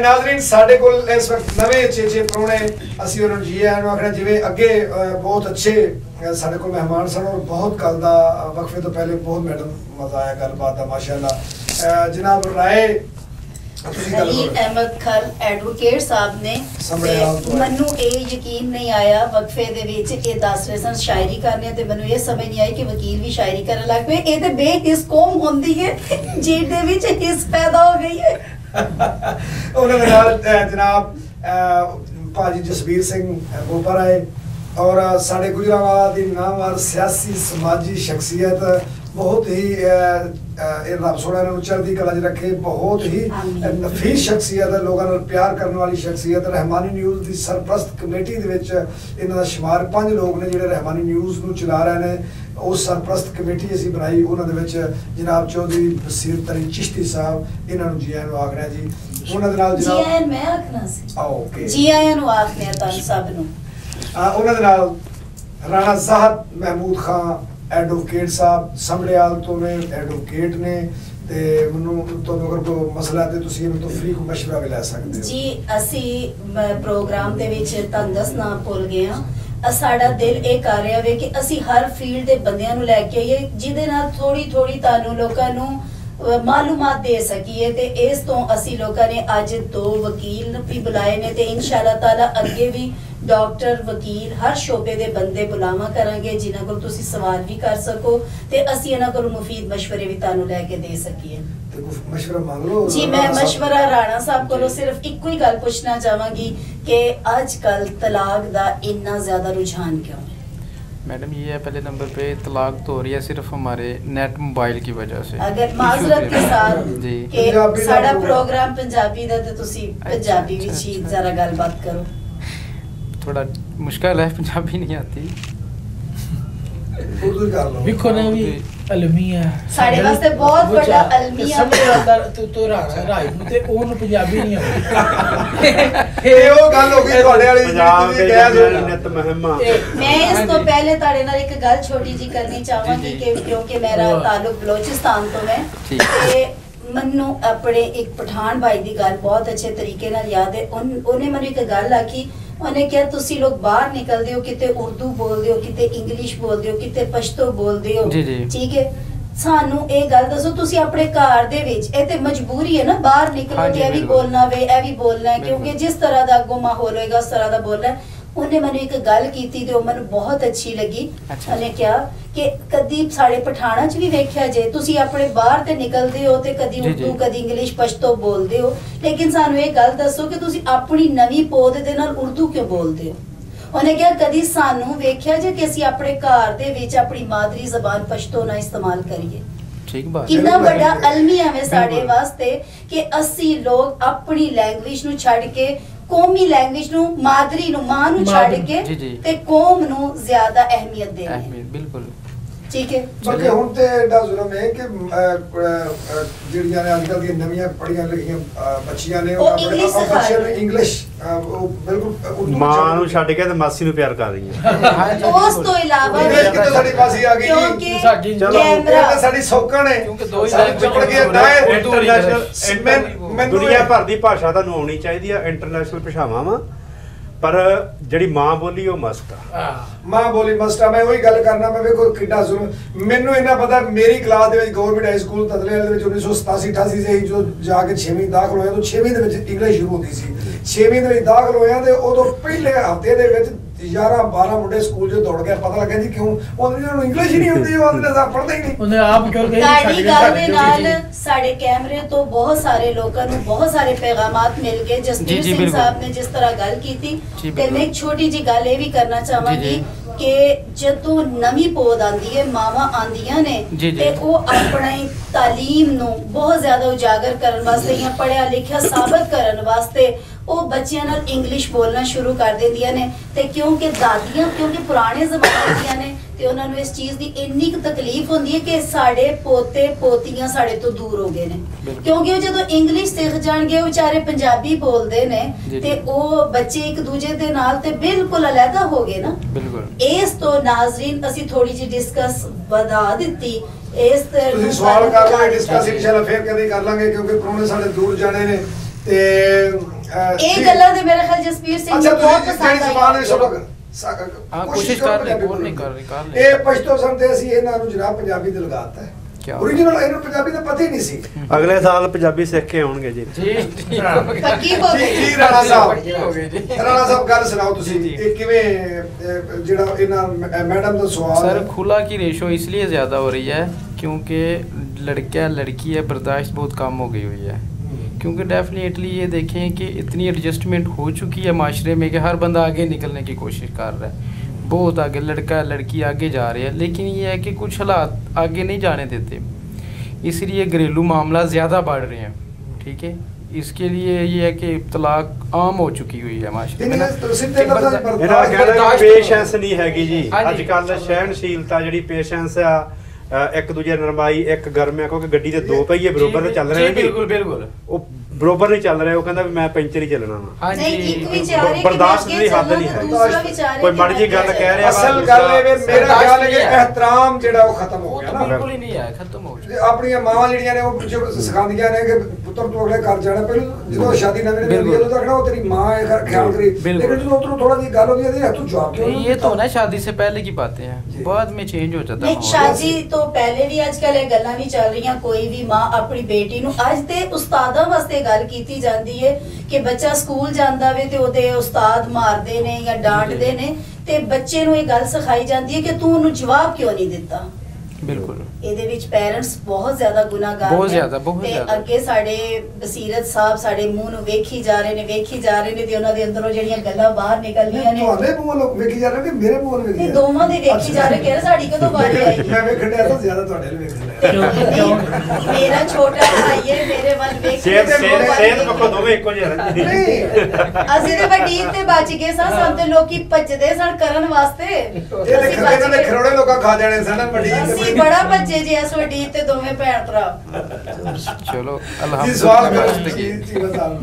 नाज़रीन साडे कोल इस वक्त नवे अच्छे प्रोणे असी उन्होंने जी आया आखना, जिवें अगे बहुत अच्छे साडे कोल मेहमान सन और बहुत कल दा वक्फे तो पहले बहुत मैडम मजा आया गलबात दा माशाअल्लाह। जनाब राय खलील अहमद खर एडवोकेट साहब ने मनु ये यकीन नहीं आया वक्फे दे विच ये दस रहे सन शायरी करने ते मनु ये समझ नहीं आई कि वकील भी शायरी करने लग पे। ये ते बेहिस कौम होंदी है जिहदे विच हिस पैदा हो गई है। उन्होंने नाल जनाब भाजी जसबीर सिंह बोपर आए और साडे गुजरांवाला दी नामवर सियासी समाजी शख्सियत, बहुत ही रब सोना ने चढ़दी कला च रखे, बहुत ही नफीस शख्सियत है, लोगों नाल प्यार करने वाली शख्सियत। रहमानी न्यूज़ की सरप्रस्त कमेटी दे विच इन्हां दा शुमार 5 लोग ने जिहड़े रहमानी न्यूज़ नूं चला रहे ने। उस सरप्रस्त कमेटी असीं बनाई, उन्हां दे विच जनाब चौधरी बसीर तरीन चिश्ती साहब, इन्हां नूं जी आयां नूं आखना जी। उन्हां दे नाल जी आयां मैं आखना सी, ओके जी आयां नूं आखने तुहानूं सब नूं। उन्हां दे नाल राणा ज़ाहद महमूद खान एडवोकेट साहब समड़ियाल तो ने एडवोकेट ने ते मनु तो अगर कोई मसला ते तुसी इन्हां तो फ्री को मशवरा भी ले सकदे हो जी। असी प्रोग्राम दे विच तुहानूं दसना भुल गए हां, साडा दिल ये कर रहा है कि असी हर फील्ड दे बंदियां नूं लैके आईए जिहदे नाल थोड़ी तुहानूं लोकां नूं ਮਾਲੂਮਾਤ ਦੇ ਸਕੀਏ। ਤੇ ਇਸ ਤੋਂ ਅਸੀਂ ਲੋਕਾਂ ਨੇ ਅੱਜ 2 ਵਕੀਲ ਵੀ ਬੁਲਾਏ ਨੇ ਤੇ ਇਨਸ਼ਾਅੱਲਾ ਤਾਲਾ ਅੱਗੇ ਵੀ ਡਾਕਟਰ ਵਕੀਲ ਹਰ ਸ਼ੋਬੇ ਦੇ ਬੰਦੇ ਬੁਲਾਵਾ ਕਰਾਂਗੇ ਜਿਨ੍ਹਾਂ ਕੋਲ ਤੁਸੀਂ ਸਵਾਲ ਵੀ ਕਰ ਸਕੋ ਤੇ ਅਸੀਂ ਇਹਨਾਂ ਕੋਲ ਮੁਫੀਦ ਮਸ਼ਵਰੇ ਵੀ ਤੁਹਾਨੂੰ ਲੈ ਕੇ ਦੇ ਸਕੀਏ। ਮਸ਼ਵਰਾ ਮੰਗ ਲਓ ਜੀ। ਮੈਂ ਮਸ਼ਵਰਾ ਰਾਣਾ ਸਾਹਿਬ ਕੋਲੋਂ ਸਿਰਫ ਇੱਕੋ ਹੀ ਗੱਲ ਪੁੱਛਣਾ ਚਾਹਾਂਗੀ कि आजकल तलाक दा इतना ज़्यादा रुझान क्यों है? मैडम ये है पहले नंबर पे तलाक तो हो रही है सिर्फ हमारे नेट मोबाइल की वजह से। अगर माजरत के साथ जी कि साडा प्रोग्राम पंजाबी दा ते तुसी पंजाबी विच ही जरा गलबात करो। थोड़ा मुश्किल है पंजाबी नहीं आती। उर्दू कर लो। विखो ने भी अलमिया साडे वास्ते बहुत बड़ा अलमिया समझ आता तो राणा राय ਨੂੰ ਤੇ ਉਹਨੂੰ ਪੰਜਾਬੀ ਨਹੀਂ ਆਉਂਦੀ। ਇਹ ਉਹ ਗੱਲ ਹੋ ਗਈ ਤੁਹਾਡੇ ਵਾਲੀ ਪੰਜਾਬ ਦੇ ਜਿਹੜੇ ਨਿਤ ਮਹਿਮਾ। मैं इस तो पहले ताड़े नाल एक गल छोटी जी करनी चाहांगी कि क्योंकि मेरा ताल्लुक बलोचिस्तान तो है ते मन्नू अपने एक पठान भाई दी गल बहुत अच्छे तरीके नाल याद है। उन्हें मैनू एक गल आखी उन्हें क्या तुसी लोग बाहर निकलदे हो किते उर्दू बोलदे हो किते इंग्लिश बोलदे हो किते पश्तो बोलदे हो ठीक है सानू ਇਹ ਗੱਲ ਦੱਸੋ ਤੁਸੀਂ ਆਪਣੇ ਘਰ ਦੇ ਵਿੱਚ ਇਹ ਤੇ ਮਜਬੂਰੀ ਹੈ ਨਾ ਬਾਹਰ ਨਿਕਲੋ ਤੇ ਇਹ ਵੀ ਬੋਲਣਾ ਵੇ ਇਹ ਵੀ ਬੋਲਣਾ ਹੈ ਕਿਉਂਕਿ ਜਿਸ ਤਰ੍ਹਾਂ ਦਾ ਅੱਗੋਂ ਮਾਹੌਲ ਹੋਏਗਾ ਉਸ ਤਰ੍ਹਾਂ ਦਾ ਬੋਲਣਾ। ਉਹਨੇ ਮੈਨੂੰ ਇੱਕ ਗੱਲ ਕੀਤੀ ਤੇ ਉਹ ਮੈਨੂੰ ਬਹੁਤ ਅੱਛੀ ਲੱਗੀ। ਉਹਨੇ ਕਿਹਾ ਕਿ ਕਦੀ ਸਾਡੇ ਪਠਾਣਾ 'ਚ ਵੀ ਵੇਖਿਆ ਜੇ ਤੁਸੀਂ ਆਪਣੇ ਬਾਹਰ ਤੇ ਨਿਕਲਦੇ ਹੋ ਤੇ ਕਦੀ ਉਰਦੂ ਕਦੀ ਇੰਗਲਿਸ਼ ਪਸ਼ਤੋ ਬੋਲਦੇ ਹੋ ਲੇਕਿਨ ਸਾਨੂੰ ਇਹ ਗੱਲ ਦੱਸੋ ਕਿ ਤੁਸੀਂ ਆਪਣੀ ਨਵੀਂ ਪੋਦ ਦੇ ਨਾਲ ਉਰਦੂ ਕਿਉਂ ਬੋਲਦੇ ਹੋ? ਉਹਨੇ ਕਿਹਾ ਕਦੀ ਸਾਨੂੰ ਵੇਖਿਆ ਜੇ ਕਿ ਅਸੀਂ ਆਪਣੇ ਘਰ ਦੇ ਵਿੱਚ ਆਪਣੀ ਮਾਦਰੀ ਜ਼ਬਾਨ ਪਸ਼ਤੋ ਨਾ ਇਸਤੇਮਾਲ ਕਰੀਏ। ठीक बात कितना बड़ा अलमिया है साडे वास्ते कि ਅਸੀਂ ਲੋग अपनी लैंग्वेज ਨੂੰ ਛੱਡ ਕੇ ਕੌਮੀ लैंग्वेज ਨੂੰ ਮਾਦਰੀ ਨੂੰ ਮਾਂ ਨੂੰ ਛੱਡ ਕੇ ਤੇ ਕੌਮ ਨੂੰ ਜ਼ਿਆਦਾ ਅਹਿਮੀਅਤ ਦੇ ਰਹੇ ਹਾਂ। ਬਿਲਕੁਲ ठीक है। ਬਲਕਿ ਹੁਣ ਤੇ ਐਡਾ ਜ਼ੁਲਮ ਹੈ ਕਿ ਜਿਹੜੀਆਂ ਨੇ ਅੱਜਕੱਲ ਦੀਆਂ ਨਵੀਆਂ ਪੜ੍ਹੀਆਂ ਲਿਖੀਆਂ ਬੱਚੀਆਂ ਨੇ ਉਹ ਬੱਚਿਆਂ ਨੂੰ ਇੰਗਲਿਸ਼ ਉਹ ਬਿਲਕੁਲ ਮਾਂ ਨੂੰ ਛੱਡ ਕੇ ਤੇ ਮਾਸੀ ਨੂੰ ਪਿਆਰ ਕਰ ਰਹੀਆਂ। ਉਸ ਤੋਂ ਇਲਾਵਾ ਇੰਗਲਿਸ਼ ਕਿਤੇ ਸਾਡੀ ਪਾਸੀ ਆ ਗਈ ਕਿਉਂਕਿ ਸਾਡੀ ਕੈਮਰਾ ਸਾਡੀ ਸੌਕਣ ਹੈ ਕਿਉਂਕਿ ਦੋ ਹੀ ਵਿਗੜ ਗਿਆ ਦਾਇਰ ਇੰਟਰਨੈਸ਼ਨਲ ਦੁਨੀਆ ਭਰ ਦੀ ਭਾਸ਼ਾ ਤੁਹਾਨੂੰ ਆਉਣੀ ਚਾਹੀਦੀ ਆ ਇੰਟਰਨੈਸ਼ਨਲ ਭਾਸ਼ਾਵਾਂ ਵਾ ਪਰ ਜਿਹੜੀ ਮਾਂ ਬੋਲੀ ਉਹ ਮਸਤ ਆ। ਮਾਂ ਬੋਲੀ ਮਸਤ ਆ। ਮੈਂ ਉਹੀ ਗੱਲ ਕਰਨਾ ਮੈਂ ਵੇਖੋ ਕਿੱਡਾ ਜ਼ੁਲਮ ਮੈਨੂੰ ਇੰਨਾ ਪਤਾ ਮੇਰੀ ਕਲਾਸ ਦੇ ਵਿੱਚ ਗਵਰਨਮੈਂਟ ਹਾਈ ਸਕੂਲ ਤਤਲੇ ਵਾਲੇ ਦੇ ਵਿੱਚ 1987-88 ਸੇ ਜੋ ਜਾ ਕੇ 6ਵੀਂ ਦਾਖਲ ਹੋਇਆ ਤਾਂ 6ਵੀਂ ਦੇ ਵਿੱਚ ਇੰਗਲਿਸ਼ ਸ਼ੁਰੂ ਹੁੰਦੀ ਸੀ। 6ਵੀਂ ਦੇ ਵਿੱਚ ਦਾਖਲ ਹੋਇਆ ਤੇ ਉਦੋਂ ਪਹਿਲੇ ਹਫਤੇ ਦੇ ਵਿੱਚ 11-12 ਮੁੰਡੇ ਸਕੂਲ ਜੋ ਦੌੜ ਗਏ ਪਤਾ ਲੱਗਾ ਜੀ ਕਿਉਂ ਉਹਨਾਂ ਨੂੰ ਇੰਗਲਿਸ਼ ਹੀ ਨਹੀਂ ਆਉਂਦੀ ਉਹ ਆਂਦੇ ਤਾਂ ਪੜ੍ਹਦੇ ਹੀ ਨਹੀਂ। ਉਹਨੇ ਆਪ ਕਿਉਂ ਗਏ ਸਾਡੀ ਗੱਲ ਦੇ ਨਾਲ ਸਾਡੇ ਕੈਮਰੇ ਤੋਂ ਬਹੁਤ ਸਾਰੇ ਲੋਕਾਂ ਨੂੰ ਬਹੁਤ ਸਾਰੇ ਪੈਗਾਮਾਤ ਮਿਲ ਗਏ। ਜਸਪੀਰ ਸਿੰਘ ਸਾਹਿਬ ਨੇ ਜਿਸ ਤਰ੍ਹਾਂ ਗੱਲ ਕੀਤੀ ਤੇ ਮੈਂ ਇੱਕ ਛੋਟੀ ਜੀ ਗੱਲ ਇਹ ਵੀ ਕਰਨਾ ਚਾਹਾਂਗੀ ਕਿ ਜਦੋਂ ਨਵੀਂ ਪੌਦ ਆਂਦੀ ਹੈ ਮਾਵਾਂ ਆਂਦੀਆਂ ਨੇ ਤੇ ਉਹ ਆਪਣੀ ਤਾਲੀਮ ਨੂੰ ਬਹੁਤ ਜ਼ਿਆਦਾ ਉਜਾਗਰ ਕਰਨ ਵਾਸਤੇ ਜਾਂ ਪੜ੍ਹਿਆ ਲਿਖਿਆ ਸਾਬਤ ਕਰਨ ਵਾਸਤੇ ਉਹ ਬੱਚਿਆਂ ਨਾਲ ਇੰਗਲਿਸ਼ ਬੋਲਣਾ ਸ਼ੁਰੂ ਕਰ ਦਿੰਦੀਆਂ ਨੇ ਤੇ ਕਿਉਂਕਿ ਦਾਦੀਆਂ ਕਿਉਂਕਿ ਪੁਰਾਣੇ ਜ਼ਮਾਨੇ ਦੀਆਂ ਨੇ ਤੇ ਉਹਨਾਂ ਨੂੰ ਇਸ ਚੀਜ਼ ਦੀ ਇੰਨੀ ਕੁ ਤਕਲੀਫ ਹੁੰਦੀ ਹੈ ਕਿ ਸਾਡੇ ਪੋਤੇ ਪੋਤੀਆਂ ਸਾਡੇ ਤੋਂ ਦੂਰ ਹੋ ਗਏ ਨੇ ਕਿਉਂਕਿ ਉਹ ਜਦੋਂ ਇੰਗਲਿਸ਼ ਸਿੱਖ ਜਾਣਗੇ ਉਹ ਵਿਚਾਰੇ ਪੰਜਾਬੀ ਬੋਲਦੇ ਨੇ ਤੇ ਉਹ ਬੱਚੇ ਇੱਕ ਦੂਜੇ ਦੇ ਨਾਲ ਤੇ ਬਿਲਕੁਲ ਅਲੱਗਾ ਹੋ ਗਏ ਨਾ। ਇਸ ਤੋਂ ਨਾਜ਼ਰੀਨ ਅਸੀਂ ਥੋੜੀ ਜਿਹੀ ਡਿਸਕਸ ਵਧਾ ਦਿੱਤੀ ਇਸ ਤੁਸੀਂ ਸਵਾਲ ਕਰ ਲਓ ਡਿਸਕਸ ਇਨਸ਼ਾਅੱਲਾ ਫੇਰ ਕਦੇ ਕਰ ਲਾਂਗੇ ਕਿਉਂਕਿ ਪ੍ਰਾਹੁਣੇ ਸਾਡੇ ਦੂਰ ਜਾਣੇ ਨੇ ਤੇ ਇਹ ਗੱਲਾਂ ਦੇ ਮੇਰੇ ਖਿਆਲ ਜਸਪੀਰ ਸਿੰਘ ਨੂੰ ਬਹੁਤ ਪਸੰਦ ਆਈ। कोशिश कर रहे बोल नहीं कर रहे ਇਹ ਪਸ਼ਤੋ ਸੰਤੇ ਅਸੀਂ ਇਹਨਾਂ ਨੂੰ ਜਨਾਬ ਪੰਜਾਬੀ ਤੇ ਲਗਾਤਾ ਹੈ ओरिजिनल ਇਹਨਾਂ ਪੰਜਾਬੀ ਦਾ ਪਤਾ ਹੀ ਨਹੀਂ ਸੀ। ਅਗਲੇ ਸਾਲ ਪੰਜਾਬੀ ਸਿੱਖ ਕੇ ਆਉਣਗੇ ਜੀ। ਪੱਕੀ ਹੋ ਗਈ ਜੀ ਰਾਣਾ ਸਾਹਿਬ ਗੱਲ ਸੁਣਾਓ ਤੁਸੀਂ ਇਹ ਕਿਵੇਂ ਜਿਹੜਾ ਇਹਨਾਂ मैडम ਦਾ सवाल सर खुला की रेशो इसलिए ज़्यादा हो रही है क्योंकि लड़का लड़की है बर्दाश्त बहुत कम हो गई हुई है क्योंकि डेफिनेटली ये देखें कि इतनी एडजस्टमेंट हो चुकी है माशरे में कि हर बंदा आगे निकलने की कोशिश कर रहा है बहुत आगे लड़का लड़की आगे जा रहे हैं लेकिन ये है कि कुछ हालात आगे नहीं जाने देते इसलिए घरेलू मामला ज़्यादा बढ़ रहे हैं ठीक है। इसके लिए ये है कि तलाक आम हो चुकी हुई है माशरे में पेशेंस नहीं हैगी जी अजकल सहनशीलता जी पेशेंस आ एक दूजे नरमाई एक गर्म है क्योंकि गड्डी दे दो पहिए बरोबर चल रहे हैं बिल्कुल बिल्कुल वो बरोबर नहीं चल रहे वो कहंदा भी मैं पंचर ही चलना वा बर्दाश्त नहीं हद नहीं है कोई माड़ी जी गल कह रहा असल गल है मेरा ख्याल है कि एहतराम जेड़ा वो खत्म हो गया ना बिल्कुल ही नहीं है खत्म हो गया अपनी मावां जेड़ियां ने वो सिखांदियां ने कि ਪੁੱਤਰ ਤੋਂ ਅਗਲੇ ਘਰ ਜਾਣਾ, ਪਹਿਲਾਂ ਜਦੋਂ ਸ਼ਾਦੀ ਨਵੀਂ ਨਵੀਂ ਹੁੰਦੀ ਹੈ ਉਦੋਂ ਤੱਕ ਉਹ ਤੇਰੀ ਮਾਂ ਹੈ ਖਿਆਲ ਕਰੀ, लेकिन ਜਦੋਂ ਉਧਰੋਂ ਥੋੜਾ ਜਿਹੀ ਗੱਲ ਹੁੰਦੀ ਹੈ ਤੂੰ ਜਵਾਬ ਕਿਉਂ ये तो ना शादी से पहले की बातें हैं, बाद में चेंज हो जाता है। शादी तो पहले भी आजकल ਇਹ ਗੱਲਾਂ ਨਹੀਂ ਚੱਲ ਰਹੀਆਂ, ਕੋਈ ਵੀ ਮਾਂ ਆਪਣੀ ਬੇਟੀ ਨੂੰ ਅੱਜ ਤੇ ਉਸਤਾਦਾਂ ਵਾਸਤੇ ਗੱਲ ਕੀਤੀ ਜਾਂਦੀ ਹੈ ਕਿ ਬੱਚਾ ਸਕੂਲ ਜਾਂਦਾ ਵੇ ਤੇ ਉਹਦੇ ਉਸਤਾਦ ਮਾਰਦੇ ਨੇ ਜਾਂ ਡਾਂਟਦੇ ਨੇ ਤੇ ਬੱਚੇ ਨੂੰ ਇਹ ਗੱਲ ਸਿਖਾਈ ਜਾਂਦੀ ਹੈ ਕਿ ਤੂੰ ਉਹਨੂੰ ਜਵਾਬ ਕਿਉਂ ਨਹੀਂ ਦਿੱਤਾ। ਬਿਲਕੁਲ ਇਹਦੇ ਵਿੱਚ ਪੈਰੈਂਟਸ ਬਹੁਤ ਜ਼ਿਆਦਾ ਗੁਨਾਹਗਾਰ ਨੇ, ਬਹੁਤ ਜ਼ਿਆਦਾ ਤੇ ਅੱਗੇ ਸਾਡੇ ਬਸੀਰਤ ਸਾਹਿਬ ਸਾਡੇ ਮੂੰਹ ਨੂੰ ਵੇਖੀ ਜਾ ਰਹੇ ਨੇ ਤੇ ਉਹਨਾਂ ਦੇ ਅੰਦਰੋਂ ਜਿਹੜੀਆਂ ਗੱਲਾਂ ਬਾਹਰ ਨਿਕਲਦੀਆਂ ਨੇ ਤੁਹਾਡੇ ਮੂੰਹ ਵੱਲੋਂ ਵੇਖੀ ਜਾ ਰਹੇ ਕਿ ਮੇਰੇ ਮੂੰਹ ਵੱਲੋਂ ਵੇਖੀ ਜਾ ਰਹੇ? ਦੋਵਾਂ ਦੇ ਵੇਖੀ ਜਾ ਰਹੇ, ਕਹਿ ਰਹੇ ਸਾਡੀ ਕਦੋਂ ਵਾਰੀ ਆਈ। ਮੈਂ ਵੇਖਣ ਡਿਆ ਤਾਂ ਜ਼ਿਆਦਾ ਤੁਹਾਡੇ ਵੱਲ ਵੇਖਣ ਡਿਆ। ਮੇਰਾ ਛੋਟਾ ਭਾਈ ਹੈ, ਮੇਰੇ ਵੱਲ ਵੇਖ ਕੇ ਸੇਧ ਪੱਖੋਂ ਦੋਵੇਂ ਇੱਕੋ ਜਿਹੇ ਅਸੀਂ ਤੇ ਵੱਡੀ ਤੇ ਬਚ ਗਏ ਸਾਂ, ਸਾਨੂੰ ਤੇ ਲੋਕੀ ਭੱਜਦੇ ਸਨ ਕਰਨ ਵਾਸਤੇ, ਇਹ ਤੇ ਖਰੋੜੇ ਲੋਕਾਂ ਖਾ ਜਾਣੇ ਸਨ ਵੱਡੀ ਅਸੀਂ ਬੜਾ ਭੱਜੇ ਜੀ ਇਸ ਵੱਡੀ ਤੇ ਦੋਵੇਂ ਭੈਣ ਭਰਾ। ਚਲੋ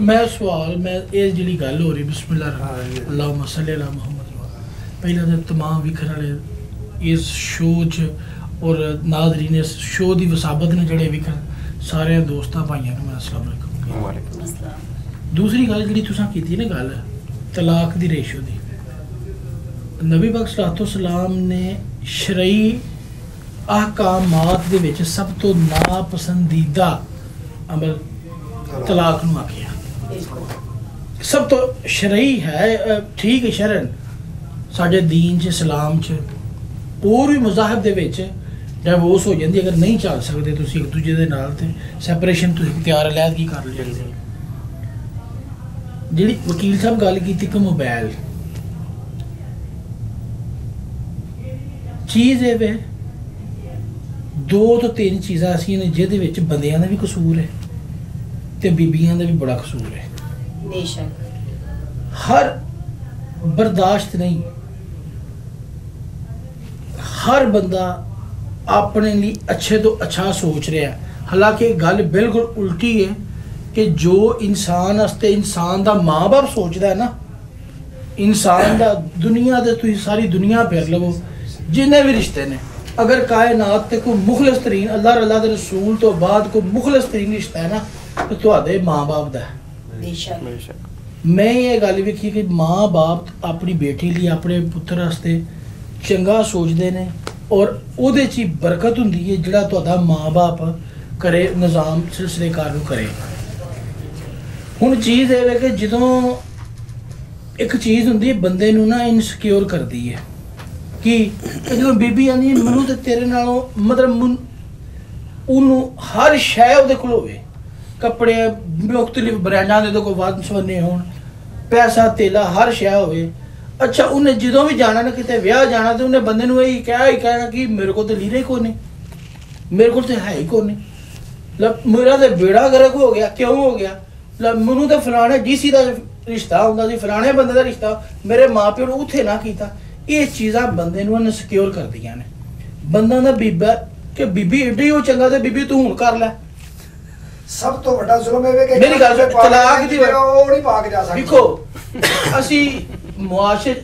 ਮੈਂ ਸਵਾਲ ਮੈਂ ਇਹ ਜਿਹੜੀ ਗੱਲ ਹੋ ਰਹੀ ਬਿਸਮਿਲ੍ਲਾ ਅੱਲਾਹੁम्मा सल्ली अला मुहम्मद, ਪਹਿਲਾਂ ਤਾਂ तमाम ਵਿਖਣ ਵਾਲੇ ਇਸ ਸ਼ੋਅ 'ਚ ਔਰ ਨਾਜ਼ਰੀਨ ਇਸ ਸ਼ੋਅ ਦੀ ਵਸਾਬਤ ਨੇ ਜਿਹੜੇ ਵਿਖਣ ਸਾਰਿਆਂ ਦੋਸਤਾਂ ਭਾਈਆਂ ਨੂੰ अस्सलाम वालेकुम। ਵਾਲੇਕੁਮ अस्सलाम। ਦੂਸਰੀ ਗੱਲ ਜਿਹੜੀ ਤੁਸੀਂ ਕੀਤੀ ਨਾ ਗੱਲ ਤਲਾਕ ਦੀ ਰੇਸ਼ੋ ਦੀ, ਨਬੀ ਪਾਕ ਸੱਲੱਲਾਹੁ अलैहि वसल्लम ਨੇ ਸ਼ਰਈ ਅਹਕਾਮਾਤ ਦੇ ਵਿੱਚ ਸਭ ਤੋਂ ਨਾਪਸੰਦੀਦਾ ਅਮਲ ਤਲਾਕ ਨੂੰ ਆਖਿਆ। ਸਭ ਤੋਂ ਸ਼ਰਈ ਹੈ, ਠੀਕ ਹੈ ਸ਼ਰਨ ਸਾਡੇ ਦੀਨ 'ਚ ਇਸਲਾਮ 'ਚ ਹੋਰ ਵੀ ਮਜ਼ਾਹਬ ਦੇ ਵਿੱਚ ਡਿਵੋਰਸ ਹੋ ਜਾਂਦੀ ਅਗਰ ਨਹੀਂ ਚੱਲ ਸਕਦੇ ਤੁਸੀਂ ਇੱਕ ਦੂਜੇ ਦੇ ਨਾਲ ਤੇ ਸੈਪਰੇਸ਼ਨ ਤੁਸੀਂ ਇਖਤਿਆਰ ਅਲੱਗ ਕਰ ਲਈ। ਜਿਹੜੀ ਵਕੀਲ ਸਾਹਿਬ ਗੱਲ ਕੀਤੀ ਕਿ ਮੋਬਾਈਲ ਚੀਜ਼ ਇਹ ਵੇ, ਦੋ ਤੋਂ ਤਿੰਨ ਚੀਜ਼ਾਂ ਅਸੀਂ ਨੇ ਜਿਹਦੇ ਵਿੱਚ ਬੰਦਿਆਂ ਦਾ ਵੀ ਕਸੂਰ ਹੈ ਤੇ ਬੀਬੀਆਂ ਦਾ ਵੀ ਬੜਾ ਕਸੂਰ ਹੈ। ਬੇਸ਼ੱਕ ਹਰ ਬਰਦਾਸ਼ਤ ਨਹੀਂ, ਹਰ ਬੰਦਾ ਆਪਣੇ ਲਈ ਅੱਛੇ ਤੋਂ ਅੱਛਾ ਸੋਚ ਰਿਹਾ, ਹਾਲਾਂਕਿ ਇਹ ਗੱਲ ਬਿਲਕੁਲ ਉਲਟੀ ਹੈ ਕਿ ਜੋ ਇਨਸਾਨ ਵਾਸਤੇ ਇਨਸਾਨ ਦਾ ਮਾਂ-ਬਾਪ ਸੋਚਦਾ ਹੈ ਨਾ, ਇਨਸਾਨ ਦਾ ਦੁਨੀਆ ਦੇ ਤੁਸੀਂ ਸਾਰੀ ਦੁਨੀਆ ਫਿਰ ਲਵੋ ਜਿੰਨੇ ਵੀ ਰਿਸ਼ਤੇ ਨੇ, अगर कायनात ते कोई मुखलिस तरीन अल्लाह और अल्लाह के रसूल तो बाद कोई मुखलिस तरीन रिश्ता है ना तो तुहाडे माँ बाप दा है। बेशक मैं ये गल वेखी कि माँ बाप अपनी बेटी लिए अपने पुत्र वास्ते चंगा सोचते ने और ओहदे च बरकत हुंदी है जिहड़ा तुहाडा माँ बाप करे निज़ाम सिलसिलेकार नूं करे। हुण चीज़ ये है कि जदों एक चीज़ हुंदी है बंदे नूं ना इनसिक्योर करदी है कि जो बीबी आनी मैनू तो तेरे नालों मतलब उन्होंने हर शय ਉਹਦੇ ਕੋਲ ਹੋਵੇ, ਕੱਪੜੇ ਮੁxtਲਿਫ ਬ੍ਰਾਂਡਾਂ ਦੇ ਕੋਈ ਵੱਧ ਸਵੰਨੇ ਹੋਣ, ਪੈਸਾ ਤੇਲਾ ਹਰ ਸ਼ੈ ਹੋਵੇ। ਅੱਛਾ ਉਹਨੇ ਜਦੋਂ ਵੀ ਜਾਣਾ ਨਾ ਕਿਤੇ ਵਿਆਹ ਜਾਣਾ ਤੇ ਉਹਨੇ ਬੰਦੇ ਨੂੰ ਇਹ ਕਹਿਣਾ ਕਿ ਮੇਰੇ ਕੋਲ ਤੇ ਲੀਰੇ ਕੋਈ ਨਹੀਂ, ਮੇਰੇ ਕੋਲ ਤੇ ਹੈ ਹੀ ਕੋਈ ਨਹੀਂ, ਲੈ ਮੇਰਾ ਤੇ ਬੇੜਾ ਗਰਕ ਹੋ ਗਿਆ। ਕਿਉਂ ਹੋ ਗਿਆ? ਲੈ ਮੈਨੂੰ ਤਾਂ ਫਲਾਣੇ ਡੀਸੀ ਦਾ ਰਿਸ਼ਤਾ ਹੁੰਦਾ ਸੀ, ਫਲਾਣੇ ਬੰਦੇ ਦਾ ਰਿਸ਼ਤਾ ਮੇਰੇ ਮਾਪਿਓ ਨੇ ਉੱਥੇ ਨਾ ਕੀਤਾ। ਇਹ ਚੀਜ਼ਾਂ ਬੰਦੇ ਨੂੰ ਇਨਸਿਕਿਉਰ ਕਰਦੀਆਂ ਨੇ। ਬੰਦਾ ਦਾ ਬੀਬਾ ਕਿ ਬੀਬੀ ਏਡੀ ਉਹ ਚੰਗਾ ਤੇ ਬੀਬੀ ਤੂੰ ਹੁਣ ਕਰ ਲੈ। ਸਭ ਤੋਂ ਵੱਡਾ ਜ਼ੁਲਮ ਇਹ ਵੇ ਕਿ ਮੇਰੀ ਗੱਲ ਤਲਾਕ ਦੀ ਉਹ ਨਹੀਂ ਪਾ ਕੇ ਜਾ ਸਕਦਾ। ਦੇਖੋ ਅਸੀਂ ਮੁਆਸ਼ਰ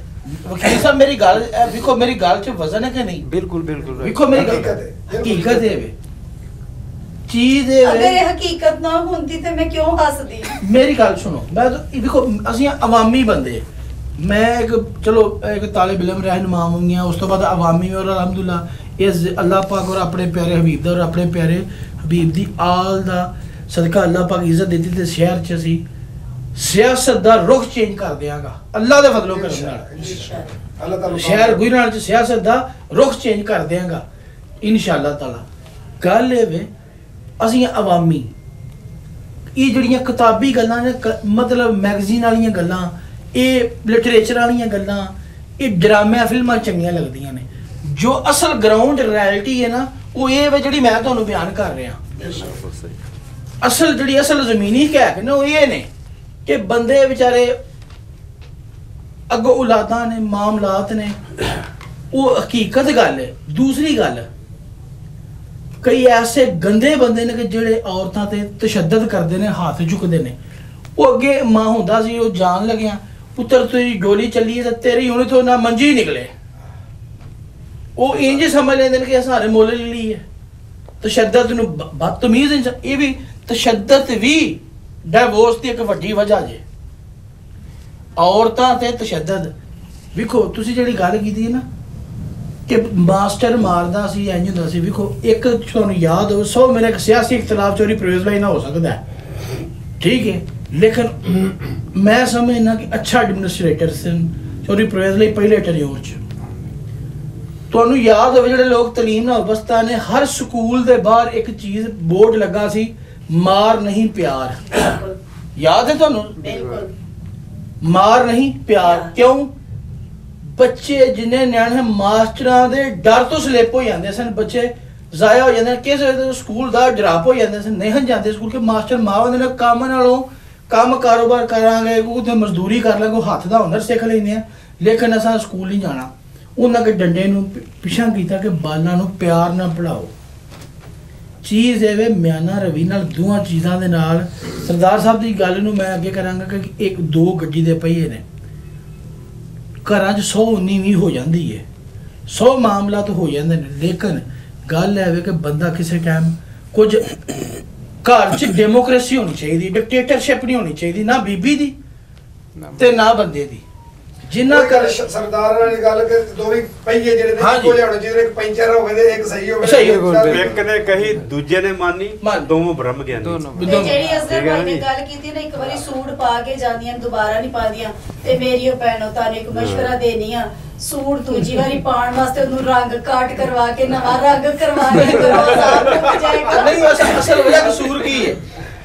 ਵਕੀਲ ਸਾਹਿਬ ਮੇਰੀ ਗੱਲ ਵੇਖੋ, ਮੇਰੀ ਗੱਲ 'ਚ ਵਜ਼ਨ ਹੈ ਕਿ ਨਹੀਂ? ਬਿਲਕੁਲ ਬਿਲकुल ਵੇਖੋ ਮੇਰੀ ਗੱਲ ਹਕੀਕਤ ਹੈ ਵੇ ਚੀਜ਼ ਹੈ। ਅਗਰ ਇਹ ਹਕੀਕਤ ਨਾ ਹੁੰਦੀ ਤੇ ਮੈਂ ਕਿਉਂ ਹੱਸਦੀ? ਮੇਰੀ ਗੱਲ ਸੁਣੋ, ਮੈਂ ਦੇਖੋ ਅਸੀਂ ਅਵਾਮੀ ਬੰਦੇ, मैं एक चलो एक तालिब इल्म रहनुमा हूँ, उस तो बाद अवामी और अलहमदुलिल्लाह इस अल्लाह पाक और अपने प्यारे हबीब दा और अपने प्यारे हबीब दी आल दा सदका अल्लाह पाक इज्जत देती ते शहर च असी सियासत दा रुख चेंज कर देंगा अल्लाह दे फजलो करम नाल। शहर गुजरात च सियासत दा रुख चेंज कर देंगा इंशाअल्लाह ताला। गल ये वे असी अवामी ये जड़ियां किताबी गल्लां ने मतलब मैगजीन वालियां गल्लां, ਇਹ ਲਿਟਰੇਚਰ ਵਾਲੀਆਂ ਗੱਲਾਂ, ਇਹ ਡਰਾਮੇ ਫਿਲਮਾਂ ਚੰਗੀਆਂ ਲੱਗਦੀਆਂ ਨੇ। ਜੋ ਅਸਲ ਗਰਾਊਂਡ ਰਿਐਲਿਟੀ ਹੈ ਨਾ ਉਹ ਇਹ ਵੇ ਜਿਹੜੀ ਮੈਂ ਤੁਹਾਨੂੰ ਬਿਆਨ ਕਰ ਰਿਹਾ। ਅਸਲ ਜਿਹੜੀ ਅਸਲ ਜ਼ਮੀਨੀ ਕਹਿ ਨੇ ਉਹ ਇਹ ਨੇ ਕਿ ਬੰਦੇ ਵਿਚਾਰੇ ਅੱਗੋਂ ਔਲਾਦਾਂ ਨੇ, ਮਾਮਲਾਤ ਨੇ, ਉਹ ਹਕੀਕਤ ਗੱਲ ਹੈ। ਦੂਸਰੀ ਗੱਲ ਕਈ ਐਸੇ ਗੰਦੇ ਬੰਦੇ ਨੇ ਕਿ ਜਿਹੜੇ ਔਰਤਾਂ ਤੇ ਤਸ਼ੱਦਦ ਕਰਦੇ ਨੇ, ਹੱਥ ਝੁਕਦੇ ਨੇ। ਉਹ ਅੱਗੇ ਮਾਂ ਹੁੰਦਾ ਸੀ, ਉਹ ਜਾਣ ਲੱਗਿਆ ਪੁੱਤਰ ਤੇਰੀ ਗੋਲੀ ਚੱਲੀ ਹੈ ਤੇਰੀ ਹੁਣ ਤੋਂ ਨਾ ਮੰਜੀ ਨਿਕਲੇ। ਉਹ ਇੰਜ ਸਮਝ ਲੈਂਦੇ ਨੇ ਕਿ ਸਾਰੇ ਮੁੱਲ ਲਈ ਹੈ। ਤਸ਼ੱਦਦ ਨੂੰ ਬਦਤਮੀਜ਼ ਇਹ ਵੀ ਤਸ਼ੱਦਦ ਵੀ ਡਿਵੋਰਸ ਦੀ ਇੱਕ ਵੱਡੀ ਵਜ੍ਹਾ ਜੇ। ਔਰਤਾਂ ਤੇ ਤਸ਼ੱਦਦ ਵੇਖੋ, ਤੁਸੀਂ ਜਿਹੜੀ ਗੱਲ ਕੀਤੀ ਹੈ ਨਾ ਕਿ ਮਾਸਟਰ ਮਾਰਦਾ ਸੀ, ਇੰਜ ਹੁੰਦਾ ਸੀ। ਵੇਖੋ, ਇੱਕ ਤੁਹਾਨੂੰ ਯਾਦ ਹੋ 100 ਮੇਰਾ ਇੱਕ ਸਿਆਸੀ ਇਖਤਲਾਫ ਚੋਰੀ ਪ੍ਰੋਵਿਜ਼ਨਲ ਨਾ ਹੋ ਸਕਦਾ ਹੈ, ਠੀਕ ਹੈ, ਲੇਕਿਨ ਮੈਂ ਸਮਝਣਾ ਕਿ ਅੱਛਾ ਐਡਮਿਨਿਸਟ੍ਰੇਟਰ ਸਨ ਚੋਰੀ ਪ੍ਰੋਵਿਜ਼ਨਲ ਪਹਿਲੇ ਟੈਨਿਓਰ 'ਚ। ਤੁਹਾਨੂੰ ਯਾਦ ਹੋਵੇ ਜਿਹੜੇ ਲੋਕ ਤਲੀਮ ਨਾਲ ਵਸਤਾ ਨੇ, ਹਰ ਸਕੂਲ ਦੇ ਬਾਹਰ ਇੱਕ ਚੀਜ਼ ਬੋਰਡ ਲੱਗਾ ਸੀ, ਮਾਰ ਨਹੀਂ ਪਿਆਰ। ਯਾਦ ਹੈ ਤੁਹਾਨੂੰ? ਬਿਲਕੁਲ। ਮਾਰ ਨਹੀਂ ਪਿਆਰ। ਕਿਉਂ? ਬੱਚੇ ਜਿੰਨੇ ਨਿਆਣੇ ਮਾਸਟਰਾਂ ਦੇ ਡਰ ਤੋਂ ਸਲਿੱਪ ਹੋ ਜਾਂਦੇ ਸਨ, ਬੱਚੇ ਜ਼ਾਇਆ ਹੋ ਜਾਂਦੇ, ਕਿਸੇ ਸਕੂਲ ਦਾ ਡਰਾਪ ਹੋ ਜਾਂਦੇ ਸਨ, ਨਹੀਂ ਜਾਂਦੇ ਸਕੂਲ ਕਿ ਮਾਸਟਰ ਮਾਵਾਂ ਦੇ ਕੰਮ ਨਾਲੋਂ ਕੰਮ ਕਾਰੋਬਾਰ ਕਰਾਂਗੇ, ਉੱਥੇ ਮਜ਼ਦੂਰੀ ਕਰ ਲਾਂਗੇ, ਹੱਥ ਦਾ ਹੁਨਰ ਸਿੱਖ ਲੈਂਦੇ ਆ, ਲੇਕਿਨ ਅਸਾਂ ਸਕੂਲ ਨਹੀਂ ਜਾਣਾ। ਉਹਨਾਂ ਕੇ ਡੰਡੇ ਨੂੰ ਪਿਛਾਂ ਕੀਤਾ ਕਿ ਬਾਲਾਂ ਨੂੰ ਪਿਆਰ ਨਾਲ ਪੜਾਓ। ਚੀਜ਼ ਇਹ ਵੇ ਮਿਆਨਾ ਰਵੀ ਨਾਲ ਦੋਵਾਂ ਚੀਜ਼ਾਂ ਦੇ ਨਾਲ। ਸਰਦਾਰ ਸਾਹਿਬ ਦੀ ਗੱਲ ਨੂੰ ਮੈਂ ਅੱਗੇ ਕਰਾਂਗਾ ਕਿ ਇੱਕ ਦੋ ਗੱਡੀ ਦੇ ਪਹੀਏ ਨੇ, ਘਰਾਂ 'ਚ 119 ਹੋ ਜਾਂਦੀ ਹੈ, 100 ਮਾਮਲਾ ਤਾਂ ਹੋ ਜਾਂਦੇ ਨੇ, ਲੇਕਿਨ ਗੱਲ ਇਹ ਵੇ ਕਿ ਬੰਦਾ ਕਿਸੇ ਟਾਈਮ ਕੁਝ ਘਰ 'ਚ ਡੈਮੋਕ੍ਰੇਸੀ ਹੋਣੀ ਚਾਹੀਦੀ, ਡਿਕਟੇਟਰਸ਼ਿਪ ਨਹੀਂ ਹੋਣੀ ਚਾਹੀਦੀ, ਨਾ ਬੀਬੀ ਦੀ ਤੇ ਨਾ ਬੰਦੇ ਦੀ। ਜਿੰਨਾ ਕਰ ਸਰਦਾਰਾਂ ਵਾਲੀ ਗੱਲ ਕਿ ਦੋਵੇਂ ਪਹੀਏ ਜਿਹੜੇ ਨੇ ਇੱਕੋ ਲਿਆਉਣੇ ਚਾਹੀਦੇ, ਇੱਕ ਪੈਂਚਰ ਹੋਵੇ ਤੇ ਇੱਕ ਸਹੀ ਹੋਵੇ। ਇੱਕ ਨੇ ਕਹੀ ਦੂਜੇ ਨੇ ਮੰਨੀ, ਦੋਵੇਂ ਬ੍ਰਹਮ ਗਿਆਨੀ। ਤੇ ਜਿਹੜੀ ਅਸਰ ਭਾਈ ਨੇ ਗੱਲ ਕੀਤੀ ਨਾ, ਇੱਕ ਵਾਰੀ ਸੂਟ ਪਾ ਕੇ ਜਾਂਦੀਆਂ ਦੁਬਾਰਾ ਨਹੀਂ ਪਾਉਂਦੀਆਂ, ਤੇ ਮੇਰੀ ਉਹ ਭੈਣੋ ਤੁਹਾਨੂੰ ਇੱਕ ਮਸ਼ਵਰਾ ਦੇਣੀ ਆ, ਸੂਟ ਦੂਜੀ ਵਾਰੀ ਪਾਉਣ ਵਾਸਤੇ ਉਹਨੂੰ ਰੰਗ ਕਾਟ ਕਰਵਾ ਕੇ ਨਵਾਂ ਰੰਗ ਕਰਵਾ ਕੇ ਜਾਏਗਾ। ਨਹੀਂ, ਅਸਲ ਵਜ੍ਹਾ ਕਸੂਰ ਕੀ ਹੈ?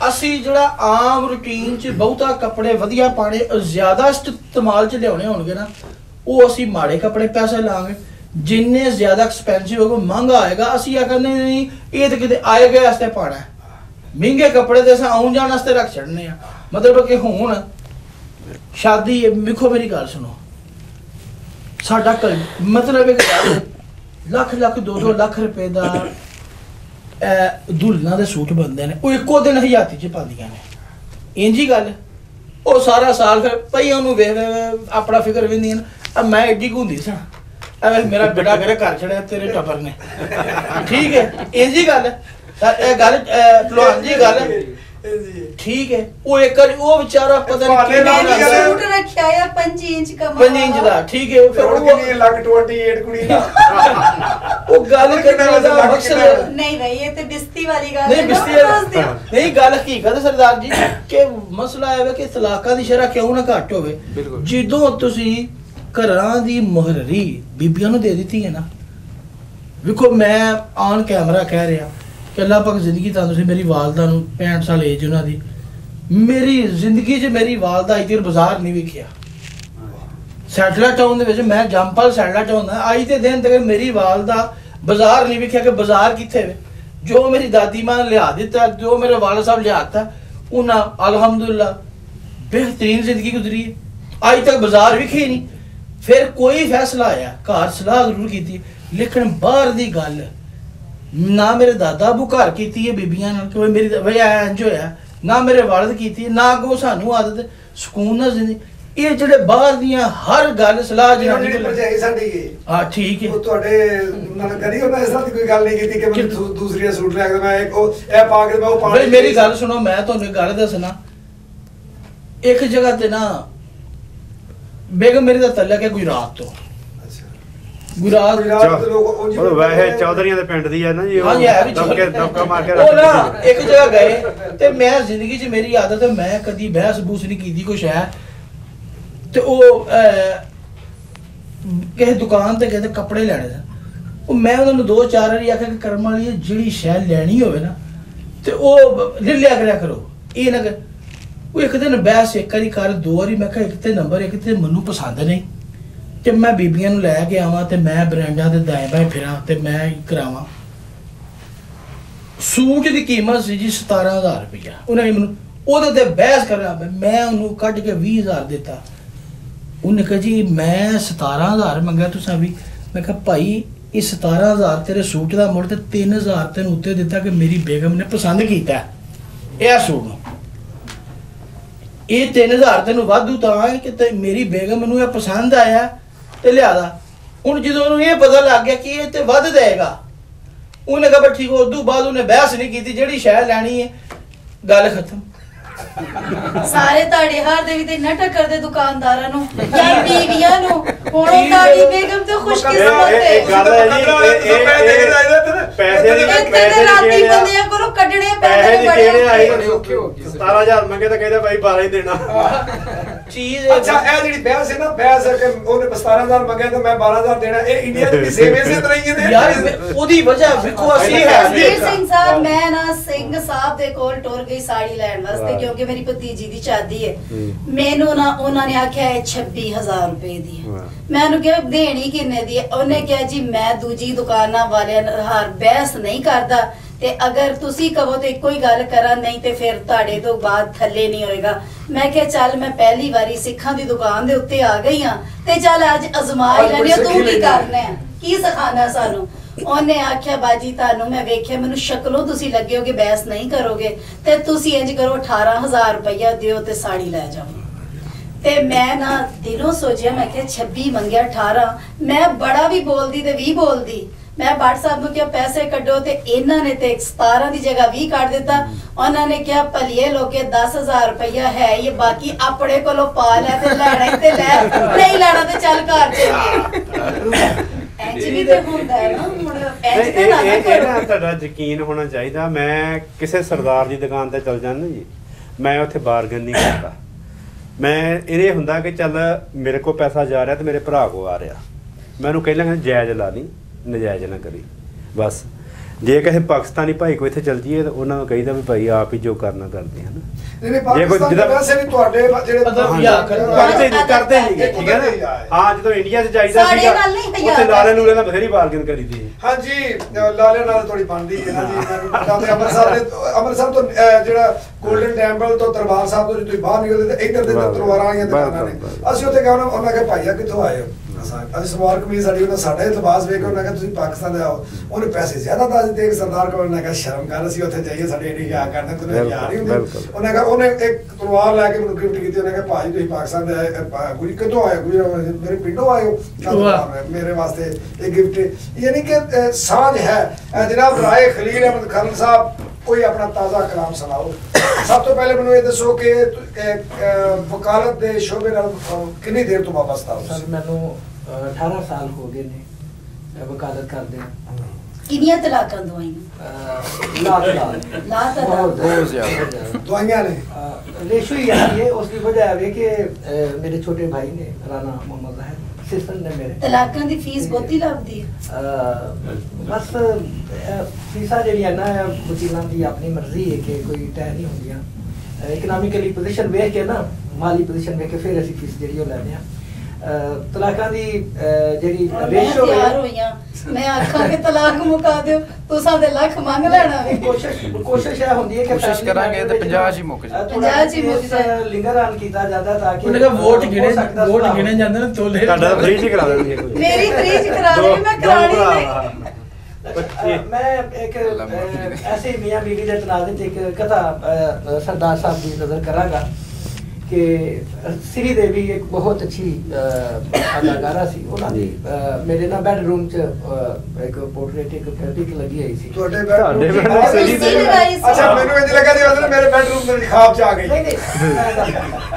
ਅਸੀਂ ਜਿਹੜਾ ਆਮ ਰੂਟੀਨ 'ਚ ਬਹੁਤਾ ਕੱਪੜੇ ਵਧੀਆ ਪਾਣੇ, ਜ਼ਿਆਦਾ ਇਸਤੇਮਾਲ 'ਚ ਲਿਆਉਣੇ ਹੋਣਗੇ ਨਾ, ਉਹ ਅਸੀਂ ਮਾੜੇ ਕੱਪੜੇ ਪੈਸੇ ਲਾਂਗੇ। ਜਿੰਨੇ ਜ਼ਿਆਦਾ ਐਕਸਪੈਂਸਿਵ ਹੋਗਾ, ਮਹਿੰਗਾ ਆਏਗਾ, ਅਸੀਂ ਆ ਕਹਿੰਦੇ ਨਹੀਂ ਇਹ ਤਾਂ ਕਿਤੇ ਆਏ ਗਏ ਵਾਸਤੇ ਪਾਣਾ। ਮਹਿੰਗੇ ਕੱਪੜੇ ਤੇ ਅਸੀਂ ਆਉਣ ਜਾਣ ਵਾਸਤੇ ਰੱਖ ਛੱਡਨੇ ਆ। ਮਤਲਬ ਕਿ ਹੁਣ ਸ਼ਾਦੀ, ਵੇਖੋ ਮੇਰੀ ਗੱਲ ਸੁਣੋ, ਸਾਡਾ ਮਤਲਬ ਲੱਖ 2 ਲੱਖ ਰੁਪਏ ਦਾ ਦੁਲਹਨਾਂ ਦੇ ਸੂਟ ਬਣਦੇ ਨੇ, ਉਹ ਇੱਕੋ ਦਿਨ ਹਜ਼ਾਤੀ 'ਚ ਪਾਉਂਦੀਆਂ ਨੇ। ਇੰਜੀ ਗੱਲ, ਉਹ ਸਾਰਾ ਸਾਲ ਫਿਰ ਪਈ ਉਹਨੂੰ ਵੇਖ ਆਪਣਾ ਫਿਕਰ ਵਿੰਦੀਆਂ ਨੇ। ਮੈਂ ਐਡੀ ਹੁੰਦੀ ਸਾਂ, ਐਵੇਂ ਮੇਰਾ ਬੇਟਾ ਘਰੇ ਘਰ ਛੜਿਆ ਤੇਰੇ ਟੱਬਰ ਨੇ, ਠੀਕ ਹੈ, ਇੰਜੀ ਗੱਲ। ਇਹ ਗੱਲ ਭਲਵਾਨ ਜੀ ਗੱਲ ਠੀਕ ਹੈ। ਉਹ ਇੱਕ ਉਹ ਵਿਚਾਰਾ ਪਤਾ ਨਹੀਂ ਕਿੰਨਾ ਸੂਟ ਰੱਖਿਆ ਆ 5 ਇੰਚ ਕਮਾ, 5 ਇੰਚ ਦਾ, ਠੀਕ ਹੈ। ਫਿਰ ਉਹ ਲੱਖ 28 ਕੁੜੀ ਦਾ ਉਹ ਗੱਲ ਕਰਨੇ ਦਾ ਮਕਸਦ ਨਹੀਂ ਭਾਈ, ਇਹ ਤੇ ਬਿਸਤੀ ਵਾਲੀ ਗੱਲ ਨਹੀਂ, ਬਿਸਤੀ ਨਹੀਂ ਗੱਲ ਹਕੀਕਤ ਹੈ ਸਰਦਾਰ ਜੀ ਕਿ ਮਸਲਾ ਇਹ ਹੈ ਕਿ ਤਲਾਕਾਂ ਦੀ ਸ਼ਰ੍ਹਾ ਕਿਉਂ ਨਾ ਘੱਟ ਹੋਵੇ। ਜਦੋਂ ਤੁਸੀਂ ਘਰਾਂ ਦੀ ਮੁਹਰਰੀ ਬੀਬੀਆਂ ਨੂੰ ਦੇ ਦਿੱਤੀ ਹੈ ਨਾ, ਵੇਖੋ ਮੈਂ ਆਨ ਕੈਮਰਾ ਕਹਿ ਰਿਹਾ ਕਿ ਅੱਲਾਹ ਪਾਕ ਜ਼ਿੰਦਗੀ ਤੰਦਰੁਸਤੀ, ਮੇਰੀ ਵਾਲਦਾ ਨੂੰ 65 ਸਾਲ ਏਜ ਉਹਨਾਂ ਦੀ, ਮੇਰੀ ਜ਼ਿੰਦਗੀ 'ਚ ਮੇਰੀ ਵਾਲਦਾ ਅੱਜ ਤੱਕ ਬਾਜ਼ਾਰ ਨਹੀਂ ਵੇਖਿਆ। ਸੈਟਲਾ ਟਾਊਨ ਦੇ ਵਿੱਚ ਮੈਂ ਜੰਪਲ ਸੈਟਲਾ ਟਾਊਨ ਦਾ, ਅੱਜ ਦੇ ਦਿਨ ਤੱਕ ਮੇਰੀ ਵਾਲਦਾ ਬਾਜ਼ਾਰ ਨਹੀਂ ਵੇਖਿਆ ਕਿ ਬਾਜ਼ਾਰ ਕਿੱਥੇ ਵੇ। ਜੋ ਮੇਰੀ ਦਾਦੀ ਮਾਂ ਨੇ ਲਿਆ ਦਿੱਤਾ, ਜੋ ਮੇਰੇ ਵਾਲਦ ਸਾਹਿਬ ਲਿਆਤਾ, ਉਹਨਾਂ ਅਲਹਮਦੁਲਿਲਾ बेहतरीन जिंदगी गुजरी है, अज तक बाजार विखे नहीं। फिर कोई फैसला आया, घर सलाह जरूर की, लेकिन बाहर की गल ना मेरे दादा अबू घर की है बीबियां नाल, मेरी वजह इंज होया ना मेरे वालद की, ना अगों सानू आदत सुकून ना जिंदगी। ये ਜਿਹੜੇ ਬਾਹਰ ਦੀਆਂ ਹਰ ਗੱਲ ਸਲਾਹ ਜਨਾਨੀ ਦੀ ਭਰਜਾਈ ਸਾਡੀ ਹਾਂ ਠੀਕ ਹੈ, ਉਹ ਤੁਹਾਡੇ ਨਾਲ ਕਦੀ ਉਹਨਾਂ ਇਸ ਤਰ੍ਹਾਂ ਦੀ ਕੋਈ ਗੱਲ ਨਹੀਂ ਕੀਤੀ ਕਿ ਮੈਂ ਦੂਸਰੀ ਸੂਟ ਲੈ ਕੇ ਮੈਂ ਇਹ ਪਾ ਕੇ ਮੈਂ ਉਹ ਪਾ। ਮੇਰੀ ਗੱਲ ਸੁਣੋ, ਮੈਂ ਤੁਹਾਨੂੰ ਇੱਕ ਗੱਲ ਦੱਸਣਾ। ਇੱਕ ਜਗ੍ਹਾ ਤੇ ਨਾ ਬੇਗਮ ਮੇਰੀ ਦਾ ਤਲਕ ਹੈ ਗੁਜਰਾਤ ਤੋਂ। ਗੁਜਰਾਤ ਉਹ ਵੈਸੇ ਚੌਧਰੀਆਂ ਦੇ ਪਿੰਡ ਦੀ ਹੈ ਨਾ ਜੀ, ਉਹ ਦਬਕਾ ਮਾਰ ਕੇ ਉਹ ਨਾ ਇੱਕ ਜਗ੍ਹਾ ਗਏ ਤੇ ਮੈਂ ਜ਼ਿੰਦਗੀ 'ਚ ਮੇਰੀ ਆਦਤ ਹੈ ਮੈਂ ਕਦੀ ਬਹਿਸ ਬੂਸ ਨਹੀਂ ਕੀਤੀ ਕੁਛ ਹੈ। ਤੇ ਉਹ ਕਿਸੇ ਦੁਕਾਨ ਤੇ ਗਏ ਤੇ ਕੱਪੜੇ ਲੈਣੇ ਸਨ। ਉਹ ਮੈਂ ਉਹਨਾਂ ਨੂੰ 2-4 ਵਾਰੀ ਆਖਿਆ ਕਿ ਕਰਮ ਵਾਲੀ ਜਿਹੜੀ ਸ਼ੈ ਲੈਣੀ ਹੋਵੇ ਨਾ ਤੇ ਉਹ ਲੈ ਲਿਆ ਕਰਿਆ ਕਰੋ, ਇਹ ਨਾ। ਉਹ ਇੱਕ ਦਿਨ ਬਹਿਸ ਇੱਕ ਵਾਰੀ ਕਰ, 2 ਵਾਰੀ ਮੈਂ ਕਿਹਾ ਇੱਕ ਤੇ ਨੰਬਰ ਇੱਕ ਤੇ ਮੈਨੂੰ ਪਸੰਦ ਨਹੀਂ ਕਿ ਮੈਂ ਬੀਬੀਆਂ ਨੂੰ ਲੈ ਕੇ ਆਵਾਂ ਤੇ ਮੈਂ ਬ੍ਰਾਂਡਾਂ ਦੇ ਦਾਏ ਬਾਏ ਫਿਰਾਂ ਤੇ ਮੈਂ ਕਰਾਵਾਂ। ਸੂਟ ਦੀ ਕੀਮਤ ਸੀ ਜੀ 17,000 ਰੁਪਇਆ। ਉਹਨੇ ਮੈਨੂੰ ਉਹਦੇ ਤੇ ਬਹਿਸ ਕਰਿਆ, ਮੈਂ ਉਹਨੂੰ ਕੱਢ ਕੇ 20,000 ਦਿੱਤਾ। ਉਹਨੇ ਕਿਹਾ ਜੀ ਮੈਂ 17,000 ਮੰਗਿਆ ਤੁਸੀਂ ਵੀ। ਮੈਂ ਕਿਹਾ ਭਾਈ ਇਹ 17,000 ਤੇਰੇ ਸੂਟ ਦਾ ਮੁੱਲ ਤੇ 3,000 ਤੈਨੂੰ ਉੱਤੇ ਦਿੱਤਾ ਕਿ ਮੇਰੀ ਬੇਗਮ ਨੇ ਪਸੰਦ ਕੀਤਾ ਇਹ ਸੂਟ ਨੂੰ। ਇਹ 3,000 ਤੈਨੂੰ ਵਾਧੂ ਤਾਂ ਹੈ ਕਿ ਮੇਰੀ ਬੇਗਮ ਨੂੰ ਇਹ ਪਸੰਦ ਆਇਆ ਤੇ ਲਿਆਦਾ। ਹੁਣ ਜਦੋਂ ਉਹਨੂੰ ਇਹ ਪਤਾ ਲੱਗ ਗਿਆ ਕਿ ਇਹ ਤੇ ਵੱਧ ਦੇਗਾ, ਉਹਨੇ ਕਿਹਾ ਠੀਕ। ਉਸ ਤੋਂ ਬਾਅਦ ਉਹਨੇ ਬਹਿਸ ਨਹੀਂ ਕੀਤੀ, ਜਿਹੜੀ ਸ਼ੈ ਲੈਣੀ ਹੈ ਗੱਲ ਖਤਮ। ਸਾਰੇ ਤੁਹਾਡੇ ਹਾਰ ਦੇ ਵੀ ਤੇ ਇੰਨਾ ਟੱਕਰ ਦੇ ਦੁਕਾਨਦਾਰਾਂ ਨੂੰ ਜਾਂ ਬੀਵੀਆਂ ਨੂੰ, ਹੁਣ ਉਹ ਤੁਹਾਡੀ ਬੇਗਮ ਤੇ ਖੁਸ਼ਕਿਸਮਤ ਹੈ। ਇਹ ਗੱਲ ਹੈ ਜੀ, ਪੈਸੇ ਦੀ ਰਾਤੀ ਬੰਦਿਆਂ ਕੋਲੋਂ ਕੱਢਣੇ ਪੈਸੇ ਦੀ ਬੜੇ ਕਿਹੜੇ ਆਏ 17,000 ਮੰਗੇ ਤਾਂ ਕਹਿੰਦਾ ਭਾਈ 12 ਹੀ ਦੇਣਾ ਚੀਜ਼ ਅੱਛਾ ਇਹ ਜਿਹੜੀ ਬਹਿਸ ਹੈ ਨਾ, ਬਹਿਸ ਹੈ ਕਿ ਉਹਨੇ 17,000 ਮੰਗਿਆ ਤਾਂ ਮੈਂ 12,000 ਦੇਣਾ, ਇਹ ਇੰਡੀਆ ਦੀ ਸੇਮ ਇਸੇ ਤਰ੍ਹਾਂ ਹੀ ਹੈ ਯਾਰ ਉਹਦੀ ਵਜ੍ਹਾ ਵੇਖੋ ਅਸੀਂ ਜਸਵੀਰ ਸਿੰਘ ਸਾਹਿਬ, ਮੈਂ ਨਾ ਸਿੰਘ ਸਾਹਿਬ ਦੇ ਕੋਲ ਟੁਰ ਗਈ ਸਾੜੀ ਲੈਣ ਵਾਸਤੇ ਕਿਉਂਕਿ ਮੇਰੀ ਭਤੀਜੀ ਦੀ ਸ਼ਾਦੀ ਹੈ। ਮੈਨੂੰ ਨਾ ਉਹਨਾਂ ਨੇ ਆਖਿਆ ਇਹ 26,000 ਰੁਪਏ ਦੀ ਹੈ। ਮੈਂ ਉਹਨੂੰ ਕਿਹਾ ਦੇਣੀ ਕਿੰਨੇ ਦੀ ਹੈ? ਉਹਨੇ ਕਿਹਾ ਜੀ ਮੈਂ ਦੂਜੀ ਦੁਕਾਨਾਂ ਵਾਲਿਆਂ ਨਾਲ ਬਹਿਸ ਨਹੀਂ ਕਰਦਾ ਤੇ ਅਗਰ ਤੁਸੀਂ ਕਹੋ ਤੇ ਇੱਕੋ ਹੀ ਗੱਲ ਕਰਾਂ, ਨਹੀਂ ਤੇ ਫਿਰ ਤੁਹਾਡੇ ਤੋਂ ਬਾਅਦ ਥੱਲੇ ਨਹੀਂ ਹੋਏਗਾ। ਮੈਂ ਕਿਹਾ ਚੱਲ ਮੈਂ ਪਹਿਲੀ ਵਾਰੀ ਸਿੱਖਾਂ ਦੀ ਦੁਕਾਨ ਦੇ ਉੱਤੇ ਆ ਗਈ ਹਾਂ ਤੇ ਚੱਲ ਅੱਜ ਅਜ਼ਮਾ ਹੀ ਲੈਣੀ, ਤੂੰ ਕੀ ਕਰਨਾ ਹੈ, ਕੀ ਸਿਖਾਣਾ ਸਾਨੂੰ? ਉਹਨੇ ਆਖਿਆ ਬਾਜੀ ਤੁਹਾਨੂੰ ਮੈਂ ਵੇਖਿਆ, ਮੈਨੂੰ ਸ਼ਕਲੋਂ ਤੁਸੀਂ ਲੱਗੇ ਹੋ ਕਿ ਬਹਿਸ ਨਹੀਂ ਕਰੋਗੇ ਤੇ ਤੁਸੀਂ ਇੰਜ ਕਰੋ 18,000 ਰੁਪਇਆ ਦਿਓ ਤੇ ਸਾੜੀ ਲੈ ਜਾਓ। ਤੇ ਮੈਂ ਨਾ ਦਿਲੋਂ ਸੋਚਿਆ, ਮੈਂ ਕਿਹਾ 26 ਮੰਗਿਆ 18, ਮੈਂ ਬੜਾ ਵੀ ਬੋਲਦੀ ਤੇ 20 ਬੋਲਦੀ। ਮੈਂ ਬਾਟ ਸਾਹਿਬ ਨੂੰ ਕਿਹਾ ਪੈਸੇ ਕੱਢੋ ਤੇ ਇਹਨਾਂ ਨੇ ਤੇ 17 ਦੀ ਜਗ੍ਹਾ 20 ਕੱਢ ਦਿੱਤਾ। ਉਹਨਾਂ ਨੇ ਕਿਹਾ ਭਲੀਏ ਲੋਕੇ 10,000 ਰੁਪਇਆ ਹੈ ਇਹ, ਬਾਕੀ ਆਪਣੇ ਕੋਲੋਂ ਪਾ ਲੈ ਤੇ ਲੈਣਾ ਹੀ ਤੇ ਲੈ, ਨਹੀਂ ਲੈਣਾ ਤੇ ਚੱਲ ਘਰ ਚੱਲੀਏ। ਇਹ ਨਾ ਤੁਹਾਡਾ ਯਕੀਨ ਹੋਣਾ ਚਾਹੀਦਾ। ਮੈਂ ਕਿਸੇ ਸਰਦਾਰ ਦੀ ਦੁਕਾਨ ਤੇ ਚਲ ਜਾਂਦਾ ਜੀ, ਮੈਂ ਉੱਥੇ ਬਾਰਗਨ ਨਹੀਂ ਕਰਦਾ। ਮੈਂ ਇਹ ਹੁੰਦਾ ਕਿ ਚੱਲ ਮੇਰੇ ਕੋਲ ਪੈਸਾ ਜਾ ਰਿਹਾ ਤੇ ਮੇਰੇ ਭਰਾ ਕੋ ਆ ਰਿਹਾ, ਮੈਨੂੰ ਕਹਿੰਦਾ ਜਾਇਜ਼ ਲਾ ਲਈ, ਨਜਾਇਜ਼ ਨਾ ਕਰੀ ਬਸ। ਜੇ ਕਿਸੇ ਪਾਕਿਸਤਾਨੀ ਭਾਈ ਕੋ ਇੱਥੇ ਚੱਲ ਜੀਏ ਤਾਂ ਉਹਨਾਂ ਨੂੰ ਕਹੀਦਾ ਵੀ ਭਾਈ ਆਪ ਹੀ ਜੋ ਕਰਨਾ ਕਰਦੇ ਹਨ। ਜੇ ਕੋਈ ਜਿਹਦਾ ਵੈਸੇ ਵੀ ਤੁਹਾਡੇ ਜਿਹੜੇ ਕਰਦੇ ਨਹੀਂ, ਠੀਕ ਹੈ ਨਾ। ਹਾਂ ਜਦੋਂ ਇੰਡੀਆ 'ਚ ਜਾਈਦਾ ਸੀਗਾ ਉੱਥੇ ਲਾਲੇ ਨੂਲੇ ਨਾਲ ਬਥੇਰੀ ਬਾਰਗਨ ਕਰੀ ਦੀ। ਹਾਂਜੀ ਲਾਲੇ ਨਾਲ ਥੋੜੀ ਬਣਦੀ ਹੈ ਨਾ ਜੀ। ਅੰਮ੍ਰਿਤਸਰ ਤੋਂ ਜਿਹੜਾ ਗੋਲਡਨ ਟੈਂਪਲ ਤੋਂ ਦਰਬਾਰ ਸਾਹਿਬ ਤੋਂ ਤੁਸੀਂ ਬਾਹਰ ਨਿਕਲਦੇ ਤੇ ਇੱਧਰ ਦੇ ਤਲਵਾਰਾਂ ਵਾਲੀਆਂ ਦੁਕਾਨਾਂ ਨੇ। ਅਸੀਂ ਉੱਥੇ ਗਏ, ਉਹਨਾਂ ਕਿਹਾ ਭਾਈਆ ਕਿੱਥੋਂ ਆਏ ਹੋ? ਅਸੀਂ ਸਲਵਾਰ ਕਮੀਜ਼ ਸਾਡੀ, ਉਹਨਾਂ ਸਾਡਾ ਲਿਬਾਸ ਵੇਖ ਕੇ ਉਹਨਾਂ ਕਿਹਾ ਤੁਸੀਂ ਪਾਕਿਸਤਾਨ ਦੇ ਆਓ। ਉਹਨੇ ਪੈਸੇ ਜ਼ਿਆਦਾ ਦੱਸ ਦਿੱਤੇ ਇੱਕ ਸਰਦਾਰ ਕੋਲ। ਉਹਨਾਂ ਕਿਹਾ ਸ਼ਰਮ ਕਰ, ਅਸੀਂ ਉੱਥੇ ਜਾਈਏ ਸਾਡੇ ਇੰਨੀ ਕਿਆ ਕਰਨਾ, ਤੁਹਾਨੂੰ ਯਾਰ ਹੀ ਹੁੰਦੀ। ਉਹਨੇ ਕਿਹਾ, ਉਹਨੇ ਇੱਕ ਤਲਵਾਰ ਲੈ ਕੇ ਮੈਨੂੰ ਗਿਫਟ ਕੀਤੀ। ਉਹਨੇ ਕਿਹਾ ਭਾਜੀ ਤੁਸੀਂ ਪਾਕਿਸਤਾਨ ਦੇ ਆਏ, ਗੁਰੀ ਕਿੱਥੋਂ ਆਏ? ਗੁਰੀ ਮੇਰੇ ਪਿੰਡੋਂ ਆਏ ਹੋ, ਮੇਰੇ ਵਾਸਤੇ ਇਹ ਗਿਫਟ। ਯਾਨੀ ਕਿ ਸਾਂਝ ਹੈ। ਜਨਾਬ ਰਾਏ ਖਲੀਲ ਅਹਿਮਦ ਖਾਨ ਸਾਹਿਬ, ਕੋਈ ਆਪਣਾ ਤਾਜ਼ਾ ਕਲਾਮ ਸੁਣਾਓ। ਸਭ ਤੋਂ ਪਹਿਲੇ ਮੈਨੂੰ ਇਹ ਦੱਸੋ ਕਿ ਵਕਾਲਤ ਦੇ ਸ਼ੋਬੇ ਨਾਲ ਕਿੰਨੀ ਦੇਰ ਤੋਂ ਵਾਬਸਤਾ ਹੋ? ਸਰ ਮੈਨੂੰ 18 ਸਾਲ ਹੋ ਗਏ ਨੇ ਵਕਾਲਤ ਕਰਦੇ। ਕਿੰਨੀਆਂ ਤਲਾਕਾਂ ਦਵਾਈਆਂ? ਬਹੁਤ ਜ਼ਿਆਦਾ ਦਵਾਈਆਂ ਨੇ। रेशो ही यही है, उसकी वजह है कि मेरे छोटे भाई ने राना मोहम्मद ज़ाहिर सिस्टम ने मेरे तलाकों की फीस बहुत ही लगती है। बस फीसा जी है ना वकीलों की अपनी मर्जी है कि कोई तय नहीं होंगी। इकनॉमिकली पोजीशन वेख के ना, माली पोजीशन वेख के फिर असी फीस जी लैने हैं। तलाकों की जी रेशो मैं आखा के तलाक मुका दियो, तुसा दे लाख मांग लेना वे। कोशिश है होंदी है कि कोशिश करांगे ते 50 ही मुक जाए, 50 ही मुक जाए। लिंगरान कीता जाता ताकि ਉਹਨੇ ਕਿਹਾ ਵੋਟ ਗਿਣੇ ਜਾਂਦੇ ਨੇ ਤੋਲੇ। ਤੁਹਾਡਾ ਫ੍ਰੀ ਚ ਕਰਾ ਦੇਣਗੇ ਕੋਈ। मेरी फ्री च करा दे, मैं करानी नहीं। मैं एक ऐसे मियां बीवी के तनाज़े एक कथा सरदार साहब की नजर करांगा कि श्री देवी एक बहुत अच्छी अदाकारा सी। उन्होंने मेरे ना बेडरूम च एक पोर्ट्रेट एक पिक लगी हुई सी। ਤੁਹਾਡੇ ਬੈਡਰੂਮ ਅੱਛਾ ਮੈਨੂੰ ਇੰਜ ਲੱਗਾ ਜਿਵੇਂ ਉਹਨੇ ਮੇਰੇ ਬੈਡਰੂਮ ਦੇ ਖਾਬ ਚ ਆ ਗਈ। नहीं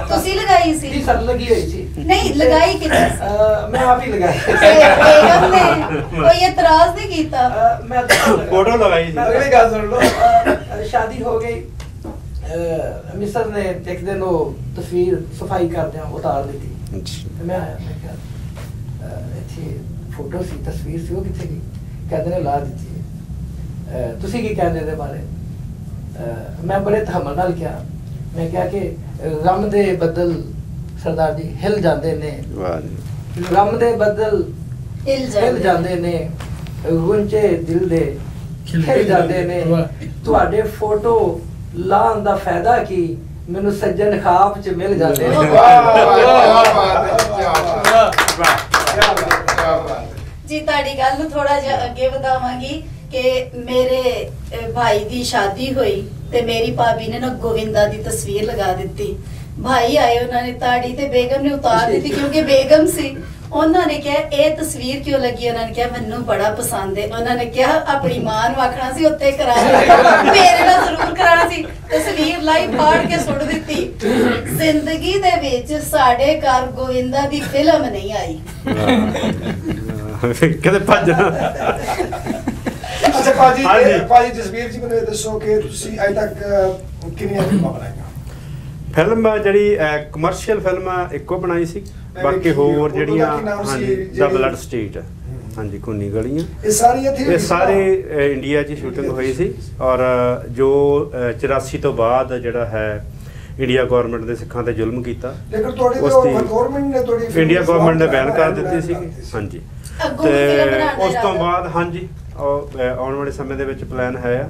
ਤੁਸੀਂ ਲਗਾਈ ਸੀ? जी सर लगी हुई सी। नहीं लगाई कितने? मैं आप ही लगाई। बेगम ने कोई एतराज नहीं कीता? मैं फोटो लगाई थी। अगली बात सुन लो। शादी हो गई, मिस्टर ने एक दिन वो तस्वीर सफाई करदे उतार दी थी। मैं आया, मैं क्या इत्थे फोटो सी तस्वीर सी, वो किथे गई? कहते ने ला दी है। तुसी की कहंदे दे बारे? मैं बड़े तहम्मुल नाल किया। मैं क्या कि गम दे बदल सरदार जी हिल जांदे ने, गम दे बदल हिल जांदे ने, गुंचे दिल दे खिल जांदे ने। तुहाडे फोटो लान दा फायदा की, मैनू सज्जन खाब च मिल जाते। जी ताड़ी गल नूं थोड़ा जिहा अगे वधावांगी कि मेरे भाई दी शादी हुई ते मेरी भाभी ने ना गोविंदा दी तस्वीर लगा दी। भाई आए, उन्होंने ताड़ी ते बेगम ने उतार दी क्योंकि बेगम सी। ਉਹਨਾਂ ਨੇ ਕਿਹਾ ਇਹ ਤਸਵੀਰ ਕਿਉਂ ਲੱਗੀ, ਉਹਨਾਂ ਨੇ ਕਿਹਾ ਮੈਨੂੰ ਬੜਾ ਪਸੰਦ ਹੈ। ਉਹਨਾਂ ਨੇ ਕਿਹਾ ਆਪਣੀ ਮਾਂ ਨੂੰ ਆਖਣਾ ਸੀ ਉੱਤੇ ਕਰਾ ਦੇ, ਮੇਰੇ ਨਾਲ ਜ਼ਰੂਰ ਕਰਾਣਾ ਸੀ। ਤਸਵੀਰ ਲਾਈ ਫਾੜ ਕੇ ਸੁੱਟ ਦਿੱਤੀ। ਜ਼ਿੰਦਗੀ ਦੇ ਵਿੱਚ ਸਾਡੇ ਘਰ ਗੋਵਿੰਦਾ ਦੀ ਫਿਲਮ ਨਹੀਂ ਆਈ। ਕਦੇ ਭੱਜਣਾ। ਅੱਛਾ ਭਾਜੀ ਜਸਵੀਰ ਜੀ ਮੈਨੂੰ ਇਹ ਦੱਸੋ ਕਿ ਤੁਸੀਂ ਅਜੇ ਤੱਕ ਕਿੰਨੀਆਂ ਫਿਲਮਾਂ ਬਣਾਈਆਂ? ਫਿਲਮ ਜਿਹੜੀ ਕਮਰਸ਼ੀਅਲ ਫਿਲਮ ਇੱਕੋ ਬਣਾਈ ਸੀ, ਬਾਕੀ ਹੋਰ ਜਿਹੜੀਆਂ ਹਾਂਜੀ ਦਾ ਬਲੱਡ ਸਟੇਟ ਹਾਂਜੀ ਖੂਨੀ ਗਲੀਆਂ ਇਹ ਸਾਰੇ ਇੰਡੀਆ 'ਚ ਸ਼ੂਟਿੰਗ ਹੋਈ ਸੀ। ਔਰ ਜੋ 84 ਤੋਂ ਬਾਅਦ ਜਿਹੜਾ ਹੈ ਇੰਡੀਆ ਗਵਰਨਮੈਂਟ ਨੇ ਸਿੱਖਾਂ ਤੇ ਜ਼ੁਲਮ ਕੀਤਾ, ਇੰਡੀਆ ਗਵਰਨਮੈਂਟ ਨੇ ਬੈਨ ਕਰ ਦਿੱਤੀ ਸੀ। ਹਾਂਜੀ ਤੇ ਉਸ ਤੋਂ ਬਾਅਦ ਹਾਂਜੀ ਆਉਣ ਵਾਲੇ ਸਮੇਂ ਦੇ ਵਿੱਚ ਪਲਾਨ ਹੈ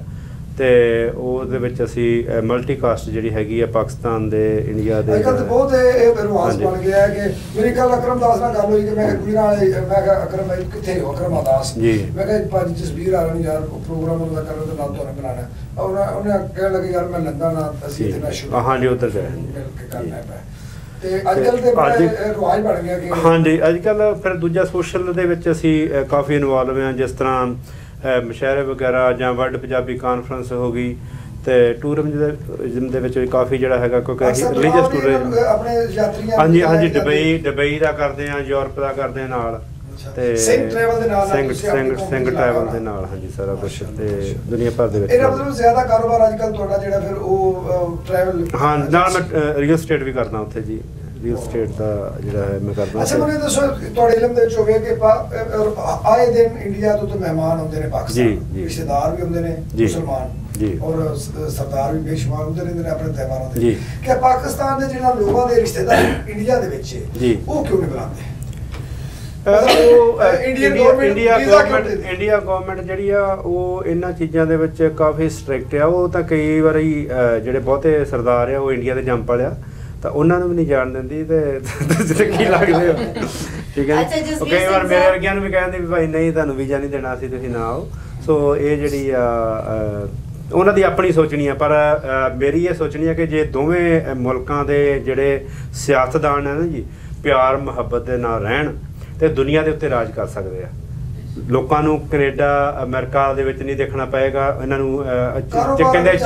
ਤੇ ਉਹਦੇ ਵਿੱਚ ਅਸੀਂ ਮਲਟੀ ਕਾਸਟ ਜਿਹੜੀ ਹੈਗੀ ਆ ਪਾਕਿਸਤਾਨ ਦੇ ਇੰਡੀਆ ਦੇ ਅੱਜਕੱਲ ਤਾਂ ਬਹੁਤ ਇਹ ਰਿਵਾਜ ਬਣ ਗਿਆ ਹੈ ਕਿ ਮੇਰੀ ਕੱਲ ਅਕਰਮ ਦਾਸ ਨਾਲ ਗੱਲ ਹੋਈ ਕਿ ਮੈਂ ਗੁਜਰਾਂ ਵਾਲੇ ਮੈਂ ਕਿਹਾ ਅਕਰਮ ਭਾਈ ਕਿੱਥੇ ਹੋ? ਅਕਰਮ ਦਾਸ ਮੈਂ ਕਿਹਾ ਭਾਜੀ ਜਸਬੀਰ ਆ ਰਹੀ ਯਾਰ ਪ੍ਰੋਗਰਾਮ ਉਹਦਾ ਕਰਨ ਦੇ ਨਾਲ ਤੁਹਾਨੂੰ ਬਣਾਉਣਾ। ਉਹਨੇ ਕਹਿਣ ਲੱਗੇ ਯਾਰ ਮੈਂ ਲੰਦਨ ਆ ਅਸੀਂ ਇੱਥੇ ਨਾ ਸ਼ੁਰੂ ਹਾਂਜੀ ਉੱਧਰ ਗਏ ਮਿਲ ਕੇ ਕਰਨਾ ਹੈ ਤੇ ਅੱਜਕੱਲ ਤੇ ਰਿਵਾਜ ਬਣ ਗਿਆ ਕਿ ਹਾਂਜੀ ਅੱਜਕੱਲ ਫਿਰ ਦੂਜਾ ਸੋਸ਼ਲ ਦੇ ਵਿੱਚ ਅਸੀਂ ਕਾਫੀ ਇਨਵੋਲਵ ਹਾਂ, ਜਿਸ ਤਰ੍ਹਾਂ ਮੁਸ਼ਾਇਰੇ ਵਗੈਰਾ ਜਾਂ ਵਰਲਡ ਪੰਜਾਬੀ ਕਾਨਫਰੰਸ ਹੋ ਗਈ ਤੇ ਟੂਰਿਜ਼ਮ ਦੇ ਵਿੱਚ ਵੀ ਕਾਫੀ ਜਿਹੜਾ ਹੈਗਾ ਕਿਉਂਕਿ ਰਿਲੀਜੀਅਸ ਟੂਰਿਜ਼ਮ ਆਪਣੇ ਯਾਤਰੀਆਂ ਹਾਂਜੀ ਦੁਬਈ ਦਾ ਕਰਦੇ ਆ, ਯੂਰਪ ਦਾ ਕਰਦੇ ਆ ਨਾਲ ਤੇ ਸਿੰਘ ਟਰੈਵਲ ਦੇ ਨਾਲ ਹਾਂਜੀ ਸਾਰਾ ਕੁਝ ਤੇ ਦੁਨੀਆ ਭਰ ਦੇ ਵਿੱਚ। ਇਹਦਾ ਮਤਲਬ ਜ਼ਿਆਦਾ ਕਾਰੋਬਾਰ ਅੱਜਕੱਲ ਤੁਹਾਡਾ ਜਿਹੜਾ ਫਿਰ ਉਹ ਟਰੈਵਲ ਹਾਂ ਨਾਲ ਮੈਂ ਰੀਅਲ ਸਟੇਟ ਵੀ ਕਰਦਾ ਉੱਥੇ ਜੀ, ਰੀਅਲ ਸਟੇਟ ਦਾ ਜਿਹੜਾ ਹੈ ਮੈਂ ਕਰਦਾ। ਅੱਛਾ ਮੈਨੂੰ ਦੱਸੋ ਤੁਹਾਡੇ ਇਲਮ ਦੇ ਵਿੱਚ ਹੋਵੇ ਕਿ ਆਏ ਦਿਨ ਇੰਡੀਆ ਤੋਂ ਮਹਿਮਾਨ ਆਉਂਦੇ ਨੇ ਪਾਕਿਸਤਾਨ, ਰਿਸ਼ਤੇਦਾਰ ਵੀ ਹੁੰਦੇ ਨੇ ਮੁਸਲਮਾਨ ਔਰ ਸਰਦਾਰ ਵੀ ਬੇਸ਼ੁਮਾਰ ਹੁੰਦੇ ਰਹਿੰਦੇ ਨੇ ਆਪਣੇ ਤਿਉਹਾਰਾਂ ਤੇ, ਕਿ ਪਾਕਿਸਤਾਨ ਦੇ ਜਿਹੜਾ ਲੋਕਾਂ ਦੇ ਰਿਸ਼ਤੇਦਾਰ ਇੰਡੀਆ ਦੇ ਵਿੱਚ ਉਹ ਕਿਉਂ ਨਹੀਂ ਬੁਲਾਉਂਦੇ? ਇੰਡੀਆ ਗਵਰਨਮੈਂਟ ਜਿਹੜੀ ਆ ਉਹ ਇਹਨਾਂ ਚੀਜ਼ਾਂ ਦੇ ਵਿੱਚ ਕਾਫੀ ਸਟ੍ਰਿਕਟ ਆ। ਉਹ ਤਾਂ ਕਈ ਵਾਰੀ ਜਿਹੜੇ ਬਹੁਤੇ ਸਰਦਾਰ ਆ ਉਹ ਇੰਡੀਆ ਦੇ ਜੰਮ ਪਲਿਆ ਤਾਂ ਉਹਨਾਂ ਨੂੰ ਵੀ ਨਹੀਂ ਜਾਣ ਦਿੰਦੀ ਤੇ ਤੁਸੀਂ ਕੀ ਲੱਗਦੇ ਹੋ? ਠੀਕ ਹੈ ਕਈ ਵਾਰ ਮੇਰੇ ਵਰਗਿਆਂ ਨੂੰ ਵੀ ਕਹਿੰਦੇ ਵੀ ਭਾਈ ਨਹੀਂ ਤੁਹਾਨੂੰ ਵੀਜ਼ਾ ਨਹੀਂ ਦੇਣਾ ਸੀ ਤੁਸੀਂ ਨਾ ਆਓ। ਸੋ ਇਹ ਜਿਹੜੀ ਆ ਉਹਨਾਂ ਦੀ ਆਪਣੀ ਸੋਚਣੀ ਆ, ਪਰ ਮੇਰੀ ਇਹ ਸੋਚਣੀ ਆ ਕਿ ਜੇ ਦੋਵੇਂ ਮੁਲਕਾਂ ਦੇ ਜਿਹੜੇ ਸਿਆਸਤਦਾਨ ਹੈ ਨਾ ਜੀ ਪਿਆਰ ਮੁਹੱਬਤ ਦੇ ਨਾਲ ਰਹਿਣ ਤੇ ਦੁਨੀਆ ਦੇ ਉੱਤੇ ਰਾਜ ਕਰ ਸਕਦੇ ਆ। ਲੋਕਾਂ ਨੂੰ ਕੈਨੇਡਾ ਅਮਰੀਕਾ ਦੇ ਵਿੱਚ ਨਹੀਂ ਦੇਖਣਾ ਪਏਗਾ। ਇਹਨਾਂ ਨੂੰ ਕਹਿੰਦੇ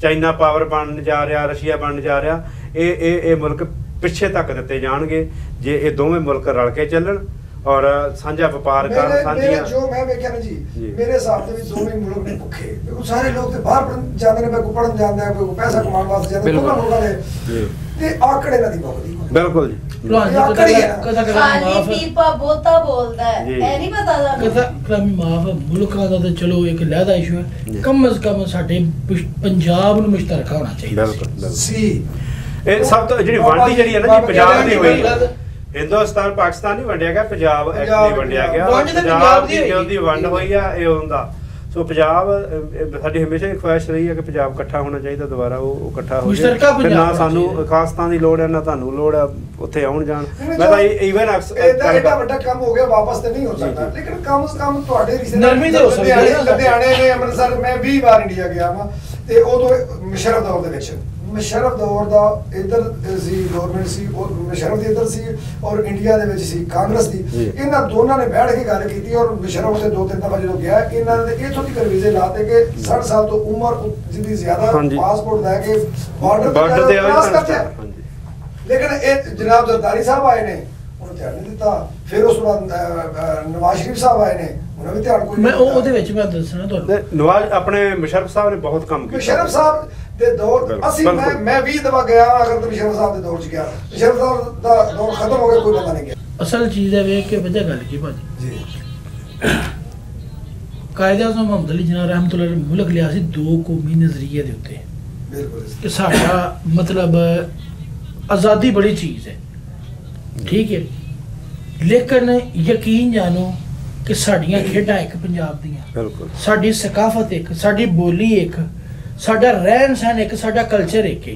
ਚਾਈਨਾ ਪਾਵਰ ਬਣਨ ਜਾ ਰਿਹਾ, ਰਸ਼ੀਆ ਬਣਨ ਜਾ ਰਿਹਾ। ਇਹ ਮੁਲਕ ਪਿੱਛੇ ਤੱਕ ਦਿੱਤੇ ਜਾਣਗੇ ਜੇ ਇਹ ਦੋਵੇਂ ਮੁਲਕ ਰਲ ਕੇ ਚੱਲਣ ਔਰ ਸਾਂਝਾ ਵਪਾਰ ਕਰਨ। ਸਾਂਝੀਆਂ ਜੋ ਮੈਂ ਵੇਖਿਆ ਨਾ ਜੀ ਮੇਰੇ ਹਿਸਾਬ ਦੇ ਵਿੱਚ ਦੋਵੇਂ ਮੁਲਕ ਨੇ ਭੁੱਖੇ, ਕਿਉਂਕਿ ਸਾਰੇ ਲੋਕ ਤੇ ਬਾਹਰ ਜਾਂਦੇ ਨੇ, ਕੋਈ ਪੜਨ ਜਾਂਦਾ, ਕੋਈ ਪੈਸਾ ਕਮਾਉਣ ਵਾਸਤੇ ਜਾਂਦੇ, ਦੋਨਾਂ ਮੁਲਕਾਂ ਦੇ ਤੇ ਆਕੜੇ ਨਾਲ ਦੀ ਬਹੁਤ ਬਿਲਕੁਲ ਜੀ ਮੁਲਕਾਂ ਦਾ ਤਾਂ ਚਲੋ ਇੱਕ ਲਹਿਦਾ ਇਸ਼ੂ ਹੈ, ਕਮ ਅਜ਼ ਕਮ ਸਾਡੇ ਪੰਜਾਬ ਨੂੰ ਮੁਸ਼ਤਰਕਾ ਹੋਣਾ ਚਾਹੀਦਾ ਸੀ। ਇਹ ਸਭ ਤੋਂ ਜਿਹੜੀ ਵੰਡ ਜਿਹੜੀ ਹੈ ਨਾ ਜੀ ਪੰਜਾਬ ਦੀ ਹੋਈ, ਹਿੰਦੁਸਤਾਨ ਪਾਕਿਸਤਾਨ ਨਹੀਂ ਵੰਡਿਆ ਗਿਆ, ਪੰਜਾਬ ਐਕਟ ਨਹੀਂ ਵੰਡਿਆ ਗਿਆ। ਪੰਜਾਬ ਦੀ ਜਿਹਦੀ ਵੰਡ ਹੋਈ ਆ ਇਹ ਹੁੰਦਾ। ਸੋ ਪੰਜਾਬ ਸਾਡੀ ਹਮੇਸ਼ਾ ਹੀ ਖੁਆਇਸ਼ ਰਹੀ ਹੈ ਕਿ ਪੰਜਾਬ ਇਕੱਠਾ ਹੋਣਾ ਚਾਹੀਦਾ ਦੁਬਾਰਾ, ਉਹ ਇਕੱਠਾ ਹੋ ਜਾਏ। ਨਾ ਸਾਨੂੰ ਖਾਸਤਾਨ ਦੀ ਲੋੜ ਹੈ ਨਾ ਤੁਹਾਨੂੰ ਲੋੜ ਹੈ ਉੱਥੇ ਆਉਣ ਜਾਣ। ਮੈਂ ਤਾਂ ਈਵਨ ਐਡਾ ਵੱਡਾ ਕੰਮ ਹੋ ਗਿਆ ਵਾਪਸ ਤੇ ਨਹੀਂ ਹੋ ਸਕਦਾ, ਲੇਕਿਨ ਕਮ ਸੇ ਕਮ ਤੁਹਾਡੇ ਲੁਧਿਆਣੇ ਨੇ ਅੰਮ੍ਰਿਤਸਰ ਮੈਂ 20 ਵਾਰ ਇੰਡੀਆ ਗਿਆ ਵਾ ਤੇ ਉਦੋਂ ਮੁਸ਼ਰਫ ਦੌਰ ਦੇ ਵਿੱਚ ਮੁਸ਼ਰਫ ਦੌਰ ਦਾ ਇੱਧਰ ਸੀ ਗਵਰਨਮੈਂਟ ਸੀ ਔਰ ਮੁਸ਼ਰਫ ਦੀ ਇੱਧਰ ਸੀ ਔਰ ਇੰਡੀਆ ਦੇ ਵਿੱਚ ਸੀ ਕਾਂਗਰਸ ਦੀ। ਇਹਨਾਂ ਦੋਨਾਂ ਨੇ ਬੈਠ ਕੇ ਗੱਲ ਕੀਤੀ ਔਰ ਮੁਸ਼ਰਫ ਦੇ 2-3 ਦਫਾ ਜਦੋਂ ਗਿਆ ਇਹਨਾਂ ਨੇ ਇੱਥੋਂ ਤੱਕ ਵੀਜ਼ੇ ਲਾਤੇ ਕਿ 60 ਸਾਲ ਤੋਂ ਉਮਰ ਜਿੰਨੀ ਜ਼ਿਆਦਾ ਪਾਸਪੋਰਟ ਲੈ ਕੇ ਬਾਰਡਰ ਤੇ ਕ੍ਰਾਸ ਕਰਦੇ। ਲੇਕਿਨ ਇਹ ਜਨਾਬ ਜ਼ਰਦਾਰੀ ਸਾਹਿਬ ਆਏ ਨੇ ਉਹਨੂੰ ਧਿਆਨ ਨਹੀਂ ਦਿੱਤਾ। ਫਿਰ ਉਸ ਤੋਂ ਬਾਅਦ ਨਵਾਜ਼ ਸ਼ਰੀਫ ਸਾਹਿਬ ਆਏ ਨੇ ਉਹਨਾਂ ਵੀ ਧਿਆਨ ਕੋਈ ਮੈਂ ਉਹਦੇ ਵਿੱਚ ਮੈਂ ਦੱਸਣਾ ਤੁਹਾਨੂੰ ਨਵਾਜ਼ ਆਪਣੇ ਮੁਸ਼ਰਫ ਸਾਹਿਬ ਨੇ ਬਹੁਤ ਕੰਮ ਕੀਤਾ। ਮੁਸ਼ਰਫ ਸਾਹਿਬ ਦੇ ਦੌਰ ਅਸੀਂ ਮੈਂ 20 ਦਫਾ ਗਿਆ ਅਗਰ ਤੇ ਮੁਸ਼ਰਫ ਸਾਹਿਬ ਦੇ ਦੌਰ 'ਚ ਗਿਆ, ਮੁਸ਼ਰਫ ਸਾਹਿਬ ਦਾ ਦੌਰ ਖਤਮ ਹੋ ਗਿਆ ਕੋਈ ਪਤਾ ਨਹੀਂ ਗਿਆ। ਅਸਲ ਚੀਜ਼ ਹੈ ਵੇਖ ਕੇ ਵਜ੍ਹਾ ਗੱਲ ਕੀ ਭਾਜੀ ਜੀ ਕਾਇਦੇ-ਆਜ਼ਮ ਮੁਹੰਮਦ ਅਲੀ ਜਿਨਾਹ ਰਹਿਮਤੁல்லாਹ ਅਲੈਹ ਮੁਲਕ ਲਿਆ ਸੀ ਦੋ ਕੌਮੀ ਨਜ਼ਰੀਏ ਦੇ ਉੱਤੇ। ਬਿਲਕੁਲ ਕਿ ਸਾਡਾ ਮਤਲਬ ਆਜ਼ਾਦੀ ਬੜੀ ਚੀਜ਼ ਹੈ, ਠੀਕ ਹੈ, ਲੇਕਿਨ ਯਕੀਨ ਜਾਣੋ ਕਿ ਸਾਡੀਆਂ ਖੇਡਾਂ ਇੱਕ ਪੰਜਾਬ ਦੀਆਂ, ਸਾਡੀ ਸਕਾਫਤ ਇੱਕ, ਸਾਡੀ ਬੋਲੀ ਇੱਕ, ਸਾਡਾ ਰਹਿਣ ਸਹਿਣ ਇੱਕ, ਸਾਡਾ ਕਲਚਰ ਇੱਕ ਹੈ।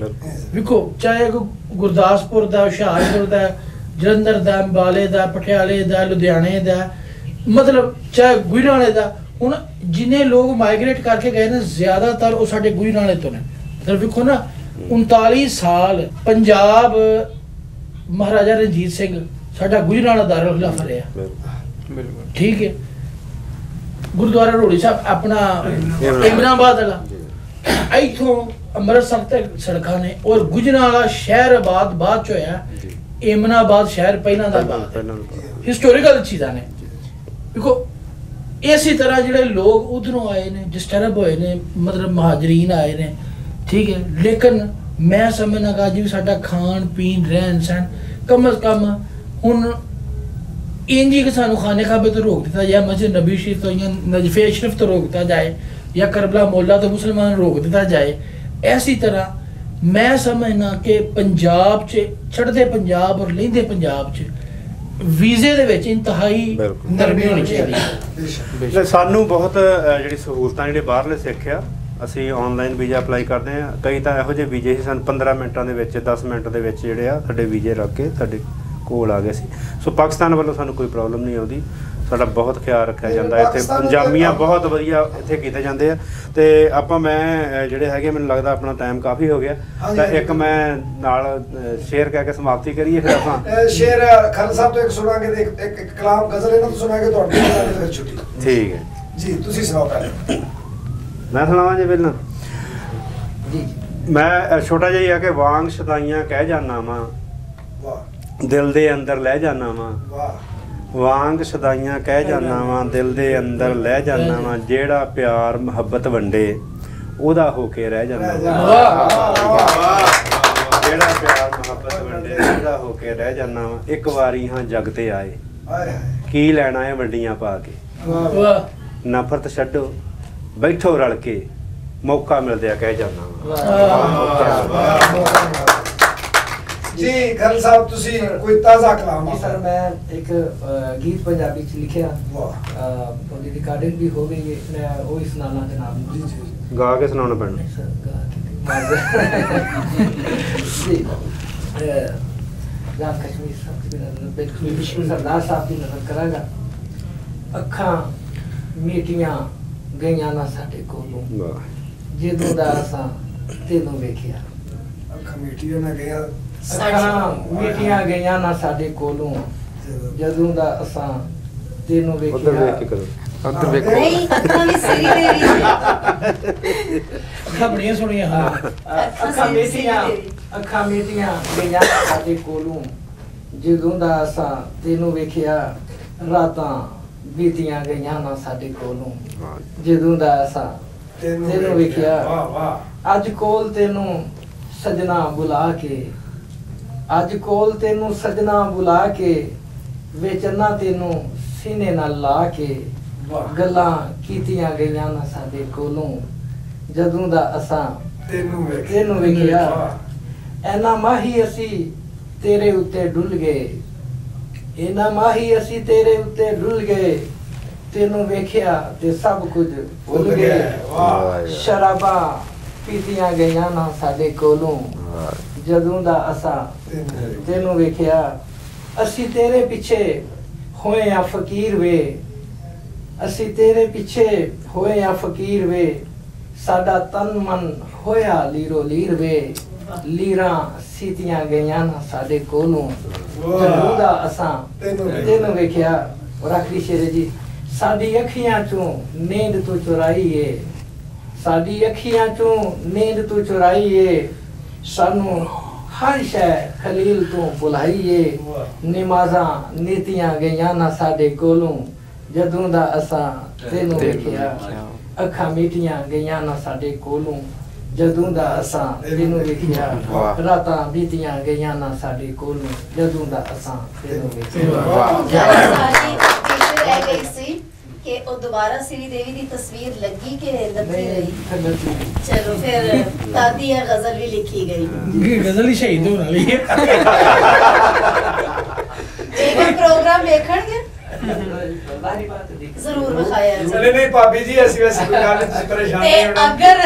ਵੇਖੋ ਚਾਹੇ ਗੁਰਦਾਸਪੁਰ ਦਾ, ਹੁਸ਼ਿਆਰਪੁਰ ਦਾ, ਜਲੰਧਰ ਦਾ, ਅੰਬਾਲੇ ਦਾ, ਪਟਿਆਲੇ ਦਾ, ਲੁਧਿਆਣੇ ਦਾ, ਮਤਲਬ ਚਾਹੇ ਗੁਜਰਾਂਵਾਲੇ ਦਾ, ਹੁਣ ਜਿੰਨੇ ਲੋਕ ਮਾਈਗ੍ਰੇਟ ਕਰਕੇ ਗਏ ਨੇ ਜ਼ਿਆਦਾਤਰ ਉਹ ਸਾਡੇ ਗੁਜਰਾਂਵਾਲੇ ਤੋਂ ਨੇ। ਤਾਂ ਵੇਖੋ ਨਾ 39 ਸਾਲ ਪੰਜਾਬ ਮਹਾਰਾਜਾ ਰਣਜੀਤ ਸਿੰਘ ਸਾਡਾ ਗੁਜਰਾਣਾ ਦਾਰੁਲ ਖਿਲਾਫਾ ਰਿਹਾ, ਬਿਲਕੁਲ ਠੀਕ ਹੈ। ਗੁਰਦੁਆਰਾ ਰੋੜੀ ਸਾਹਿਬ ਆਪਣਾ ਇਮਰਾਬਾਦ ਵਾਲਾ, ਇੱਥੋਂ ਅੰਮ੍ਰਿਤਸਰ ਤੱਕ ਸੜਕਾਂ ਨੇ, ਔਰ ਗੁਜਰਾਂਵਾਲਾ ਸ਼ਹਿਰ ਆਬਾਦ ਬਾਅਦ ਚ ਹੋਇਆ, ਇਮਨਾਬਾਦ ਸ਼ਹਿਰ ਪਹਿਲਾਂ ਦਾ ਬਾਅਦ ਹੈ। ਹਿਸਟੋਰੀਕਲ ਚੀਜ਼ਾਂ ਨੇ। ਦੇਖੋ ਇਸੇ ਤਰ੍ਹਾਂ ਜਿਹੜੇ ਲੋਕ ਉਧਰੋਂ ਆਏ ਨੇ, ਡਿਸਟਰਬ ਹੋਏ ਨੇ, ਮਤਲਬ ਮਹਾਜਰੀਨ ਆਏ ਨੇ, ਠੀਕ ਹੈ, ਲੇਕਿਨ ਮੈਂ ਸਮਝਣਾ ਕਿ ਅੱਜ ਵੀ ਸਾਡਾ ਖਾਣ ਪੀਣ ਰਹਿਣ ਸਹਿਣ ਕਮ ਅਜ਼ ਕਮ ਹੁਣ ਇੰਜ ਹੀ ਕਿ ਸਾਨੂੰ ਖਾਣੇ ਖਾਬੇ ਤੋਂ ਰੋਕ ਦਿੱਤਾ ਜਾਏ, ਮਸਜਿਦ ਨਬੀ ਸ਼ਰੀਫ ਤੋਂ ਜਾਂ ਨਜਫੇ ਅਸ਼ਰਫ ਤੋਂ ਰੋਕ ਦਿੱਤਾ ਜਾਏ, ਜਾਂ ਕਰਬਲਾ ਮੋਲਾ ਤੋਂ ਮੁਸਲਮਾਨ ਰੋਕ ਦਿੱਤਾ ਜਾਏ। ਐਸੀ ਤਰ੍ਹਾਂ ਮੈਂ ਸਮਝਣਾ ਕਿ ਪੰਜਾਬ 'ਚ ਚੜ੍ਹਦੇ ਪੰਜਾਬ ਔਰ ਲਹਿੰਦੇ ਪੰਜਾਬ 'ਚ ਵੀਜ਼ੇ ਦੇ ਵਿੱਚ ਇੰਤਹਾਈ ਨਰਮੀ ਹੋਣੀ ਚਾਹੀਦੀ ਹੈ। ਸਾਨੂੰ ਬਹੁਤ ਜਿਹੜੀ ਸਹੂਲਤਾਂ ਜਿਹੜੇ ਬਾਹਰਲੇ ਸਿੱਖ ਆ, ਅਸੀਂ ਆਨਲਾਈਨ ਵੀਜ਼ਾ ਅਪਲਾਈ ਕਰਦੇ ਹਾਂ। ਕਈ ਤਾਂ ਇਹੋ ਜਿਹੇ ਵੀਜ਼ੇ ਸੀ ਸਾਨੂੰ 15 ਮਿੰਟਾਂ ਦੇ ਵਿੱਚ 10 ਮਿੰਟ ਦੇ ਵਿੱਚ ਜਿਹੜੇ ਆ ਸਾਡੇ ਵੀਜ਼ੇ ਲੱਗ ਕੇ ਸਾਡੇ ਕੋਲ ਆ ਗਏ ਸੀ। ਸੋ ਪਾਕਿਸਤਾਨ ਵੱਲੋਂ ਸਾਨੂੰ ਕੋਈ ਪ੍ਰੋਬਲਮ ਨਹੀਂ ਆਉਂਦੀ, ਸਾਡਾ ਬਹੁਤ ਖਿਆਲ ਰੱਖਿਆ ਜਾਂਦਾ। ਇੱਥੇ ਪੰਜਾਮੀਆਂ ਬਹੁਤ ਵਧੀਆ ਇੱਥੇ ਕੀਤੇ ਜਾਂਦੇ ਆ। ਤੇ ਆਪਾਂ ਮੈਂ ਜਿਹੜੇ ਹੈਗੇ ਮੈਨੂੰ ਲੱਗਦਾ ਆਪਣਾ ਟਾਈਮ ਕਾਫੀ ਹੋ ਗਿਆ, ਤਾਂ ਇੱਕ ਮੈਂ ਨਾਲ ਸ਼ੇਰ ਕਹਿ ਕੇ ਸਮਾਪਤੀ ਕਰੀਏ, ਫਿਰ ਆਪਾਂ ਸ਼ੇਰ ਖਾਨ ਸਾਹਿਬ ਤੋਂ ਇੱਕ ਸੁਣਾਂਗੇ ਤੇ ਇੱਕ ਕਲਾਮ ਗਜ਼ਲ ਇਹਨਾਂ ਤੋਂ ਸੁਣਾਂਗੇ, ਤੁਹਾਡੀ ਫਿਰ ਛੁੱਟੀ। ਠੀਕ ਹੈ ਜੀ, ਤੁਸੀਂ ਸੁਣਾਓ ਪਹਿਲਾਂ। ਮੈਂ ਸੁਣਾਵਾਂ ਜੀ ਪਹਿਲਾਂ ਜੀ। ਮੈਂ ਛੋਟਾ ਜਿਹਾ ਹੀ ਆ ਕਿ ਵਾਂਗ ਸ਼ਦਾਈਆਂ ਕਹਿ ਜਾਨਾ ਵਾਂ, ਦਿਲ ਦੇ ਅੰਦਰ ਲੈ ਜਾਨਾ ਵਾਂ, ਵਾਂਗ ਸ਼ਦਾਈਆਂ ਕਹਿ ਜਾਨਾ ਵਾਂ, ਦਿਲ ਦੇ ਅੰਦਰ ਲੈ ਜਾਨਾ ਵਾਂ, ਜਿਹੜਾ ਪਿਆਰ ਮੁਹੱਬਤ ਵੰਡੇ ਉਹਦਾ ਹੋ ਕੇ ਰਹਿ ਜਾਨਾ ਵਾਂ, ਜਿਹੜਾ ਪਿਆਰ ਮੁਹੱਬਤ ਵੰਡੇ ਉਹਦਾ ਹੋ ਕੇ ਰਹਿ ਜਾਨਾ ਵਾਂ। ਇੱਕ ਵਾਰੀ ਹਾਂ ਜਗ ਤੇ ਆਏ, ਕੀ ਲੈਣਾ ਹੈ ਵੰਡੀਆਂ ਪਾ ਕੇ, ਨਫ਼ਰਤ ਛੱਡੋ ਬੈਠੋ ਰਲ ਕੇ, ਮੌਕਾ ਮਿਲਦਿਆ ਕਹਿ ਜਾਨਾ ਵਾਂ। ਜੀ ਖਲ ਸਾਹਿਬ ਤੁਸੀਂ ਕੋਈ ਤਾਜ਼ਾ ਕਲਾਮ? ਜੀ ਸਰ, ਮੈਂ ਇੱਕ ਗੀਤ ਪੰਜਾਬੀ ਚ ਲਿਖਿਆ, ਉਹਦੀ ਰਿਕਾਰਡਿੰਗ ਵੀ ਹੋ ਗਈ ਹੈ, ਮੈਂ ਉਹ ਹੀ ਸੁਣਾਉਣਾ ਜਨਾਬ। ਜੀ ਜੀ, ਗਾ ਕੇ ਸੁਣਾਉਣਾ ਪੈਣਾ ਜੀ। ਜਾਂ ਕਸ਼ਮੀਰ ਸਾਹਿਬ ਦੀ ਨਜ਼ਰ, ਸਰਦਾਰ ਸਾਹਿਬ ਦੀ ਨਜ਼ਰ ਕਰਾਂਗਾ। ਅੱਖਾਂ ਮੀਟੀਆਂ ਗਈਆਂ ਨਾ ਸਾਡੇ ਕੋਲੋਂ, ਜਦੋਂ ਦਾ ਅਸਾਂ ਤੈਨੂੰ ਵੇਖਿਆ। ਅੱਖਾਂ ਮੀਟੀਆਂ ਨਾ ਗਈਆਂ, ਅੱਖਾਂ ਮੀਟੀਆਂ ਗਈਆਂ ਨਾ ਸਾਡੇ ਕੋਲੋਂ, ਜਦੋਂ ਦਾ ਅਸਾਂ ਤੈਨੂੰ ਵੇਖਿਆ। ਉੱਧਰ ਵੇਖ ਕੇ ਕਰੋ, ਉੱਧਰ ਵੇਖੋ। ਨਹੀਂ, ਅੱਖਾਂ ਵੀ ਸਿਰੀ ਦੇ ਵੀ ਅੱਖਾਂ ਬੜੀਆਂ ਸੋਹਣੀਆਂ ਹਾਂ। ਅੱਖਾਂ ਮੀਟੀਆਂ ਗਈਆਂ ਨਾ ਸਾਡੇ ਕੋਲੋਂ, ਜਦੋਂ ਦਾ ਅਸਾਂ ਤੈਨੂੰ ਵੇਖਿਆ। ਰਾਤਾਂ ਬੀਤੀਆਂ ਗਈਆਂ ਨਾ ਸਾਡੇ ਕੋਲੋਂ, ਜਦੋਂ ਦਾ ਅਸਾਂ ਤੈਨੂੰ ਵੇਖਿਆ। ਅੱਜ ਕੋਲ ਤੈਨੂੰ ਸਜਣਾ ਬੁਲਾ ਕੇ, ਅੱਜ ਕੋਲ ਤੈਨੂੰ ਸਜਣਾ ਬੁਲਾ ਕੇ, ਵੇਚਣਾ ਤੈਨੂੰ ਸੀਨੇ ਨਾਲ ਲਾ ਕੇ, ਗੱਲਾਂ ਕੀਤੀਆਂ ਗਈਆਂ ਨਾ ਸਾਡੇ ਕੋਲੋਂ, ਜਦੋਂ ਦਾ ਅਸਾਂ ਤੈਨੂੰ ਵੇਖਿਆ। ਐਨਾ ਮਾਹੀ ਅਸੀਂ ਤੇਰੇ ਉੱਤੇ ਡੁੱਲ ਗਏ, ਇਹਨਾਂ ਮਾਹੀ ਅਸੀਂ ਤੇਰੇ ਉੱਤੇ ਡੁੱਲ ਗਏ, ਤੈਨੂੰ ਵੇਖਿਆ ਤੇ ਸਭ ਕੁਝ ਭੁੱਲ ਗਏ। ਸ਼ਰਾਬਾਂ ਪੀਤੀਆਂ ਗਈਆਂ ਨਾ ਸਾਡੇ ਕੋਲੋਂ, ਜਦੋਂ ਦਾ ਅਸਾਂ ਤੈਨੂੰ ਵੇਖਿਆ। ਅਸੀਂ ਤੇਰੇ ਪਿੱਛੇ ਹੋਏ ਆ ਫਕੀਰ ਵੇ, ਅਸੀਂ ਤੇਰੇ ਪਿੱਛੇ ਹੋਏ ਆ ਫਕੀਰ ਵੇ, ਸਾਡਾ ਤਨ ਮਨ ਹੋਇਆ ਲੀਰੋ ਲੀਰ ਵੇ, ਲੀਰਾਂ ਸੀਤੀਆਂ ਗਈਆਂ ਨਾ ਸਾਡੇ ਕੋਲੋਂ, ਜਦੋਂ ਦਾ ਅਸਾਂ ਤੈਨੂੰ ਵੇਖਿਆ। ਔਰ ਆਖਰੀ ਸ਼ੇਰ ਜੀ। ਸਾਡੀ ਅੱਖੀਆਂ ਚੋਂ ਨੀਂਦ ਤੂੰ ਚੁਰਾਈ ਏ, ਸਾਡੀ ਅੱਖੀਆਂ ਚੋਂ ਨੀਂਦ ਤੂੰ ਚੁਰਾਈ ਏ, ਸਾਨੂੰ ਹਰ ਸ਼ੈ ਖਲੀਲ ਤੋਂ ਬੁਲਾਈ ਏ। ਨਮਾਜ਼ਾਂ ਨੀਤੀਆਂ ਗਈਆਂ ਨਾ ਸਾਡੇ ਕੋਲੋਂ, ਜਦੋਂ ਦਾ ਅਸਾਂ ਤੈਨੂੰ ਵੇਖਿਆ। ਅੱਖਾਂ ਮੀਟੀਆਂ ਗਈਆਂ ਨਾ ਸਾਡੇ ਕੋਲੋਂ, ਜਦੋਂ ਦਾ ਅਸਾਂ ਤੈਨੂੰ ਵੇਖਿਆ। ਰਾਤਾਂ ਬੀਤੀਆਂ ਗਈਆਂ ਨਾ ਸਾਡੇ ਕੋਲੋਂ, ਜਦੋਂ ਦਾ ਅਸਾਂ ਤੈਨੂੰ ਵੇਖਿਆ। ਰਹਿ ਗਈ ਸੀ ਕਿ ਉਹ ਦੁਬਾਰਾ ਸ੍ਰੀ ਦੇਵੀ ਦੀ ਤਸਵੀਰ ਲੱਗੀ ਕਿ ਲੱਗੀ ਰਹੀ। ਚਲੋ ਫਿਰ ਦਾਦੀ ਹੈ ਗਜ਼ਲ ਵੀ ਲਿਖੀ ਗਈ। ਗਜ਼ਲ ਹੀ ਸ਼ਹੀਦ ਹੋਣ ਵਾਲੀ ਹੈ। ਇਹ ਪ੍ਰੋਗਰਾਮ ਵੇਖਣਗੇ ਜ਼ਰੂਰ ਵਿਖਾਇਆ ਨਹੀਂ ਭਾਬੀ ਜੀ, ਅਸੀਂ ਵੈਸੇ ਕੋਈ ਗੱਲ ਨਹੀਂ, ਤੁਸੀਂ ਪਰੇਸ਼ਾਨ ਨਹੀਂ ਹੋਣਾ। ਅਗਰ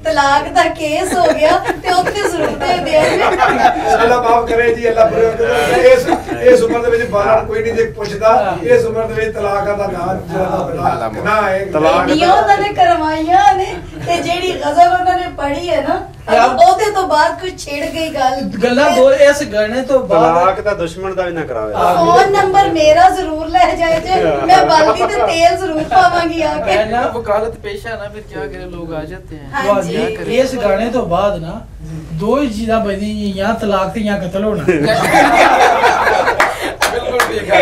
ਤਲਾਕ ਦਾ ਕੇਸ ਹੋ ਗਿਆ ਤੇ ਉੱਥੇ ਜ਼ਰੂਰ ਦੇ ਦਿਆਂਗੇ। ਅੱਲਾ ਮਾਫ ਕਰੇ ਜੀ, ਅੱਲਾ ਇਸ ਉਮਰ ਦੇ ਵਿੱਚ ਬਾਹਰ ਕੋਈ ਨਹੀਂ ਜੇ ਪੁੱਛਦਾ, ਇਸ ਉਮਰ ਦੇ ਵਿੱਚ ਤਲਾਕਾਂ ਦਾ ਨਾਂ ਜਿਹੜਾ ਗੁਨਾਹ ਹੈ। ਤਲਾਕ ਉਹਨਾਂ ਨੇ ਕਰਵਾਈਆਂ ਨੇ ਤੇ ਜਿਹੜੀ ਗਜ਼ਲ ਉਹਨਾਂ ਨੇ ਪੜ੍ਹੀ ਹੈ ਨਾ, ਉਹਦੇ ਤੋਂ ਬਾਅਦ ਕੁਝ ਛਿੜ ਗਈ ਗੱਲ। ਗੱਲਾਂ ਦੋ ਇਸ ਗਾਣੇ ਤੋਂ ਬਾਅਦ ਤਲਾਕ ਦਾ ਦੁਸ਼ਮਣ ਦਾ ਵੀ ਨਾ ਕਰਾਵੇ। ਫੋਨ ਨੰਬਰ ਮੇਰਾ ਜ਼ਰੂਰ ਲੈ ਜਾਏ ਜੇ, मैं बाल्टी ਤੇ ਤੇਲ ਜ਼ਰੂਰ ਪਾਵਾਂਗੀ ਆ ਕੇ। मैं ना वकालत पेशा ना, फिर क्या करे, लोग आ जाते हैं। हाँ जी। क्या करें? ਇਸ ਗਾਣੇ ਤੋਂ ਬਾਅਦ ਨਾ ਦੋ ਹੀ ਚੀਜ਼ਾਂ ਬਣੀ, ਜਾਂ ਤਲਾਕ ਤੇ ਜਾਂ ਕਤਲ ਹੋਣਾ। बिल्कुल ठीक है।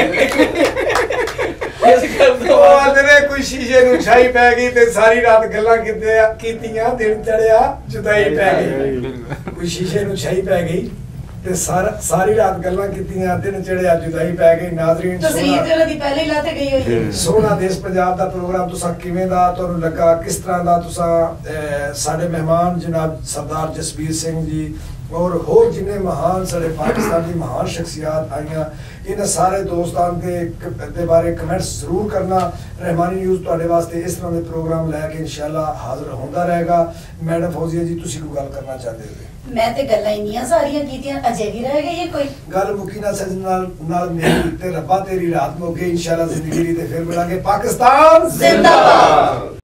ਇਸ ਗੱਲ ਤੋਂ ਉਹ ਬਾਅਦ ਆਂਦੇ ਨੇ ਕੋਈ ਸ਼ੀਸ਼ੇ ਨੂੰ ਛਾਈ ਪੈ ਗਈ ਤੇ ਸਾਰੀ ਰਾਤ ਗੱਲਾਂ ਕੀਤੀਆਂ, ਦਿਨ ਚੜਿਆ ਜੁਦਾਈ ਪੈ ਗਈ। ਕੋਈ ਸ਼ੀਸ਼ੇ ਨੂੰ ਛਾਈ ਪੈ ਗਈ ਤੇ ਸਾਰੀ ਰਾਤ ਗੱਲਾਂ ਕੀਤੀਆਂ, ਦਿਨ ਚੜਿਆ ਜੁਦਾਈ ਪੈ ਗਈ। ਨਾਜ਼ਰੀਨ, ਤਸਰੀਰ ਤੇ ਉਹਨਾਂ ਦੀ ਪਹਿਲੇ ਹੀ ਲੱਤ ਗਈ ਹੋਈ ਹੈ। ਸੋਹਣਾ ਦੇਸ਼ ਪੰਜਾਬ ਦਾ ਪ੍ਰੋਗਰਾਮ ਤੁਸਾਂ ਕਿਵੇਂ ਦਾ ਤੁਹਾਨੂੰ ਲੱਗਾ, ਕਿਸ ਤਰ੍ਹਾਂ ਦਾ ਤੁਸਾਂ ਸਾਡੇ ਮਹਿਮਾਨ ਜਨਾਬ ਸਰਦਾਰ ਜਸਬੀਰ ਸਿੰਘ ਜੀ और होर जिन्हें महान साढ़े पाकिस्तान की महान शख्सियात आईयां, इन्हें सारे दोस्तान के बारे कमेंट्स जरूर करना। रहमानी न्यूज़ तुहाडे वास्ते इस तरह के प्रोग्राम लैके इंशाल्लाह हाजिर होंदा रहेगा। मैडम फौजिया जी, तुसीं कोई गल करना चाहते हो? मैं ते गल्लां इंनियां सारियां कीतियां, अजे भी रह गई है कोई गल मुकी ना सजन नाल मेरी ते रब्बा तेरी रात मुके। इंशाल्लाह जिंदगी दी ते फिर मिलांगे। पाकिस्तान जिंदाबाद।